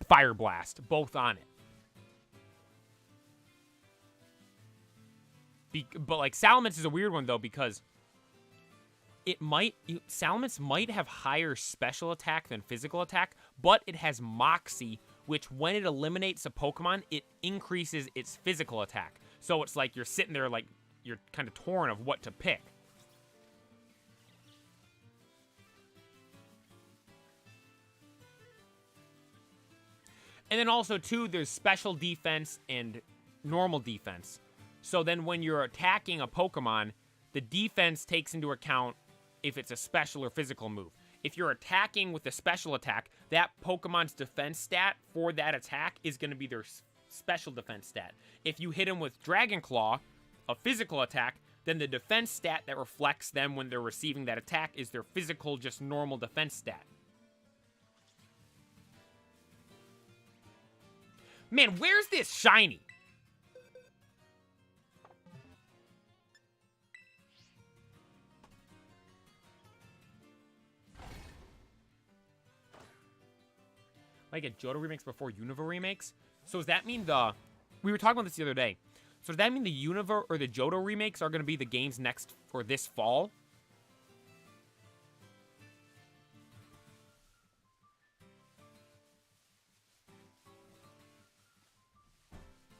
Fire Blast, both on it. But like Salamence is a weird one though because Salamence might have higher special attack than physical attack, but it has Moxie, which when it eliminates a Pokemon, it increases its physical attack. So it's like you're sitting there like you're kind of torn of what to pick. And then also, too, there's special defense and normal defense. So then when you're attacking a Pokemon, the defense takes into account if it's a special or physical move. If you're attacking with a special attack, that Pokemon's defense stat for that attack is going to be their special defense stat. If you hit them with Dragon Claw, a physical attack, then the defense stat that reflects them when they're receiving that attack is their physical, just normal defense stat. Man, where's this shiny? Like a Johto remakes before Unova remakes? So does that mean we were talking about this the other day. So does that mean the Unova or the Johto remakes are going to be the games next for this fall?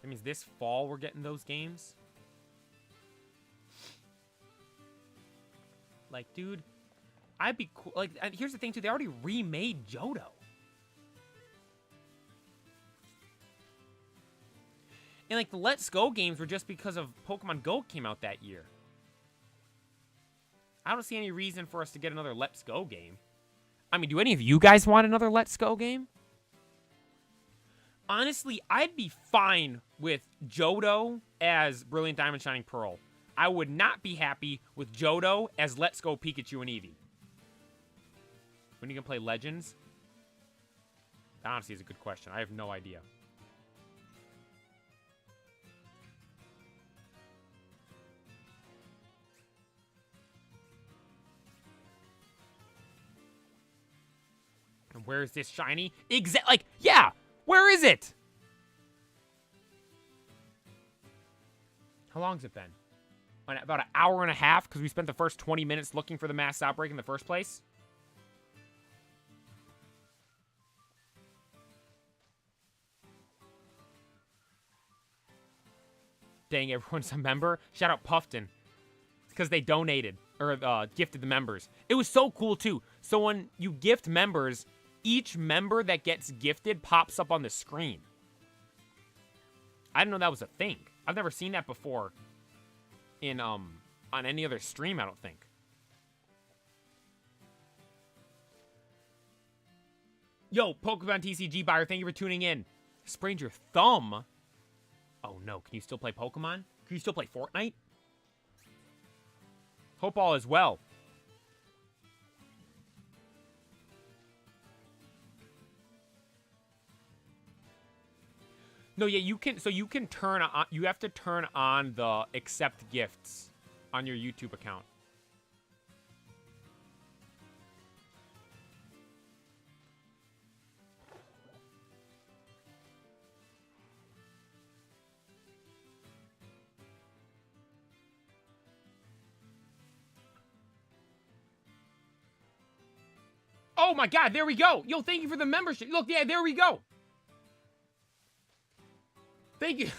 That means this fall we're getting those games? Like, dude, I'd be cool. Like, here's the thing, too. They already remade Johto. And, like, the Let's Go games were just because of Pokemon Go came out that year. I don't see any reason for us to get another Let's Go game. I mean, do any of you guys want another Let's Go game? Honestly, I'd be fine with Johto as Brilliant Diamond Shining Pearl. I would not be happy with Johto as Let's Go Pikachu and Eevee. When are you going to play Legends? That honestly is a good question. I have no idea. And where is this shiny? Yeah! Where is it? How long's it been? About an hour and a half, because we spent the first 20 minutes looking for the mass outbreak in the first place. Dang, everyone's a member. Shout out Puffton. It's because they donated, or gifted the members. It was so cool, too. So when you gift members, each member that gets gifted pops up on the screen. I didn't know that was a thing. I've never seen that before in on any other stream, I don't think. Yo, Pokemon TCG buyer, thank you for tuning in. Sprained your thumb? Oh no, can you still play Pokemon? Can you still play Fortnite? Hope all is well. No, yeah, you can. So you can turn on. You have to turn on the accept gifts on your YouTube account. Oh my God! There we go. Yo, thank you for the membership. Look, yeah, there we go. Thank you.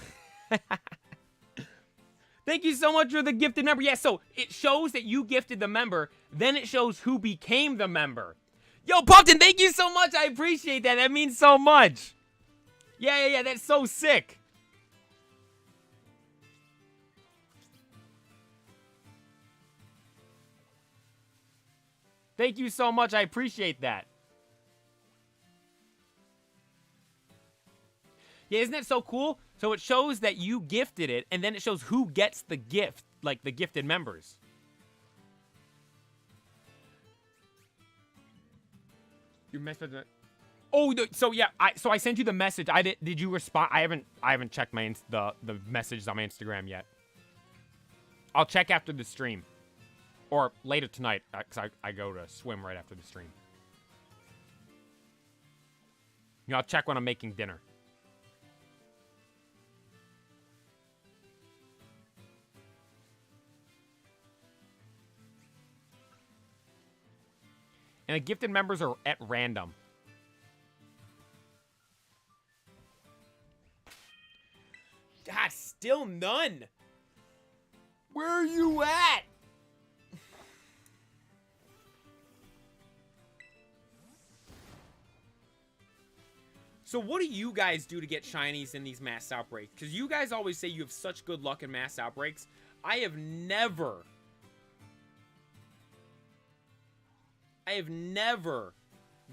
Thank you so much for the gifted member. Yeah, so it shows that you gifted the member, then it shows who became the member. Yo, Pumpkin, thank you so much. I appreciate that. That means so much. Yeah. That's so sick. Thank you so much. I appreciate that. Yeah, isn't that so cool? So it shows that you gifted it, and then it shows who gets the gift, like the gifted members. You messed with it. Oh, so yeah, I sent you the message. Did you respond? I haven't checked the messages on my Instagram yet. I'll check after the stream. Or later tonight, because I go to swim right after the stream. You know, I'll check when I'm making dinner. And the gifted members are at random. God, still none. Where are you at? So what do you guys do to get shinies in these mass outbreaks? Because you guys always say you have such good luck in mass outbreaks. I have never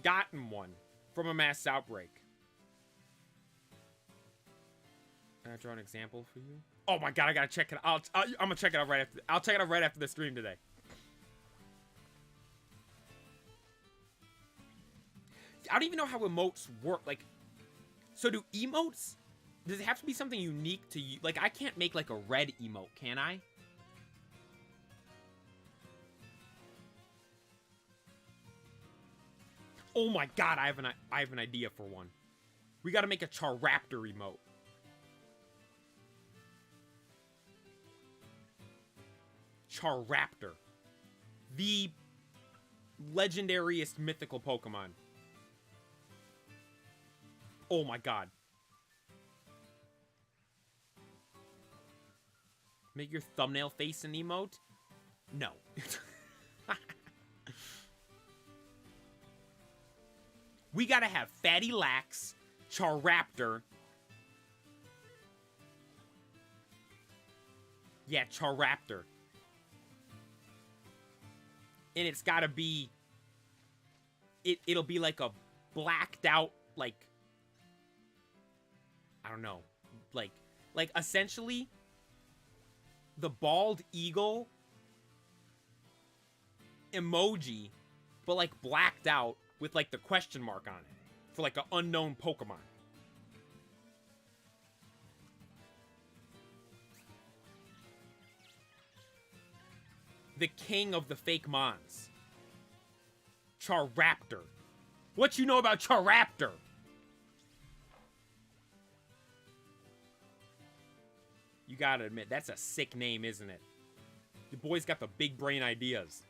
gotten one from a mass outbreak. Can I draw an example for you? Oh my god, I gotta check it out. I'm gonna check it out right after. I'll check it out right after the stream today. I don't even know how emotes work. Like, so do emotes? Does it have to be something unique to you? Like, I can't make like a red emote, can I? Oh my god, I have an idea for one. We gotta make a Charaptor emote. Charaptor. The legendariest mythical Pokemon. Oh my god. Make your thumbnail face an emote? No. We gotta have Fatty Lax, Charaptor. Yeah, Charaptor. And it's gotta be... It'll be like a blacked out, like... I don't know. Like essentially... the bald eagle emoji, but like blacked out with like the question mark on it for like an unknown Pokemon. The king of the fake mons. Charaptor. What you know about Charaptor? You gotta admit, that's a sick name, isn't it? The boy's got the big brain ideas.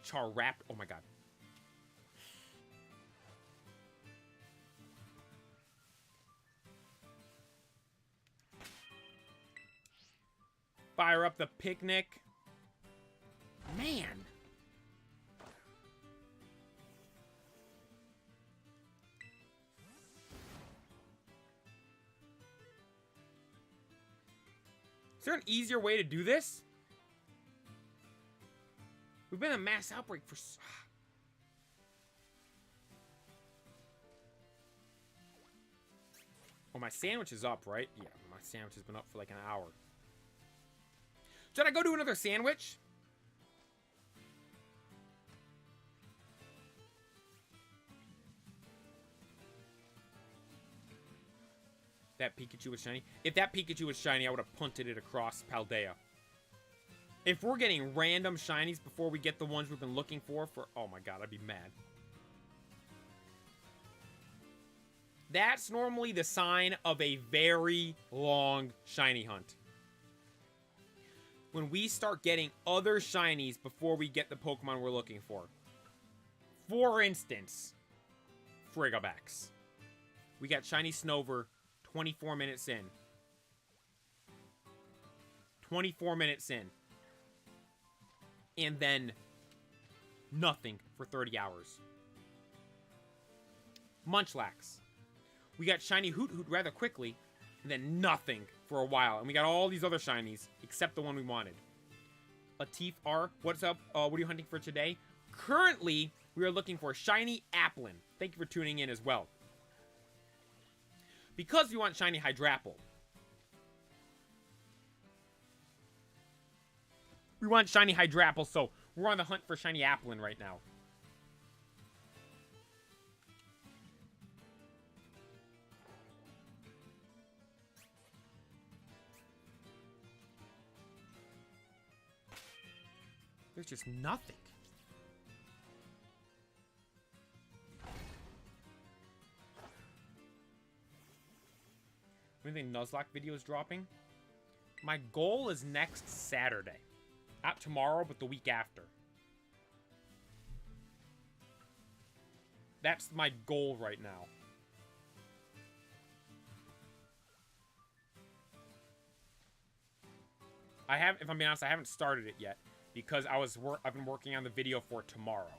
Charaptor. Oh my god. Fire up the picnic. Man. Is there an easier way to do this? We've been in a mass outbreak for... Oh, my sandwich is up, right? Yeah, my sandwich has been up for like an hour. Should I go do another sandwich? That Pikachu was shiny. If that Pikachu was shiny, I would have punted it across Paldea. If we're getting random shinies before we get the ones we've been looking for... Oh my god, I'd be mad. That's normally the sign of a very long shiny hunt. When we start getting other shinies before we get the Pokemon we're looking for. For instance, Frigabax. We got shiny Snover 24 minutes in. 24 minutes in. And then nothing for 30 hours. Munchlax. We got shiny Hoot Hoot rather quickly, and then nothing for a while. And we got all these other shinies, except the one we wanted. Latif R, what's up? What are you hunting for today? Currently, we are looking for shiny Applin. Thank you for tuning in as well. Because we want shiny Hydrapple. We want shiny Hydrapple, so we're on the hunt for shiny Applin right now. There's just nothing. When the Nuzlocke video is dropping? My goal is next Saturday. Not tomorrow, but the week after. That's my goal right now. If I'm being honest, I haven't started it yet. Because I've been working on the video for tomorrow.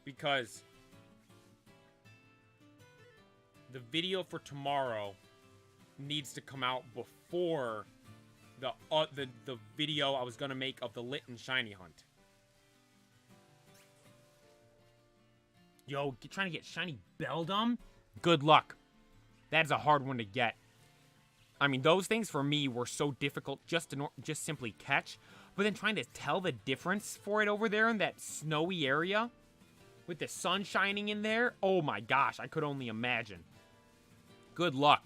Because the video for tomorrow needs to come out before the video I was gonna make of the Litten shiny hunt. Yo, trying to get shiny Beldum? Good luck. That's a hard one to get. I mean, those things for me were so difficult just simply catch. But then trying to tell the difference for it over there in that snowy area with the sun shining in there. Oh my gosh, I could only imagine. Good luck.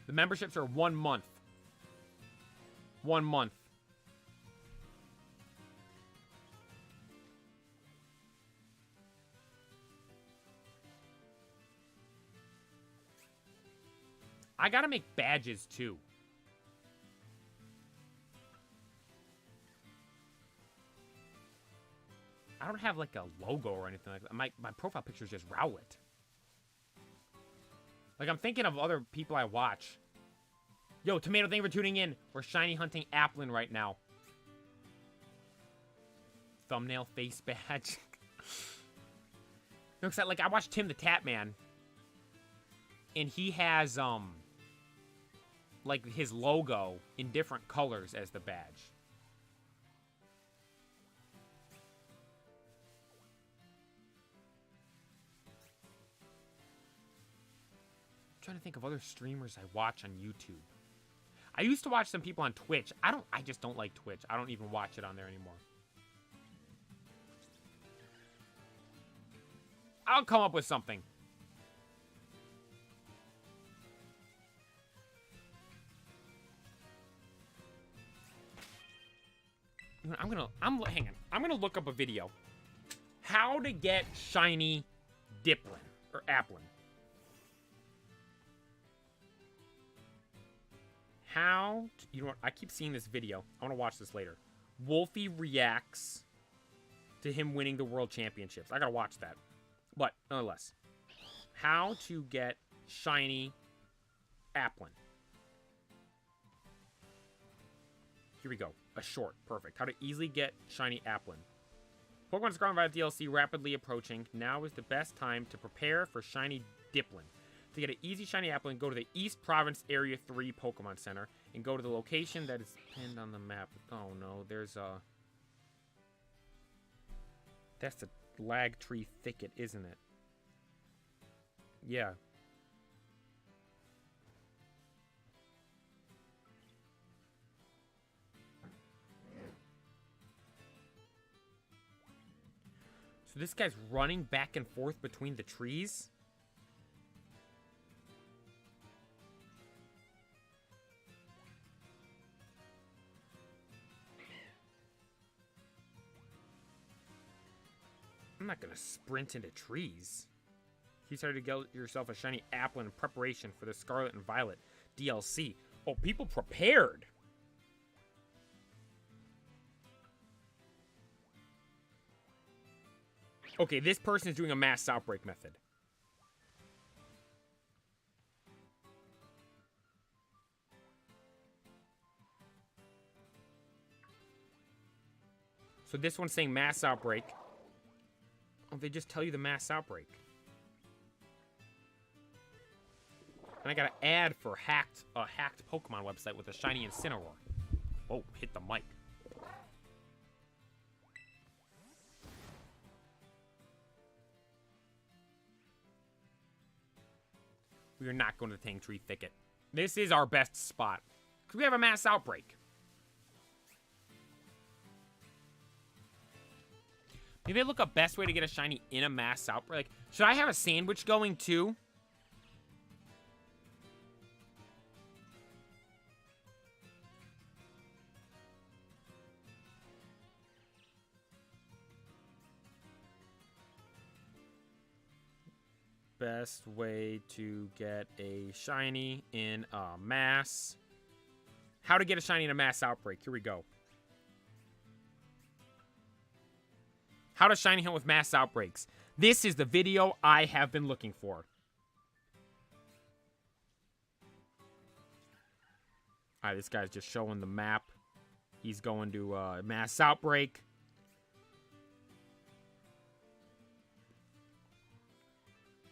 The memberships are 1 month. 1 month. I gotta make badges, too. I don't have, like, a logo or anything like that. My profile picture is just Rowlet. Like, I'm thinking of other people I watch. Yo, Tomato, thank you for tuning in. We're shiny hunting Applin right now. Thumbnail face badge. No, like, I watched Tim the Tatman. And he has, like, his logo in different colors as the badge. I'm trying to think of other streamers I watch on YouTube. I used to watch some people on Twitch. I just don't like Twitch. I don't even watch it on there anymore. I'll come up with something. Hang on. I'm gonna look up a video. How to get shiny Diplin or Applin. You know what? I keep seeing this video. I want to watch this later. Wolfie reacts to him winning the world championships. I gotta watch that. But nonetheless, how to get shiny Applin. Here we go. A short. Perfect. How to easily get shiny Applin. Pokemon Scarlet and Violet DLC rapidly approaching. Now is the best time to prepare for shiny Diplin. To get an easy shiny Applin, go to the East Province Area 3 Pokemon Center and go to the location that is pinned on the map. Oh no, there's a... That's the Lag Tree Thicket, isn't it? Yeah. So this guy's running back and forth between the trees? I'm not gonna sprint into trees. You started to get yourself a shiny Applin in preparation for the Scarlet and Violet DLC. Oh, people prepared! Okay, this person is doing a mass outbreak method. So this one's saying mass outbreak. Oh, they just tell you the mass outbreak. And I got an ad for a hacked Pokemon website with a shiny Incineroar. Oh, hit the mic. We are not going to the Tangtree Thicket. This is our best spot. Because we have a mass outbreak. Maybe I look up best way to get a shiny in a mass outbreak. Like, should I have a sandwich going too? Best way to get a shiny in a mass. How to get a shiny in a mass outbreak. Here we go. How to shiny hunt with mass outbreaks. This is the video I have been looking for. Alright, this guy's just showing the map. He's going to mass outbreak.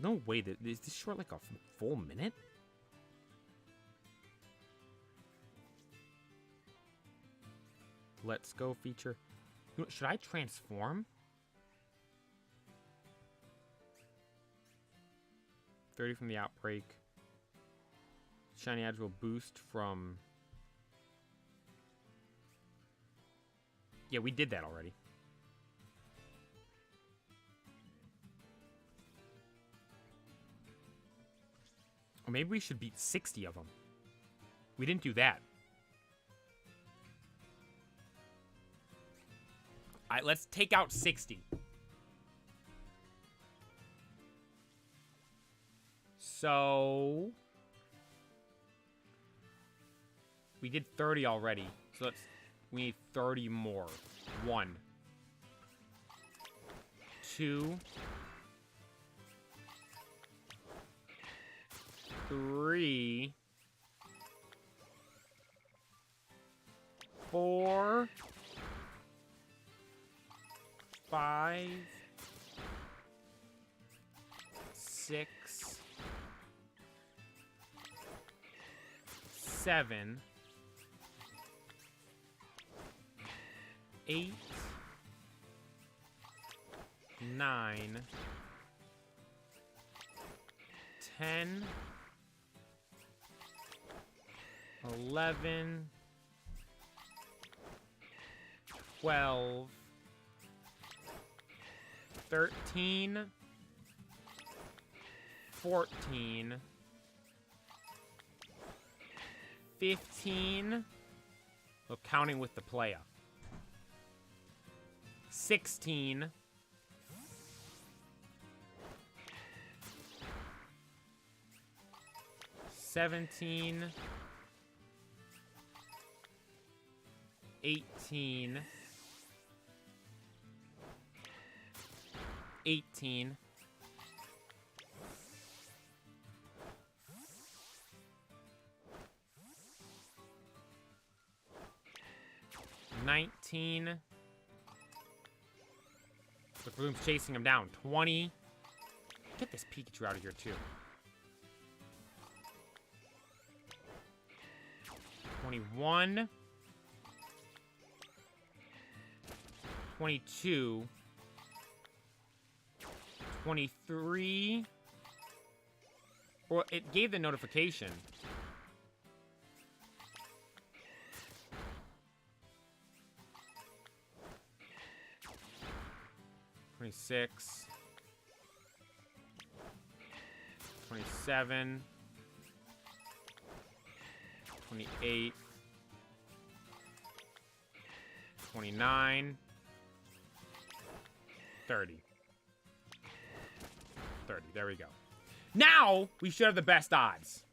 No way. Is this short like a full minute? Let's go feature. Should I transform? 30 from the outbreak. Shiny Edge will boost from... Yeah, we did that already. Or maybe we should beat 60 of them. We didn't do that. Alright, let's take out 60. So... we did 30 already. So we need 30 more. 1. 2. 3. 4. 5. 6. 7. 8. 9. 10. 11. 12. 13. 14. 15. Well, counting with the playa. 16. 17. 18. 18. 19. Look, Bloom's chasing him down. 20. Get this Pikachu out of here, too. 21. 22. 23. Well, it gave the notification. 26. 27. 28. 29. 30. 30. There we go. Now, we should have the best odds.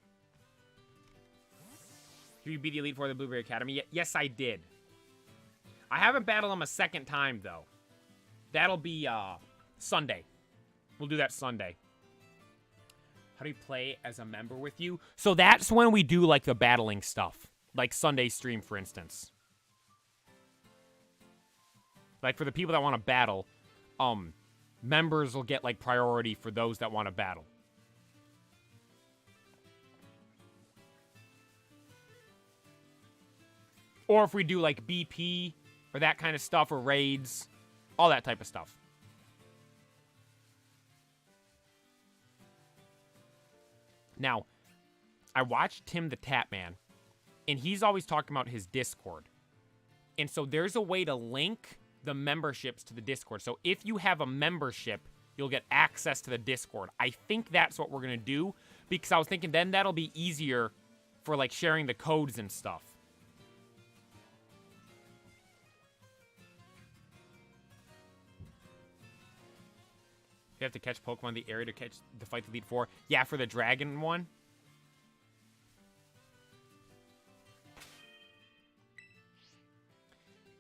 Did you beat the Elite Four of the Blueberry Academy? Yes, I did. I haven't battled them a second time, though. That'll be, Sunday. We'll do that Sunday. How do you play as a member with you? So that's when we do, like, the battling stuff. Like Sunday stream, for instance. Like, for the people that want to battle, members will get, like, priority for those that want to battle. Or if we do, like, BP, or that kind of stuff, or raids, all that type of stuff. Now, I watched Tim the Tapman, and he's always talking about his Discord. And so there's a way to link the memberships to the Discord. So if you have a membership, you'll get access to the Discord. I think that's what we're going to do, because I was thinking then that'll be easier for, like, sharing the codes and stuff. You have to catch Pokemon in the area to fight the Elite Four. Yeah, for the dragon one.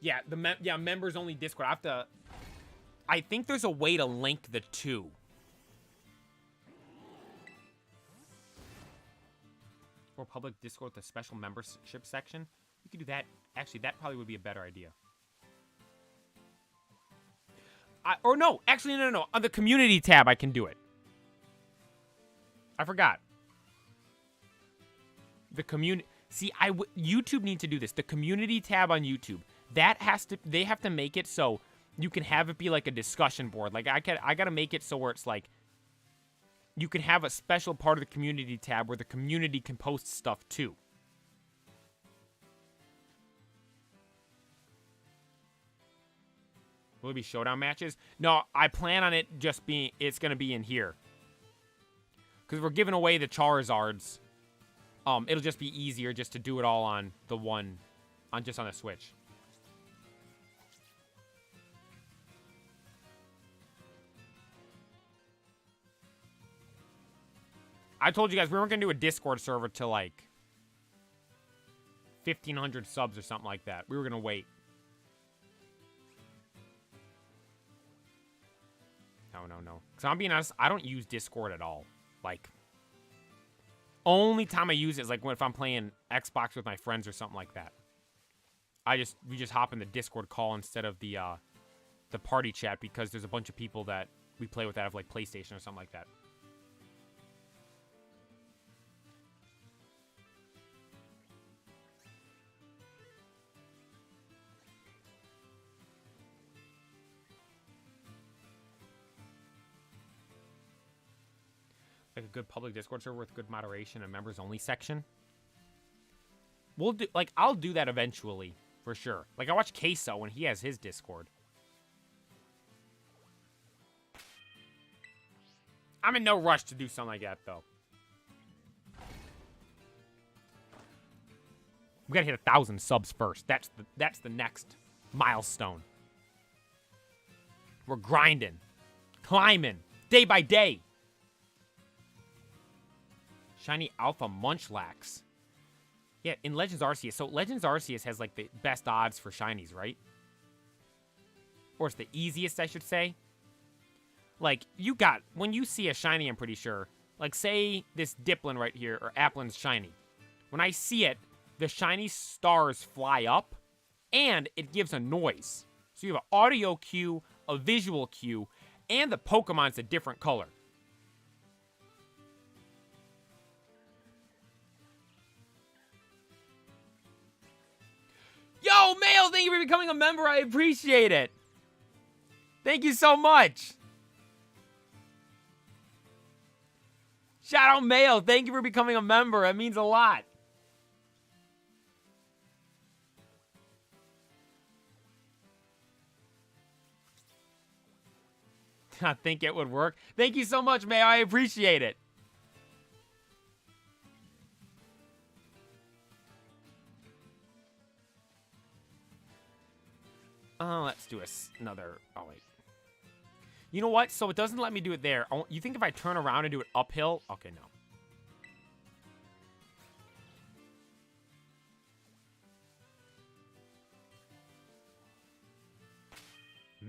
Yeah, members only Discord. I think there's a way to link the two. Or public Discord with a special membership section. You could do that. Actually, that probably would be a better idea. No. On the community tab, I can do it. I forgot. The community. See, YouTube needs to do this. The community tab on YouTube. They have to make it so you can have it be like a discussion board. Like, I got to make it so where it's like, you can have a special part of the community tab where the community can post stuff too. Will it be showdown matches? No, I plan on it just being, it's going to be in here. Because we're giving away the Charizards. It'll just be easier just to do it all on the one, just on the Switch. I told you guys we weren't going to do a Discord server till like 1,500 subs or something like that. We were going to wait. No. Because I'm being honest, I don't use Discord at all. Like, only time I use it is like if I'm playing Xbox with my friends or something like that. We just hop in the Discord call instead of the party chat, because there's a bunch of people that we play with that have like PlayStation or something like that. Like a good public Discord server with good moderation and members only section. We'll do, like, I'll do that eventually, for sure. Like, I watch Queso when he has his Discord. I'm in no rush to do something like that, though. We gotta hit 1,000 subs first. That's the next milestone. We're grinding, climbing, day by day. Shiny Alpha Munchlax. Yeah, in Legends Arceus. So Legends Arceus has like the best odds for shinies, right? Or it's the easiest, I should say. Like, when you see a shiny, I'm pretty sure. Like, say this Dipplin right here, or Applin's shiny. When I see it, the shiny stars fly up, and it gives a noise. So you have an audio cue, a visual cue, and the Pokemon's a different color. Yo, Mail, thank you for becoming a member. I appreciate it. Thank you so much. Shout out Mail. Thank you for becoming a member. It means a lot. I think it would work. Thank you so much, Mail. I appreciate it. Let's do another... Oh, wait. You know what? So it doesn't let me do it there. You think if I turn around and do it uphill? Okay, no.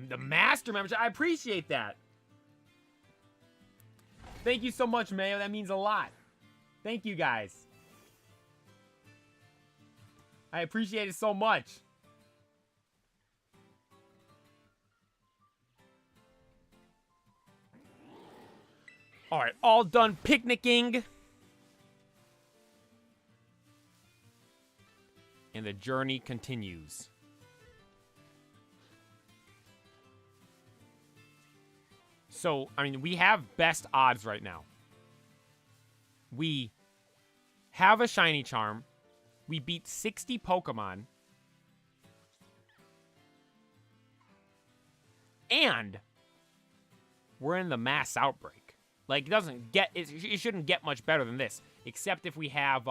The Master membership. I appreciate that. Thank you so much, Mayo. That means a lot. Thank you, guys. I appreciate it so much. All right, all done picnicking. And the journey continues. So, I mean, we have best odds right now. We have a shiny charm. We beat 60 Pokemon. And we're in the mass outbreak. Like, it shouldn't get much better than this. Except if we have,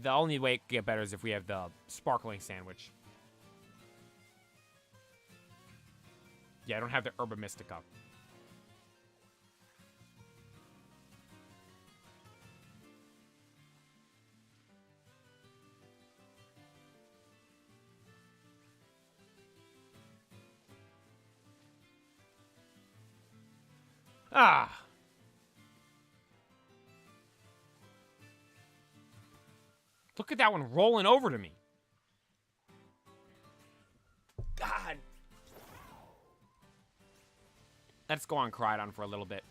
the only way it could get better is if we have the sparkling sandwich. Yeah, I don't have the Herba Mystica. Ah. Look at that one rolling over to me. God. Let's go on Crydon for a little bit.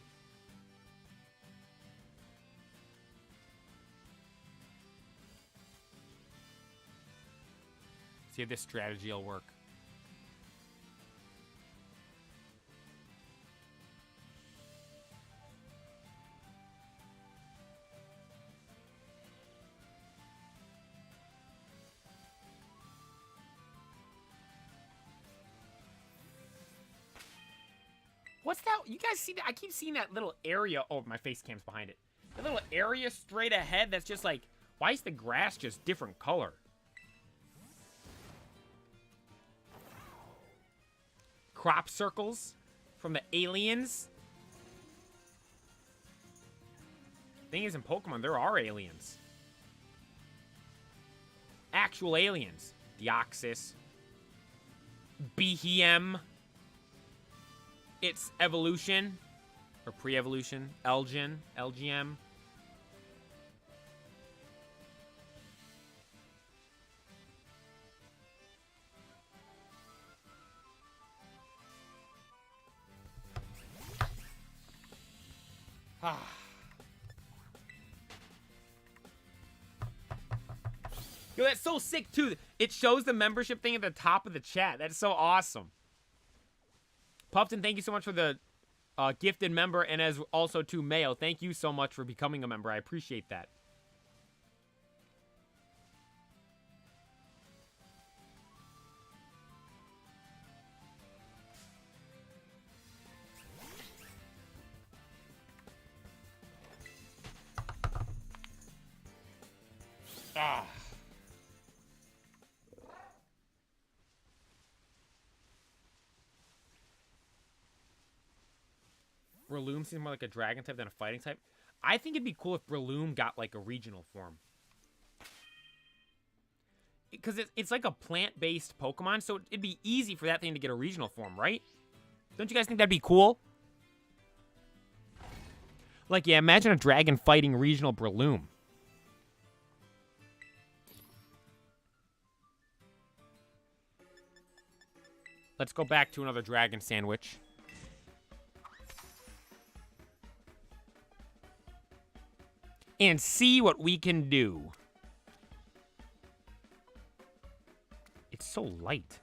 See if this strategy will work. What's that? You guys see that? I keep seeing that little area. Oh, my face cam's behind it. The little area straight ahead that's just like, why is the grass just different color? Crop circles from the aliens. Thing is, in Pokemon, there are aliens. Actual aliens. Deoxys. Behem. Its evolution. Or pre-evolution. Elgin. LGM. Yo, that's so sick, too. It shows the membership thing at the top of the chat. That's so awesome. Puffton, thank you so much for the gifted member, and as also to Mayo, thank you so much for becoming a member. I appreciate that. Ah. Breloom seems more like a dragon type than a fighting type. I think it'd be cool if Breloom got like a regional form. Because it's like a plant-based Pokemon, so it'd be easy for that thing to get a regional form, right? Don't you guys think that'd be cool? Like, yeah, imagine a dragon fighting regional Breloom. Let's go back to another dragon sandwich. And see what we can do. It's so light.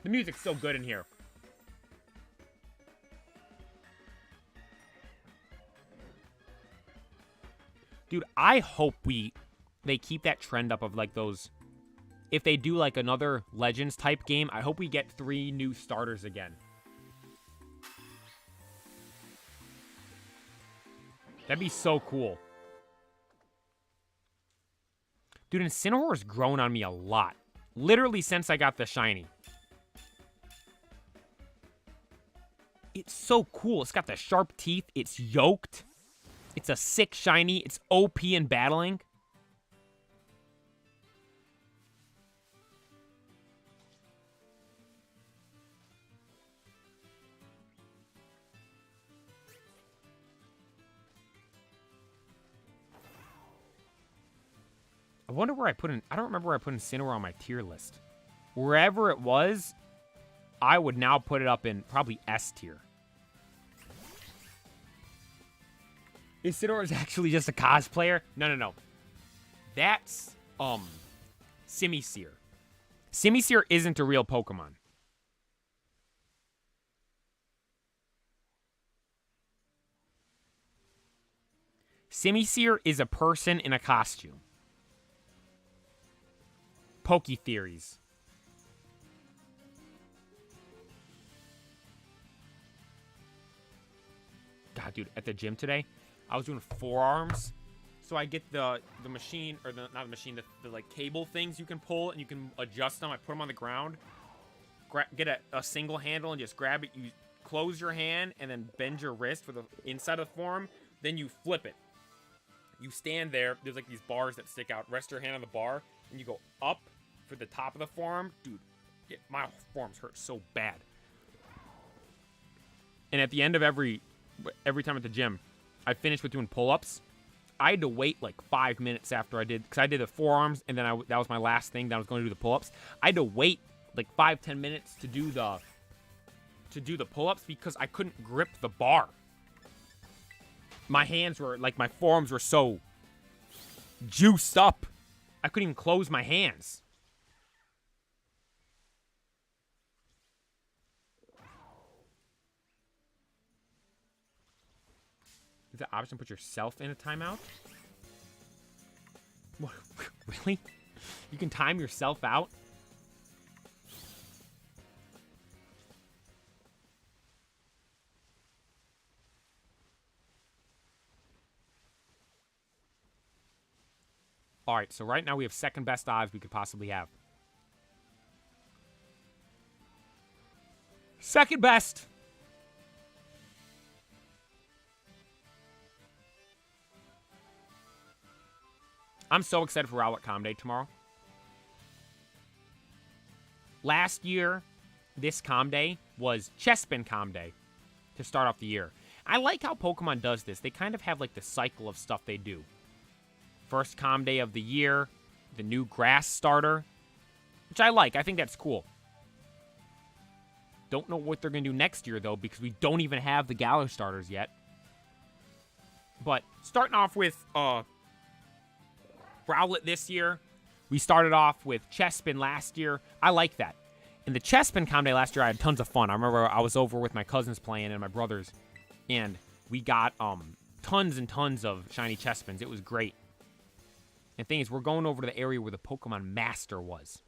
The music's so good in here. Dude, I hope they keep that trend up of like those. If they do like another Legends type game, I hope we get 3 new starters again. That'd be so cool. Dude, Incineroar's grown on me a lot. Literally since I got the shiny. It's so cool. It's got the sharp teeth. It's yoked. It's a sick shiny. It's OP in battling. I wonder where I put in... I don't remember where I put Incineroar on my tier list. Wherever it was, I would now put it up in probably S tier. Incineroar is actually just a cosplayer? No. That's, Simisear. Simisear isn't a real Pokemon. Simisear is a person in a costume. Poke theories. God, dude, at the gym today, I was doing forearms. So I get the machine, or not the machine, the like cable things you can pull and you can adjust them. I put them on the ground. Get a single handle and just grab it. You close your hand and then bend your wrist for the inside of the forearm. Then you flip it. You stand there. There's like these bars that stick out. Rest your hand on the bar and you go up for the top of the forearm. Dude, my forearms hurt so bad. And at the end of every time at the gym, I finished with doing pull-ups. I had to wait like 5 minutes after I did, because I did the forearms, and then that was my last thing that I was going to do the pull-ups. I had to wait like 5-10 minutes to do the pull-ups because I couldn't grip the bar. My hands were like, my forearms were so juiced up, I couldn't even close my hands. Is the option to put yourself in a timeout? What? Really? You can time yourself out? Alright, so right now we have second best odds we could possibly have. Second best! I'm so excited for Rowlet Com Day tomorrow. Last year, this Com Day was Chespin Com Day to start off the year. I like how Pokemon does this. They kind of have like the cycle of stuff they do. First Com Day of the year, the new grass starter, which I like. I think that's cool. Don't know what they're going to do next year, though, because we don't even have the Galar starters yet. But starting off with Rowlet this year. We started off with Chespin last year. I like that. In the Chespin Com Day last year, I had tons of fun. I remember I was over with my cousins playing and my brothers, and we got tons and tons of shiny Chespins. It was great. And the thing is, we're going over to the area where the Pokemon Master was.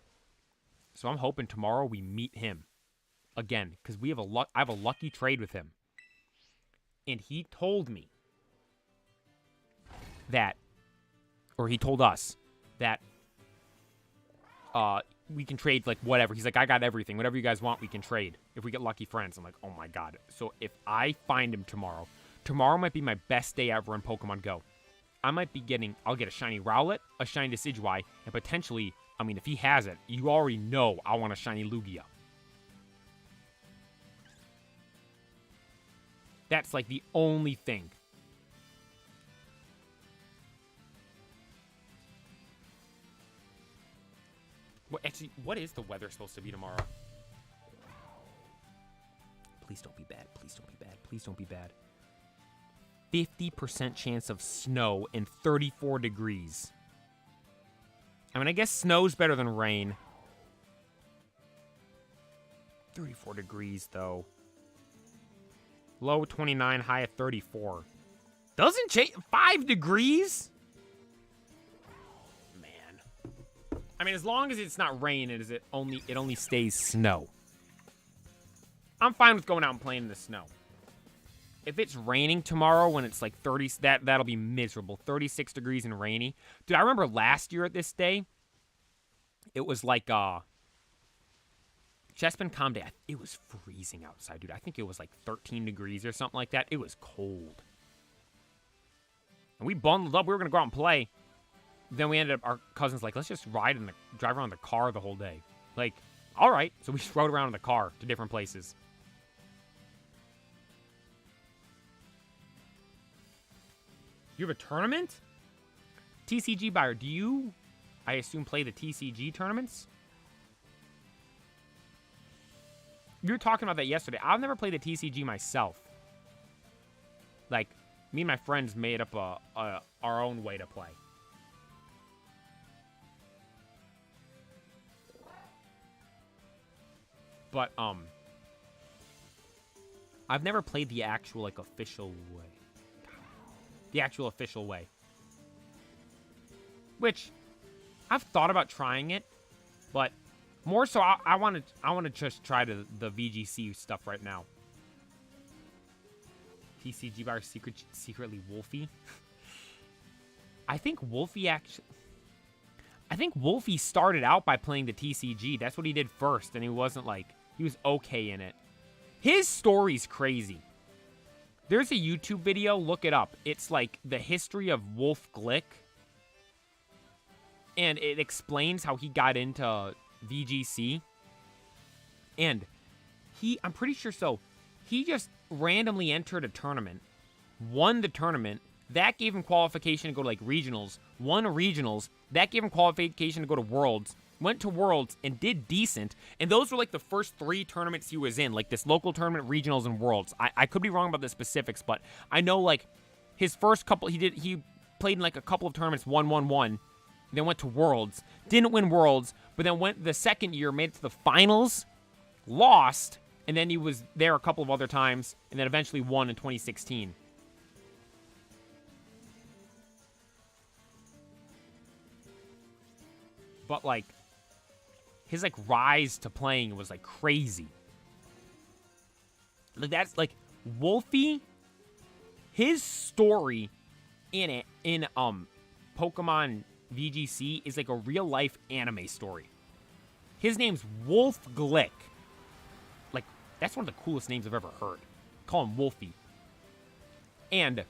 So I'm hoping tomorrow we meet him again, because I have a lucky trade with him. And he told me that, or he told us that we can trade, like, whatever. He's like, I got everything. Whatever you guys want, we can trade. If we get lucky friends. I'm like, oh my god. So if I find him tomorrow might be my best day ever in Pokemon Go. I'll get a shiny Rowlet, a shiny Decidueye, and potentially, I mean, if he has it, you already know I want a shiny Lugia. That's, like, the only thing. Actually, what is the weather supposed to be tomorrow? Please don't be bad. Please don't be bad. Please don't be bad. 50% chance of snow and 34 degrees. I mean, I guess snow's better than rain. 34 degrees, though. Low 29, high at 34. Doesn't change. 5 degrees? I mean, as long as it's not rain, it only stays snow. I'm fine with going out and playing in the snow. if it's raining tomorrow when it's like 30, that'll be miserable. 36 degrees and rainy. Dude, I remember last year at this day, it was like Chespin Calm Day. It was freezing outside, dude. I think it was like 13 degrees or something like that. It was cold. And we bundled up. We were going to go out and play. Then we ended up, our cousin's like, let's just drive around the car the whole day. Like, all right. So we just rode around in the car to different places. You have a tournament? TCG buyer, do you, I assume, play the TCG tournaments? You were talking about that yesterday. I've never played the TCG myself. Like, me and my friends made up our own way to play. But, I've never played the actual, like, official way. The actual official way. Which, I've thought about trying it, but more so, I want to just try the VGC stuff right now. TCG bar secretly Wolfie. I think Wolfie started out by playing the TCG. That's what he did first, and he wasn't like, he was okay in it. His story's crazy. There's a YouTube video, look it up. It's like the history of Wolf Glick. And it explains how he got into VGC. And I'm pretty sure he just randomly entered a tournament, won the tournament. That gave him qualification to go to like regionals, won regionals. That gave him qualification to go to Worlds, went to Worlds and did decent. And those were like the first 3 tournaments he was in, like this local tournament, regionals, and Worlds. I could be wrong about the specifics, but I know like his first couple, he played in like a couple of tournaments, won, then went to Worlds, didn't win Worlds, but then went the second year, made it to the finals, lost, and then he was there a couple of other times, and then eventually won in 2016. But like, his like rise to playing was like crazy. Like that's like Wolfie, his story in Pokemon VGC is like a real life anime story. His name's Wolf Glick. Like, that's one of the coolest names I've ever heard. Call him Wolfie. And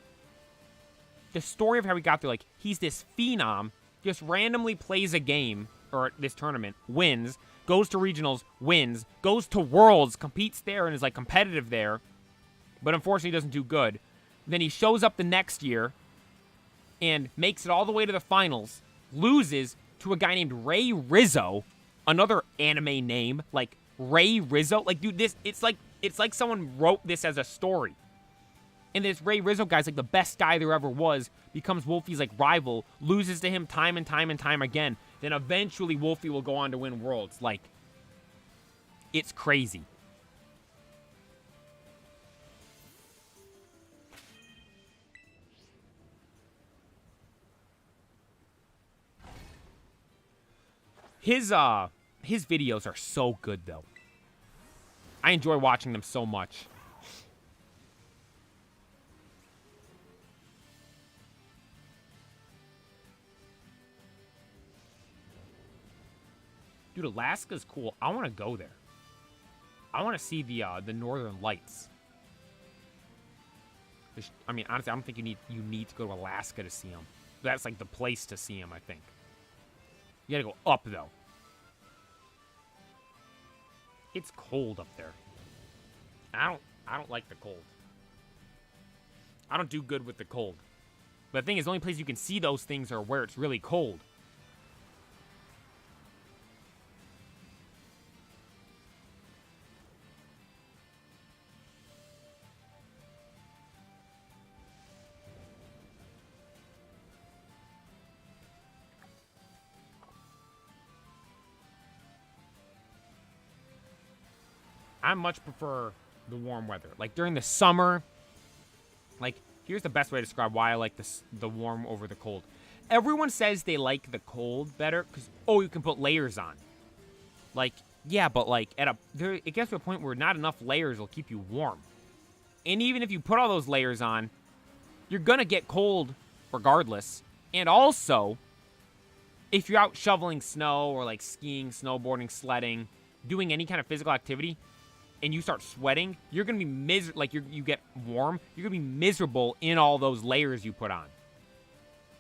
the story of how he got there, like, he's this phenom, just randomly plays a game, or this tournament, wins, goes to regionals, wins, goes to Worlds, competes there, and is, like, competitive there, but unfortunately doesn't do good. Then he shows up the next year and makes it all the way to the finals, loses to a guy named Ray Rizzo, another anime name, like Ray Rizzo. Like, dude, it's like someone wrote this as a story. And this Ray Rizzo guy's like the best guy there ever was, becomes Wolfie's like rival, loses to him time and time and time again. Then eventually Wolfie will go on to win Worlds. Like, it's crazy. His videos are so good, though. I enjoy watching them so much. Dude, Alaska's cool. I want to go there. I want to see the Northern Lights. I mean, honestly, I don't think you need to go to Alaska to see them. That's like the place to see them, I think. You gotta go up, though. It's cold up there. I don't like the cold. I don't do good with the cold. But the thing is, the only place you can see those things are where it's really cold. I much prefer the warm weather. Like, during the summer, like, here's the best way to describe why I like the warm over the cold. Everyone says they like the cold better because, oh, you can put layers on. Like, yeah, but, like, it gets to a point where not enough layers will keep you warm. And even if you put all those layers on, you're going to get cold regardless. And also, if you're out shoveling snow or like skiing, snowboarding, sledding, doing any kind of physical activity, and you start sweating, you're going to be you get warm, you're going to be miserable in all those layers you put on.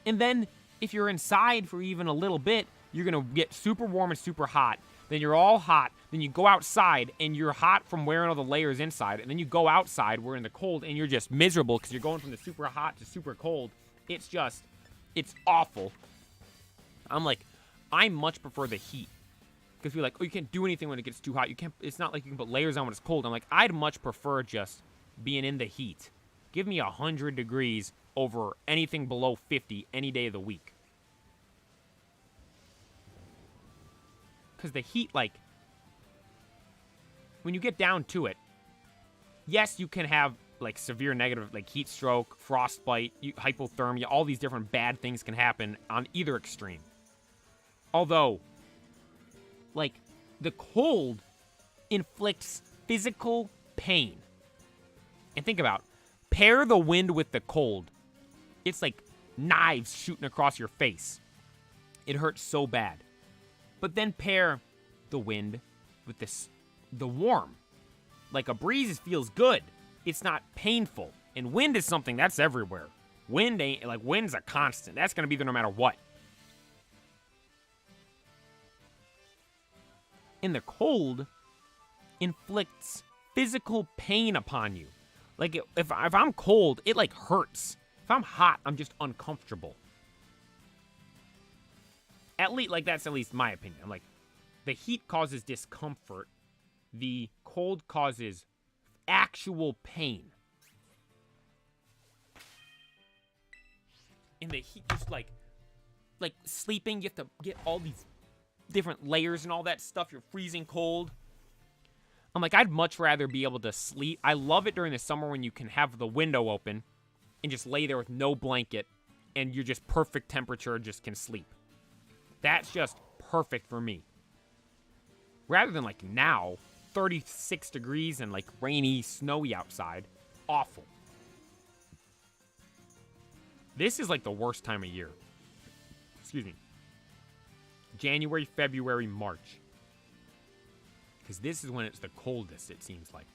And then if you're inside for even a little bit, you're going to get super warm and super hot. Then you're all hot. Then you go outside, and you're hot from wearing all the layers inside. And then you go outside, we're in the cold, and you're just miserable because you're going from the super hot to super cold. It's awful. I'm like, I much prefer the heat. Because you're like, oh, you can't do anything when it gets too hot. It's not like you can put layers on when it's cold. I'm like, I'd much prefer just being in the heat. Give me 100 degrees over anything below 50 any day of the week. Because the heat, like, when you get down to it, yes, you can have, like, severe negative, like, heat stroke, frostbite, hypothermia, all these different bad things can happen on either extreme. Although, like, the cold inflicts physical pain. And think about, pair the wind with the cold. It's like knives shooting across your face. It hurts so bad. But then pair the wind with the warm. Like a breeze feels good. It's not painful. And wind is something that's everywhere. Wind's a constant. That's going to be there no matter what. And the cold inflicts physical pain upon you. Like, if I'm cold, it, like, hurts. If I'm hot, I'm just uncomfortable. That's at least my opinion. I'm like, the heat causes discomfort. The cold causes actual pain. And the heat just, like sleeping, you have to get all these different layers and all that stuff. You're freezing cold. I'm like, I'd much rather be able to sleep. I love it during the summer when you can have the window open and just lay there with no blanket and you're just perfect temperature, just can sleep. That's just perfect for me. Rather than like now, 36 degrees and like rainy, snowy outside. Awful. This is like the worst time of year. Excuse me. January, February, March. Because this is when it's the coldest, it seems like.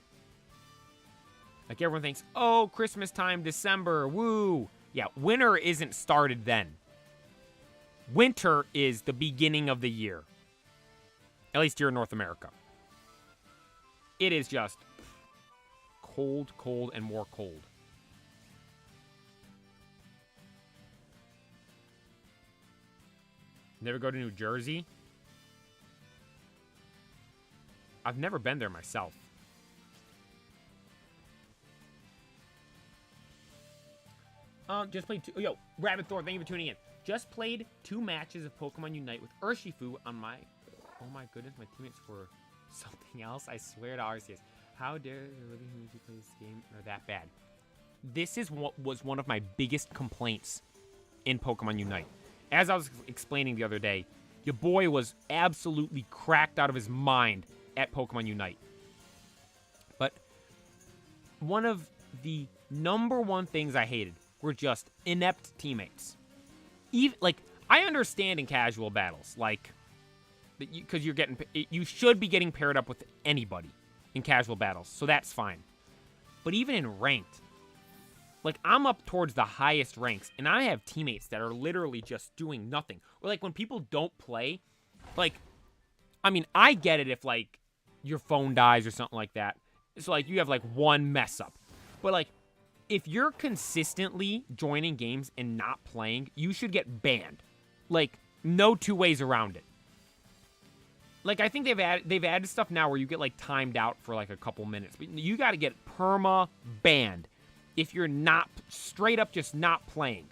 Like everyone thinks, oh, Christmas time, December, woo. Yeah, winter isn't started then. Winter is the beginning of the year. At least here in North America. It is just cold, cold, and more cold. Never go to New Jersey? I've never been there myself. Just played two. Yo, Rabbit Thor, thank you for tuning in. Just played 2 matches of Pokemon Unite with Urshifu on my. Oh my goodness, my teammates were something else. I swear to Arceus. How dare you really need to play this game or that bad? This is what was one of my biggest complaints in Pokemon Unite. As I was explaining the other day, your boy was absolutely cracked out of his mind at Pokemon Unite. But one of the number one things I hated were just inept teammates. Even like, I understand in casual battles, like, because you should be getting paired up with anybody in casual battles, so that's fine. But even in ranked, like, I'm up towards the highest ranks, and I have teammates that are literally just doing nothing. Or, like, when people don't play, like, I mean, I get it if, like, your phone dies or something like that. So, like, you have, like, one mess up. But, like, if you're consistently joining games and not playing, you should get banned. Like, no 2 ways around it. Like, I think they've added stuff now where you get, like, timed out for, like, a couple minutes. But you got to get perma-banned if you're not, straight up just not playing.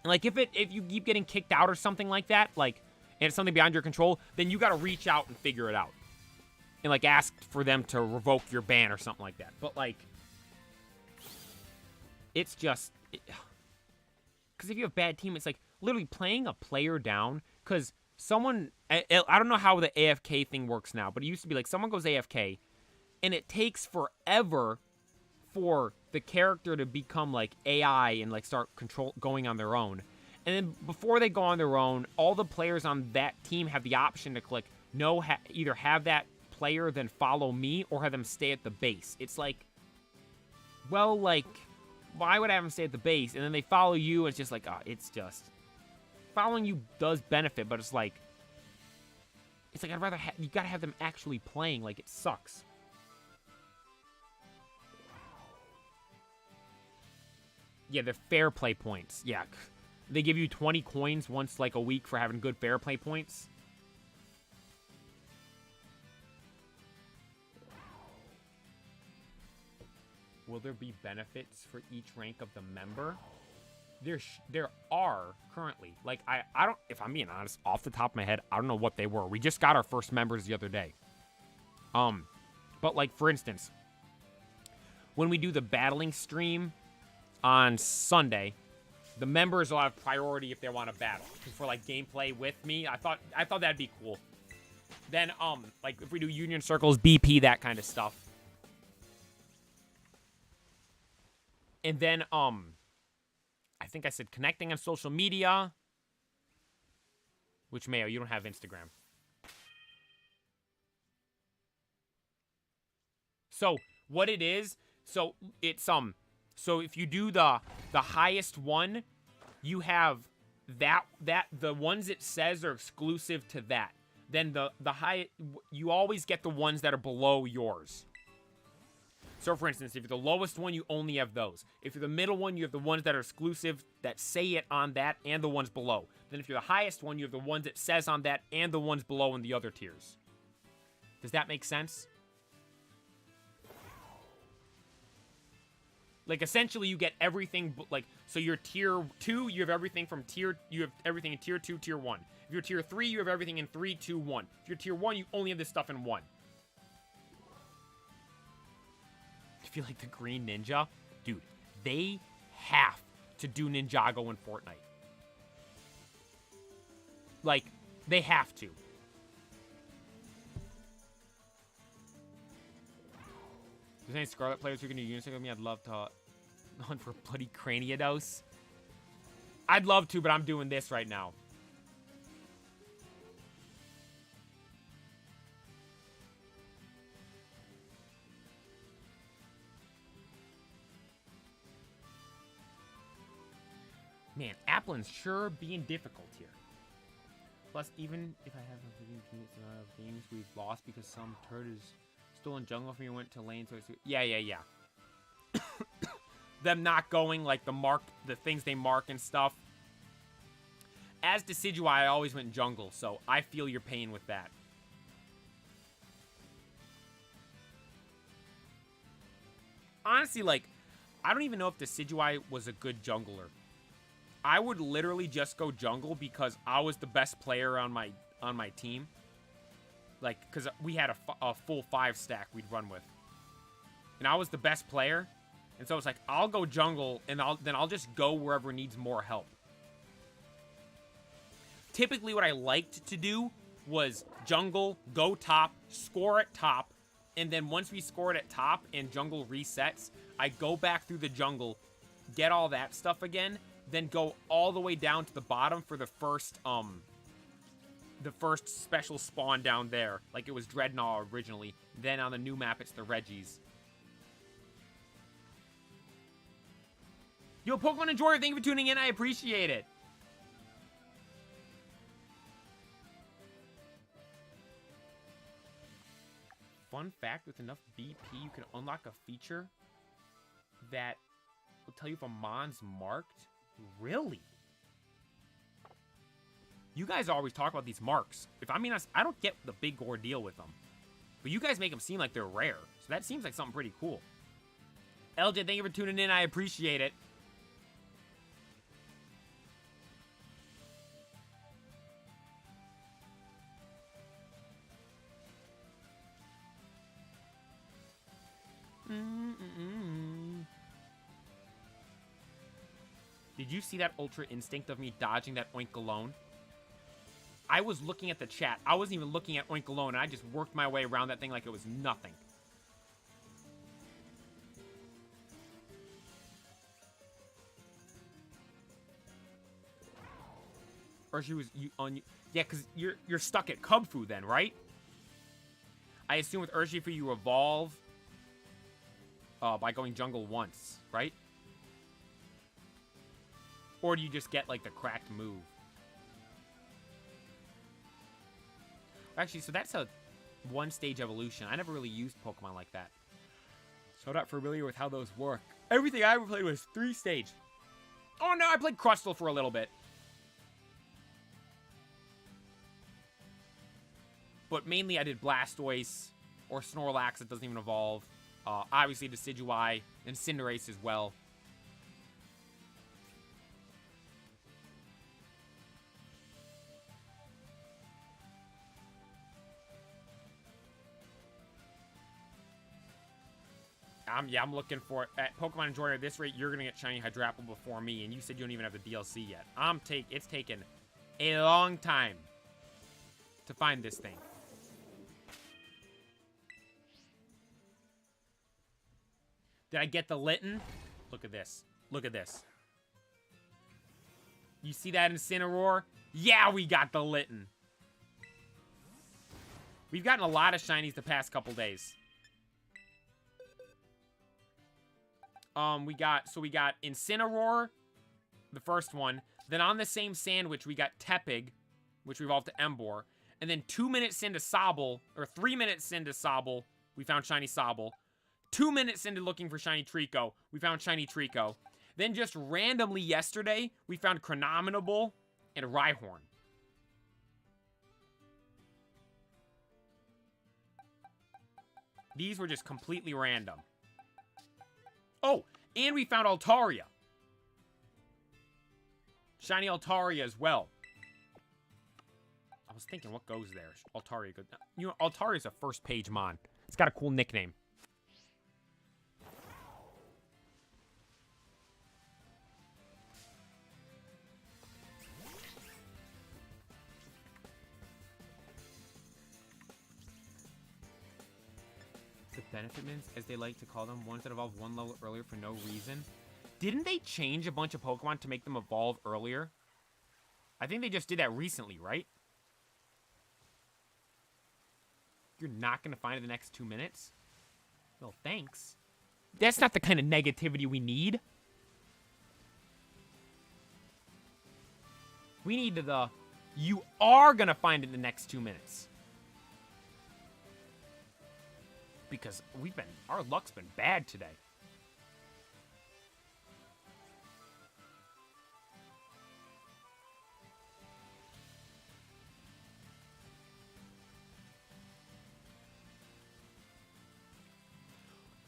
Like, if you keep getting kicked out or something like that, like, and it's something beyond your control, then you got to reach out and figure it out. And, like, ask for them to revoke your ban or something like that. But, like, it's just, because if you have bad team, it's like literally playing a player down. Because someone, I don't know how the AFK thing works now, but it used to be like someone goes AFK, and it takes forever for the character to become like AI and like start going on their own. And then before they go on their own, all the players on that team have the option to click no, either have that player then follow me or have them stay at the base. It's like, well, like, why would I have them stay at the base? And then they follow you. It's just like, it's just following you does benefit, but it's like I'd rather you gotta have them actually playing. Like, it sucks. Yeah, they're fair play points. Yeah, they give you 20 coins once like a week for having good fair play points. Will there be benefits for each rank of the member? There are currently. Like, I don't, if I'm being honest, off the top of my head, I don't know what they were. We just got our first members the other day. But like, for instance, when we do the battling stream on Sunday, the members will have priority if they want to battle. For like gameplay with me, I thought that'd be cool. Then, like if we do Union Circles, BP, that kind of stuff. And then, I think I said connecting on social media. Which, Mayo, you don't have Instagram. So, what it is, so it's, so if you do the highest one, you have the ones it says are exclusive to that. Then the high, you always get the ones that are below yours. So, for instance, if you're the lowest one, you only have those. If you're the middle one, you have the ones that are exclusive that say it on that and the ones below. Then if you're the highest one, you have the ones that says on that and the ones below in the other tiers. Does that make sense? Like, essentially, you get everything, like, so you're tier 2, you have everything from you have everything in tier 2, tier 1. If you're tier 3, you have everything in 3, 2, 1. If you're tier 1, you only have this stuff in 1. I feel like the Green Ninja, dude, they have to do Ninjago in Fortnite. Like, they have to. If there's any Scarlet players who can do Unisync with me, I'd love to hunt for bloody Craniados. I'd love to, but I'm doing this right now. Man, Applin's sure being difficult here. Plus, even if I have a amount of games we've lost because some turd is still in jungle for me and went to lane, so yeah. Them not going, like, the things they mark and stuff. As Decidueye, I always went jungle, so I feel your pain with that. Honestly, like, I don't even know if Decidueye was a good jungler. I would literally just go jungle because I was the best player on my team. Like, because we had a full 5 stack we'd run with. And I was the best player. And so it's like, I'll go jungle, and I'll just go wherever needs more help. Typically, what I liked to do was jungle, go top, score at top, and then once we scored at top and jungle resets, I go back through the jungle, get all that stuff again, then go all the way down to the bottom for the first special spawn down there. Like it was Dreadnought originally. Then on the new map, it's the Reggies. Yo, Pokemon Enjoyer, thank you for tuning in. I appreciate it. Fun fact, with enough BP, you can unlock a feature that will tell you if a Mon's marked. Really? You guys always talk about these marks. If I'm being honest, I don't get the big ordeal with them. But you guys make them seem like they're rare. So that seems like something pretty cool. LJ, thank you for tuning in. I appreciate it. Did you see that Ultra Instinct of me dodging that Oink alone? I was looking at the chat. I wasn't even looking at Oink alone, and I just worked my way around that thing like it was nothing. Urshifu was on. Yeah, because you're stuck at Cub Fu then, right? I assume with Urshifu you evolve by going jungle once, right? Or do you just get like the cracked move? Actually, so that's a one-stage evolution. I never really used Pokemon like that, so I'm not familiar with how those work. Everything I ever played was 3-stage. Oh no, I played Crustle for a little bit. But mainly I did Blastoise or Snorlax that doesn't even evolve. Obviously Decidueye and Cinderace as well. I'm looking for it. At Pokemon Enjoyer, at this rate, you're going to get Shiny Hydrapple before me, and you said you don't even have the DLC yet. It's taken a long time to find this thing. Did I get the Litten? Look at this. Look at this. You see that Incineroar? Yeah, we got the Litten. We've gotten a lot of shinies the past couple days. We got Incineroar, the first one. Then on the same sandwich, we got Tepig, which we evolved to Emboar. And then 2 minutes into Sobble, or 3 minutes into Sobble, we found Shiny Sobble. 2 minutes into looking for Shiny Trico, we found Shiny Trico. Then just randomly yesterday, we found Chronominable and Rhyhorn. These were just completely random. Oh, and we found Altaria. Shiny Altaria as well. I was thinking, what goes there? Altaria goes... You know, Altaria's a first page mon. It's got a cool nickname. Benefit mins, as they like to call them, ones that evolve one level earlier for no reason. Didn't they change a bunch of Pokemon to make them evolve earlier? I think they just did that recently, right? You're not going to find it in the next 2 minutes? Well, thanks. That's not the kind of negativity we need. We need the, you are going to find it in the next 2 minutes. Because our luck's been bad today.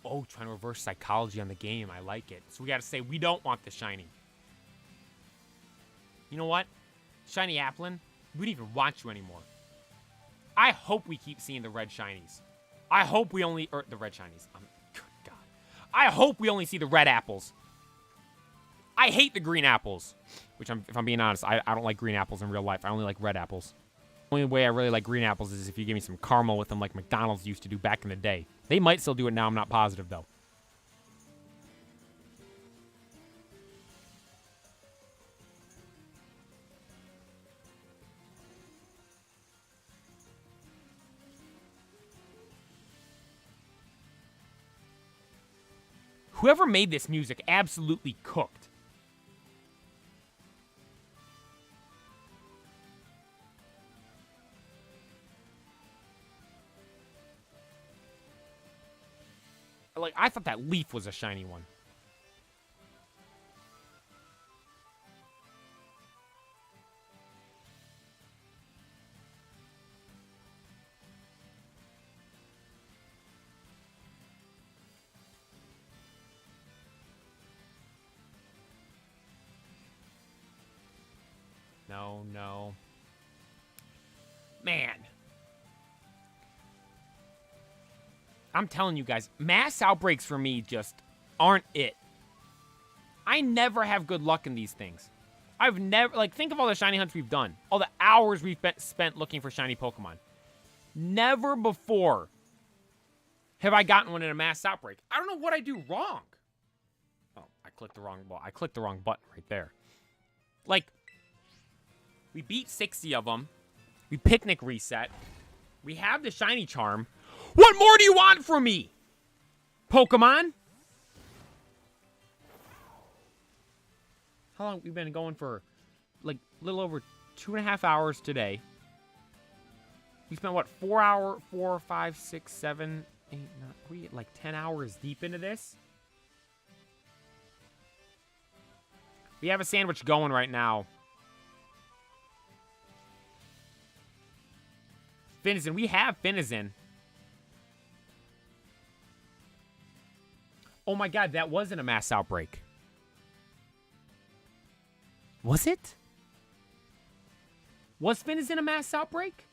Oh, trying to reverse psychology on the game. I like it. So we gotta say, we don't want the shiny. You know what? Shiny Applin, we don't even want you anymore. I hope we keep seeing the red shinies. I hope we only... Or the red shinies. Good God. I hope we only see the red apples. I hate the green apples. Which, if I'm being honest, I don't like green apples in real life. I only like red apples. The only way I really like green apples is if you give me some caramel with them like McDonald's used to do back in the day. They might still do it now. I'm not positive, though. Whoever made this music absolutely cooked. Like, I thought that leaf was a shiny one. No, no. Man. I'm telling you guys, mass outbreaks for me just aren't it. I never have good luck in these things. I've never, like, think of all the shiny hunts we've done. All the hours we've spent looking for shiny Pokemon. Never before have I gotten one in a mass outbreak. I don't know what I do wrong. Oh, I clicked the wrong button right there. Like, We beat 60 of them. We picnic reset. We have the shiny charm. What more do you want from me, Pokemon? How long have we been going for? Like, a little over 2.5 hours today. We spent, what, 4, 5, 6, 7, 8, 9, we like 10 hours deep into this? We have a sandwich going right now. Finizen. We have Finizen. Oh my god, that wasn't a mass outbreak. Was it? Was Finizen a mass outbreak?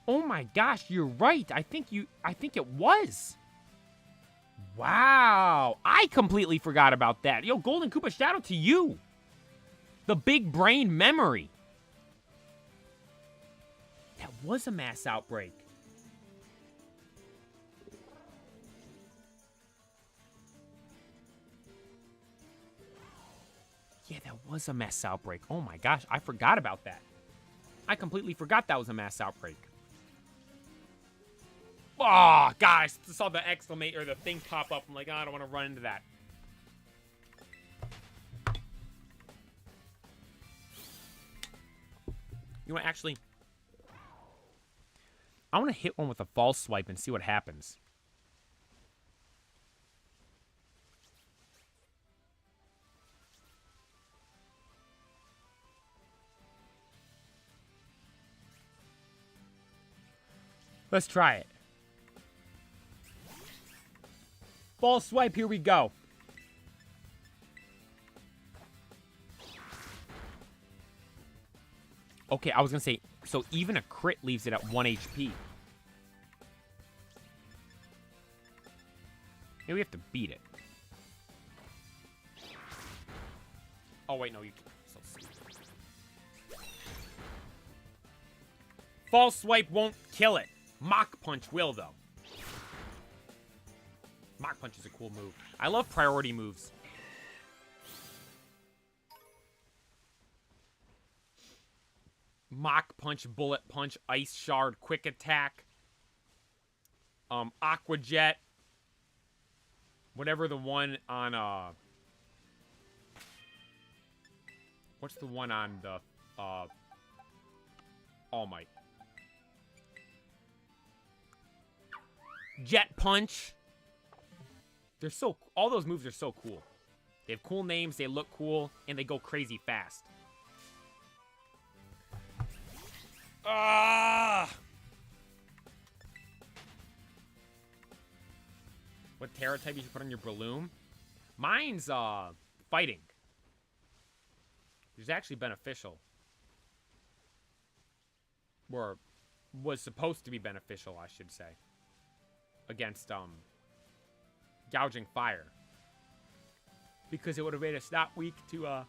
Oh my gosh, you're right. I think it was. Wow. I completely forgot about that. Yo, Golden Koopa, shout out to you. The big brain memory. That was a mass outbreak. Yeah, that was a mass outbreak. Oh my gosh, I forgot about that. I completely forgot that was a mass outbreak. Oh, guys, I saw the exclamation or the thing pop up. I'm like, oh, I don't want to run into that. You know what, actually, I want to hit one with a false swipe and see what happens. Let's try it. False swipe, here we go. Okay, I was going to say, so even a crit leaves it at 1 HP. Maybe we have to beat it. Oh, wait, no, you can't. So false swipe won't kill it. Mach Punch will, though. Mach Punch is a cool move. I love priority moves. Mach Punch, Bullet Punch, Ice Shard, Quick Attack, Aqua Jet, whatever the one on, what's the one on the, All Might? Jet Punch. They're so, all those moves are so cool. They have cool names, they look cool, and they go crazy fast. Ah! What Terra type you should put on your Breloom? Mine's, fighting. Which is actually beneficial. Or was supposed to be beneficial, I should say. Against, Gouging Fire. Because it would have made a stop weak to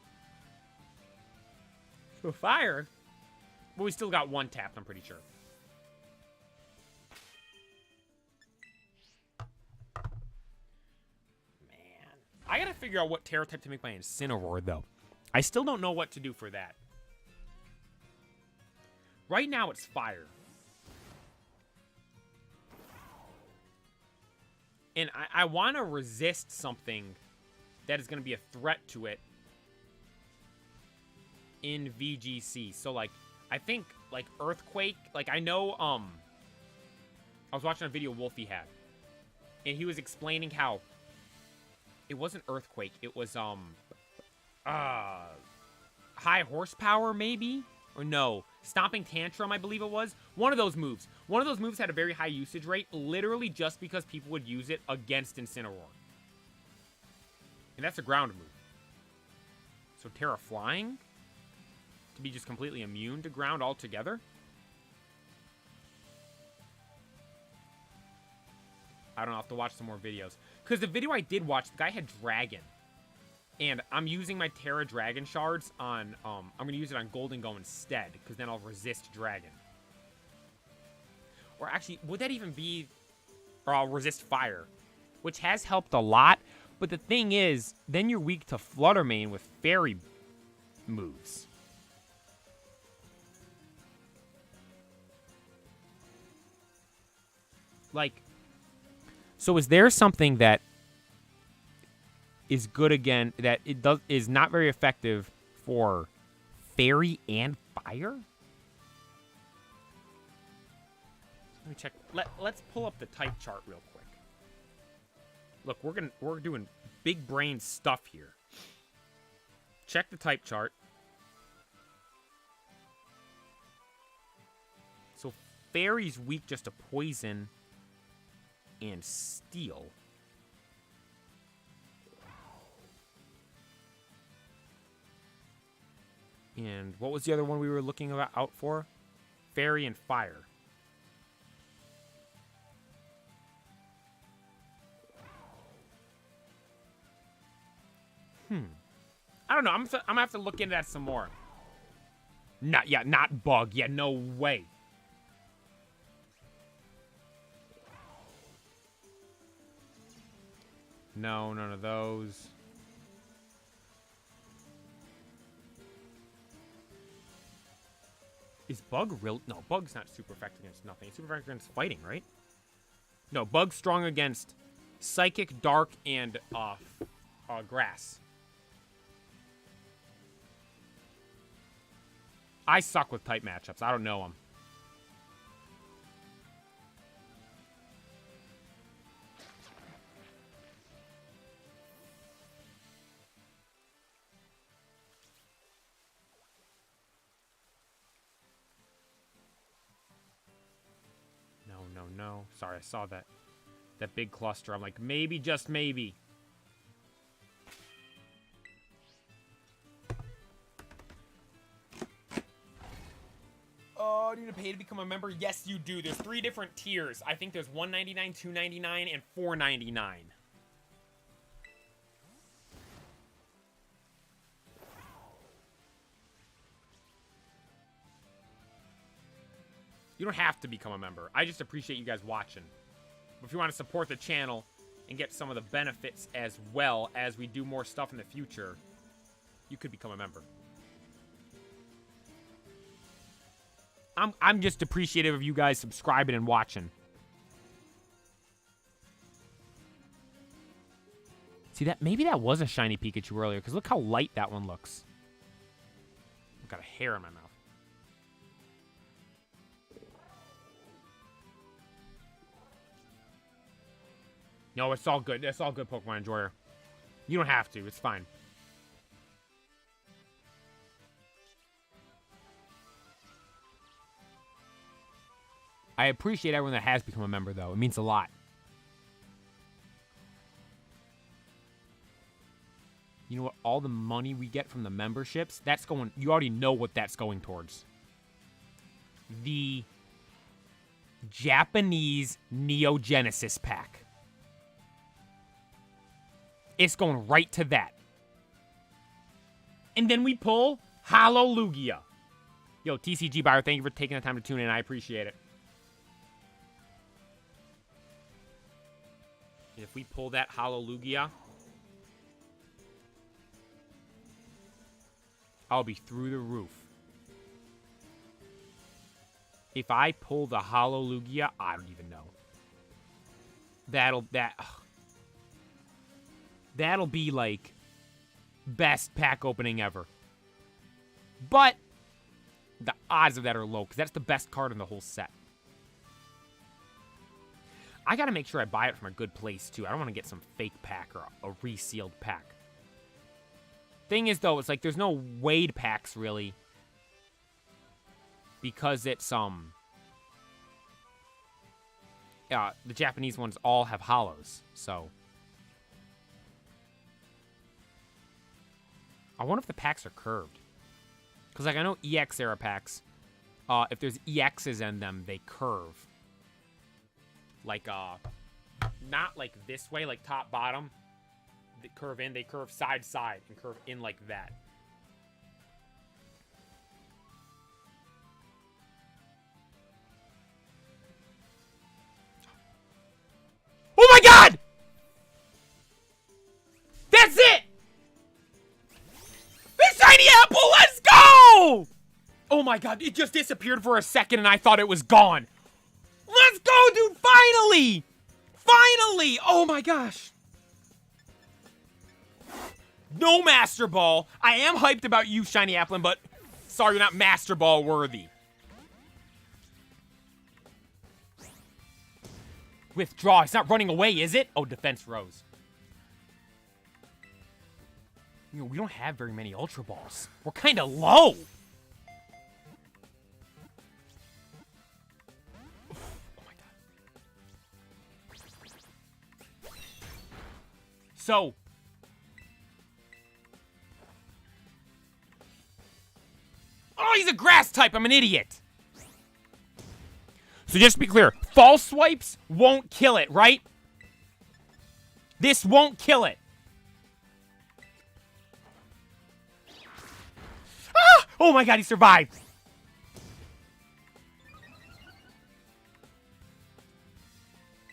fire. But we still got one tapped, I'm pretty sure. Man. I gotta figure out what Terra type to make my Incineroar, though. I still don't know what to do for that. Right now, it's fire. And I want to resist something that is going to be a threat to it in VGC. So, like, I think, like, Earthquake. Like, I know, I was watching a video Wolfie had. And he was explaining how it wasn't Earthquake. It was, High Horsepower, maybe? Or no. Stomping Tantrum, I believe it was. One of those moves. One of those moves had a very high usage rate, literally just because people would use it against Incineroar. And that's a ground move. So Terra Flying? To be just completely immune to ground altogether? I don't know, I'll have to watch some more videos. Because the video I did watch, the guy had Dragon. And I'm using my Terra Dragon Shards on, I'm going to use it on Golden Go instead, because then I'll resist Dragon. Or actually, would that even be, or I'll resist Fire, which has helped a lot, but the thing is, then you're weak to Flutter Mane with Fairy moves. Like, so is there something that is good again that is not very effective for fairy and fire? Let me check. Let's pull up the type chart real quick. Look, we're doing big brain stuff here. Check the type chart. So fairy's weak just to poison and steel. And what was the other one we were looking out for? Fairy and fire. I don't know. I'm gonna have to look into that some more. Not bug. Yeah, no way. No, none of those. Is bug real? No, bug's not super effective against nothing. It's super effective against fighting, right? No, bug's strong against psychic, dark, and grass. I suck with type matchups. I don't know them. No. Sorry, I saw that big cluster. I'm like, maybe, just maybe. Oh, do you need to pay to become a member? Yes, you do. There's 3 different tiers. I think there's $1.99, $2.99, and $4.99. You don't have to become a member. I just appreciate you guys watching. But if you want to support the channel and get some of the benefits as well as we do more stuff in the future, you could become a member. I'm just appreciative of you guys subscribing and watching. See that? Maybe that was a shiny Pikachu earlier, because look how light that one looks. I've got a hair in my mouth. No, it's all good. It's all good, Pokemon Enjoyer. You don't have to. It's fine. I appreciate everyone that has become a member, though. It means a lot. You know what? All the money we get from the memberships, that's going... You already know what that's going towards. The Japanese Neo Genesis pack. It's going right to that. And then we pull Hallelujah. Yo, TCG Buyer, thank you for taking the time to tune in. I appreciate it. And if we pull that Hallelujah, I'll be through the roof. If I pull the Hallelujah, I don't even know. That'll be like best pack opening ever. But the odds of that are low, because that's the best card in the whole set. I gotta make sure I buy it from a good place, too. I don't want to get some fake pack or a resealed pack. Thing is, though, it's like there's no Wade packs, really. Because it's, the Japanese ones all have hollows, so... I wonder if the packs are curved. Because, like, I know EX era packs, if there's EXs in them, they curve. Like, not like this way, like top, bottom. They curve in, they curve side, side, and curve in like that. Oh my god! That's it! The shiny apple, let's my god, it just disappeared for a second and I thought it was gone. Let's go, dude, finally! Finally! Oh my gosh. No Master Ball. I am hyped about you, Shiny Applin, but sorry, you're not Master Ball worthy. Withdraw. It's not running away, is it? Oh, defense rose. You know, we don't have very many Ultra Balls. We're kind of low. Oh my god. So. Oh, he's a grass type. I'm an idiot. So just to be clear, false swipes won't kill it, right? This won't kill it. Ah! Oh my god, he survived.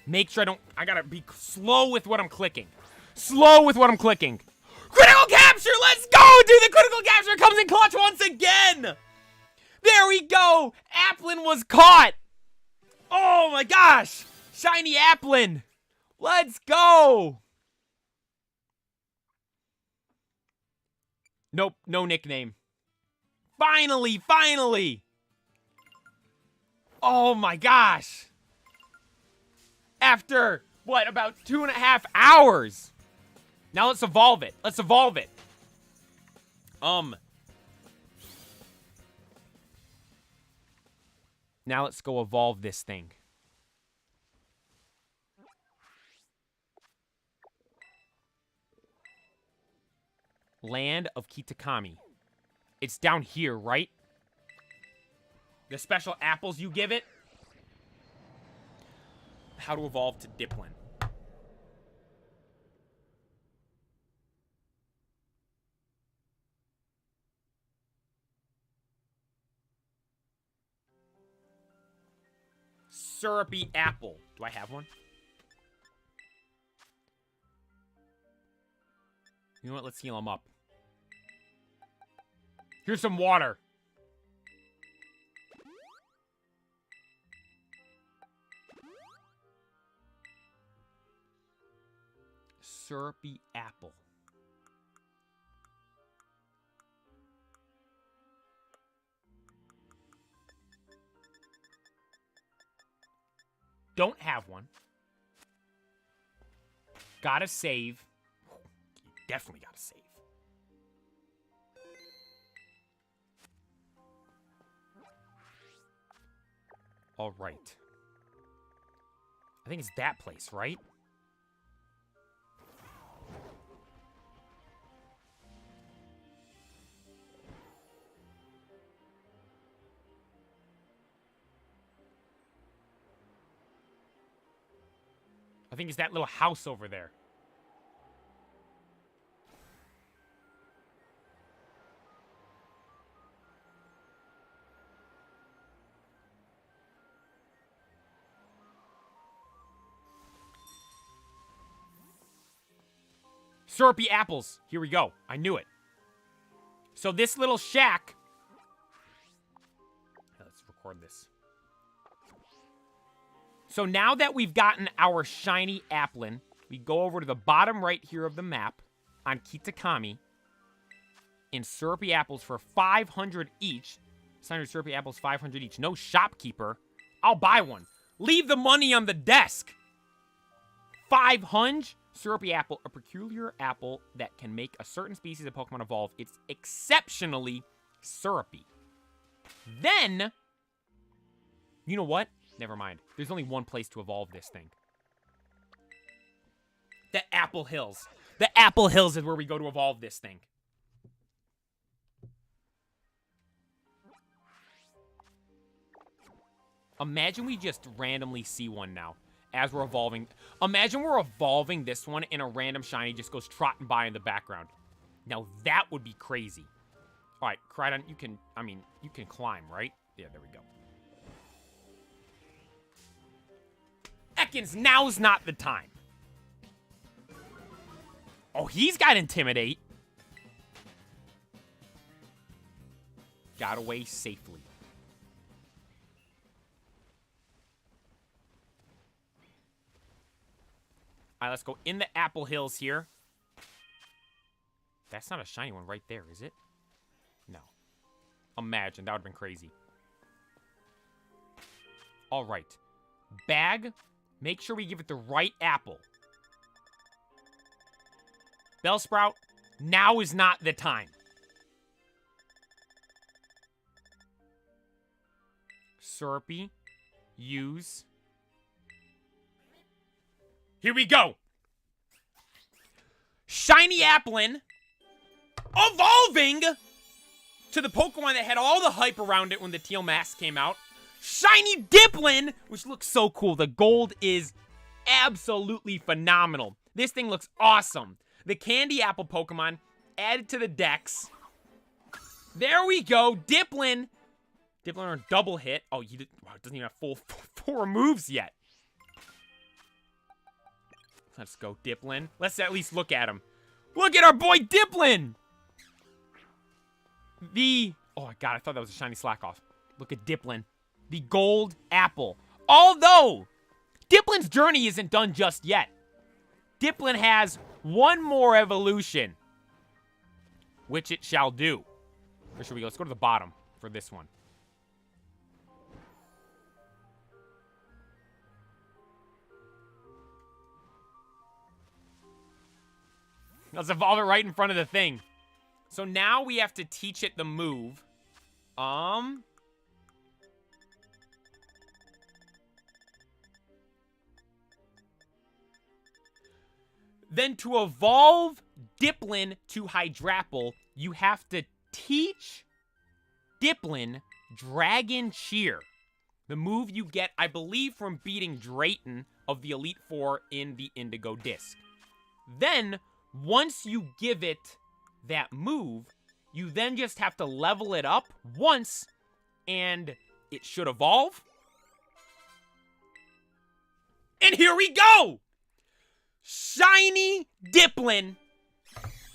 Make sure I don't... I gotta be slow with what I'm clicking. Slow with what I'm clicking. Critical capture! Let's go, dude! The critical capture comes in clutch once again! There we go! Applin was caught! Oh my gosh! Shiny Applin! Let's go! Nope, no nickname. Finally, finally! Oh my gosh! After, what, about 2.5 hours? Now let's evolve it. Let's evolve it. Now let's go evolve this thing. Land of Kitakami. It's down here, right? The special apples you give it? How to evolve to Diplin. Syrupy apple. Do I have one? You know what? Let's heal him up. Here's some water. Syrupy apple. Don't have one. Gotta save. Definitely gotta save. All right. I think it's that place, right? I think it's that little house over there. Syrupy apples. Here we go. I knew it. So this little shack... Let's record this. So now that we've gotten our shiny Applin, we go over to the bottom right here of the map on Kitakami in Syrupy apples for 500 each. 600 Syrupy apples, 500 each. No shopkeeper. I'll buy one. Leave the money on the desk. 500 Syrupy apple, a peculiar apple that can make a certain species of Pokemon evolve. It's exceptionally syrupy. Then, you know what? Never mind. There's only one place to evolve this thing. The Apple Hills. The Apple Hills is where we go to evolve this thing. Imagine we just randomly see one now as we're evolving. Imagine we're evolving this one and a random shiny just goes trotting by in the background. Now that would be crazy. All right, Crydon, you can, you can climb, right? Yeah, there we go. Ekans, now's not the time. Oh, he's got Intimidate. Got away safely. All right, let's go in the Apple Hills here. That's not a shiny one right there, is it? No. Imagine. That would have been crazy. All right. Bag. Make sure we give it the right apple. Bellsprout. Now is not the time. Syrupy. Use. Here we go. Shiny Applin. Evolving to the Pokemon that had all the hype around it when the Teal Mask came out. Shiny Dipplin, which looks so cool. The gold is absolutely phenomenal. This thing looks awesome. The Candy Apple Pokemon added to the Dex. There we go. Dipplin. Dipplin on a double hit. Oh, wow, it doesn't even have full 4 moves yet. Let's go, Dipplin. Let's at least look at him. Look at our boy Dipplin! Oh my god, I thought that was a shiny Slackoff. Look at Dipplin. The gold apple. Although, Dipplin's journey isn't done just yet. Dipplin has one more evolution. Which it shall do. Where should we go? Let's go to the bottom for this one. Let's evolve it right in front of the thing. So now we have to teach it the move. Then to evolve Dipplin to Hydrapple, you have to teach Dipplin Dragon Cheer. The move you get, I believe, from beating Drayton of the Elite Four in the Indigo Disc. Then, once you give it that move, you then just have to level it up once, and it should evolve. And here we go! Shiny Dipplin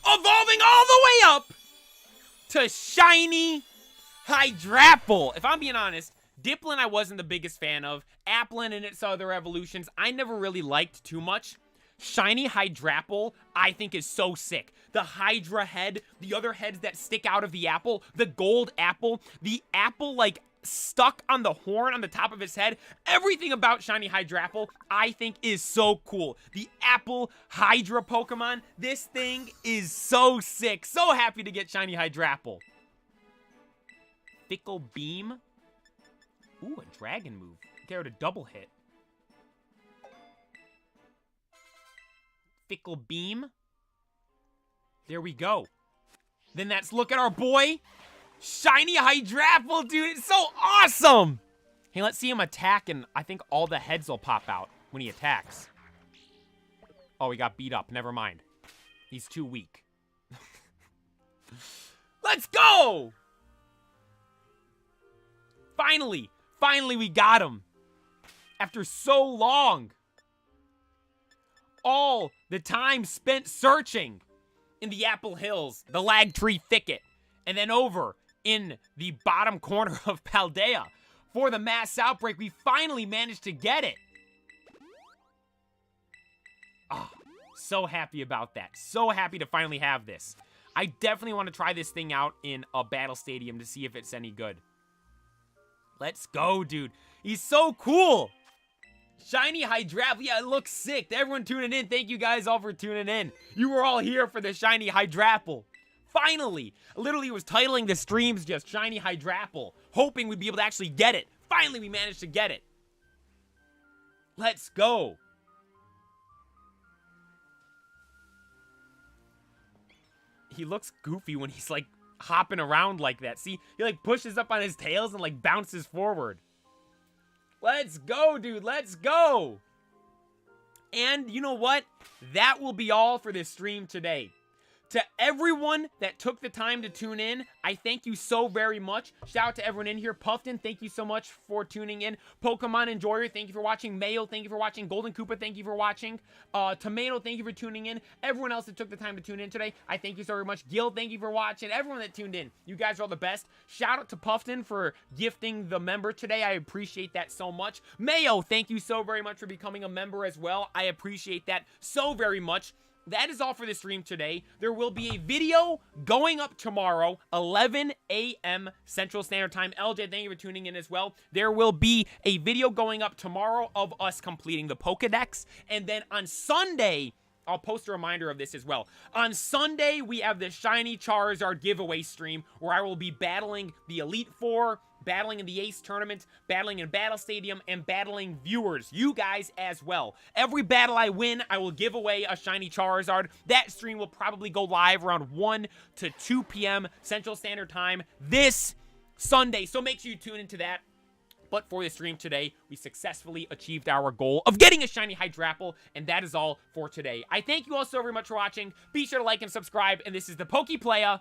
evolving all the way up to Shiny Hydrapple. If I'm being honest, Dipplin I wasn't the biggest fan of. Applin and its other evolutions, I never really liked too much. Shiny Hydrapple, I think, is so sick. The Hydra head, the other heads that stick out of the apple, the gold apple, the apple, like, stuck on the horn on the top of his head. Everything about Shiny Hydrapple, I think, is so cool. The Apple Hydra Pokemon, this thing is so sick. So happy to get Shiny Hydrapple. Fickle Beam. Ooh, a dragon move. Get a double hit. Fickle Beam. There we go. Then let's look at our boy, Shiny Hydrapple, dude. It's so awesome. Hey, let's see him attack, and I think all the heads will pop out when he attacks. Oh, he got beat up. Never mind. He's too weak. Let's go! Finally. Finally, we got him. After so long. All the time spent searching in the Apple Hills, the Lag Tree Thicket, and then over in the bottom corner of Paldea for the mass outbreak, we finally managed to get it. Oh, so happy about that. So happy to finally have this. I definitely want to try this thing out in a battle stadium to see if it's any good. Let's go, dude. He's so cool. Shiny Hydrapple. Yeah, it looks sick. To everyone tuning in, thank you guys all for tuning in. You were all here for the Shiny Hydrapple. Finally. I literally was titling the streams just Shiny Hydrapple, hoping we'd be able to actually get it. Finally, we managed to get it. Let's go. He looks goofy when he's, like, hopping around like that. See, he, like, pushes up on his tails and, like, bounces forward. Let's go, dude. Let's go. And you know what? That will be all for this stream today. To everyone that took the time to tune in, I thank you so very much. Shout out to everyone in here. Puffton, thank you so much for tuning in. Pokemon Enjoyer, thank you for watching. Mayo, thank you for watching. Golden Koopa, thank you for watching. Tomato, thank you for tuning in. Everyone else that took the time to tune in today, I thank you so very much. Gil, thank you for watching. Everyone that tuned in, you guys are all the best. Shout out to Puffton for gifting the member today. I appreciate that so much. Mayo, thank you so very much for becoming a member as well. I appreciate that so very much. That is all for the stream today. There will be a video going up tomorrow, 11 a.m. Central Standard Time. LJ, thank you for tuning in as well. There will be a video going up tomorrow of us completing the Pokedex. And then on Sunday, I'll post a reminder of this as well. On Sunday, we have the Shiny Charizard giveaway stream where I will be battling the Elite Four, battling in the Ace Tournament, battling in Battle Stadium, and battling viewers, you guys as well. Every battle I win, I will give away a Shiny Charizard. That stream will probably go live around 1 to 2 p.m. Central Standard Time this Sunday, so make sure you tune into that. But for the stream today, we successfully achieved our goal of getting a Shiny Hydrapple, and that is all for today. I thank you all so very much for watching. Be sure to like and subscribe, and this is the PokePlaya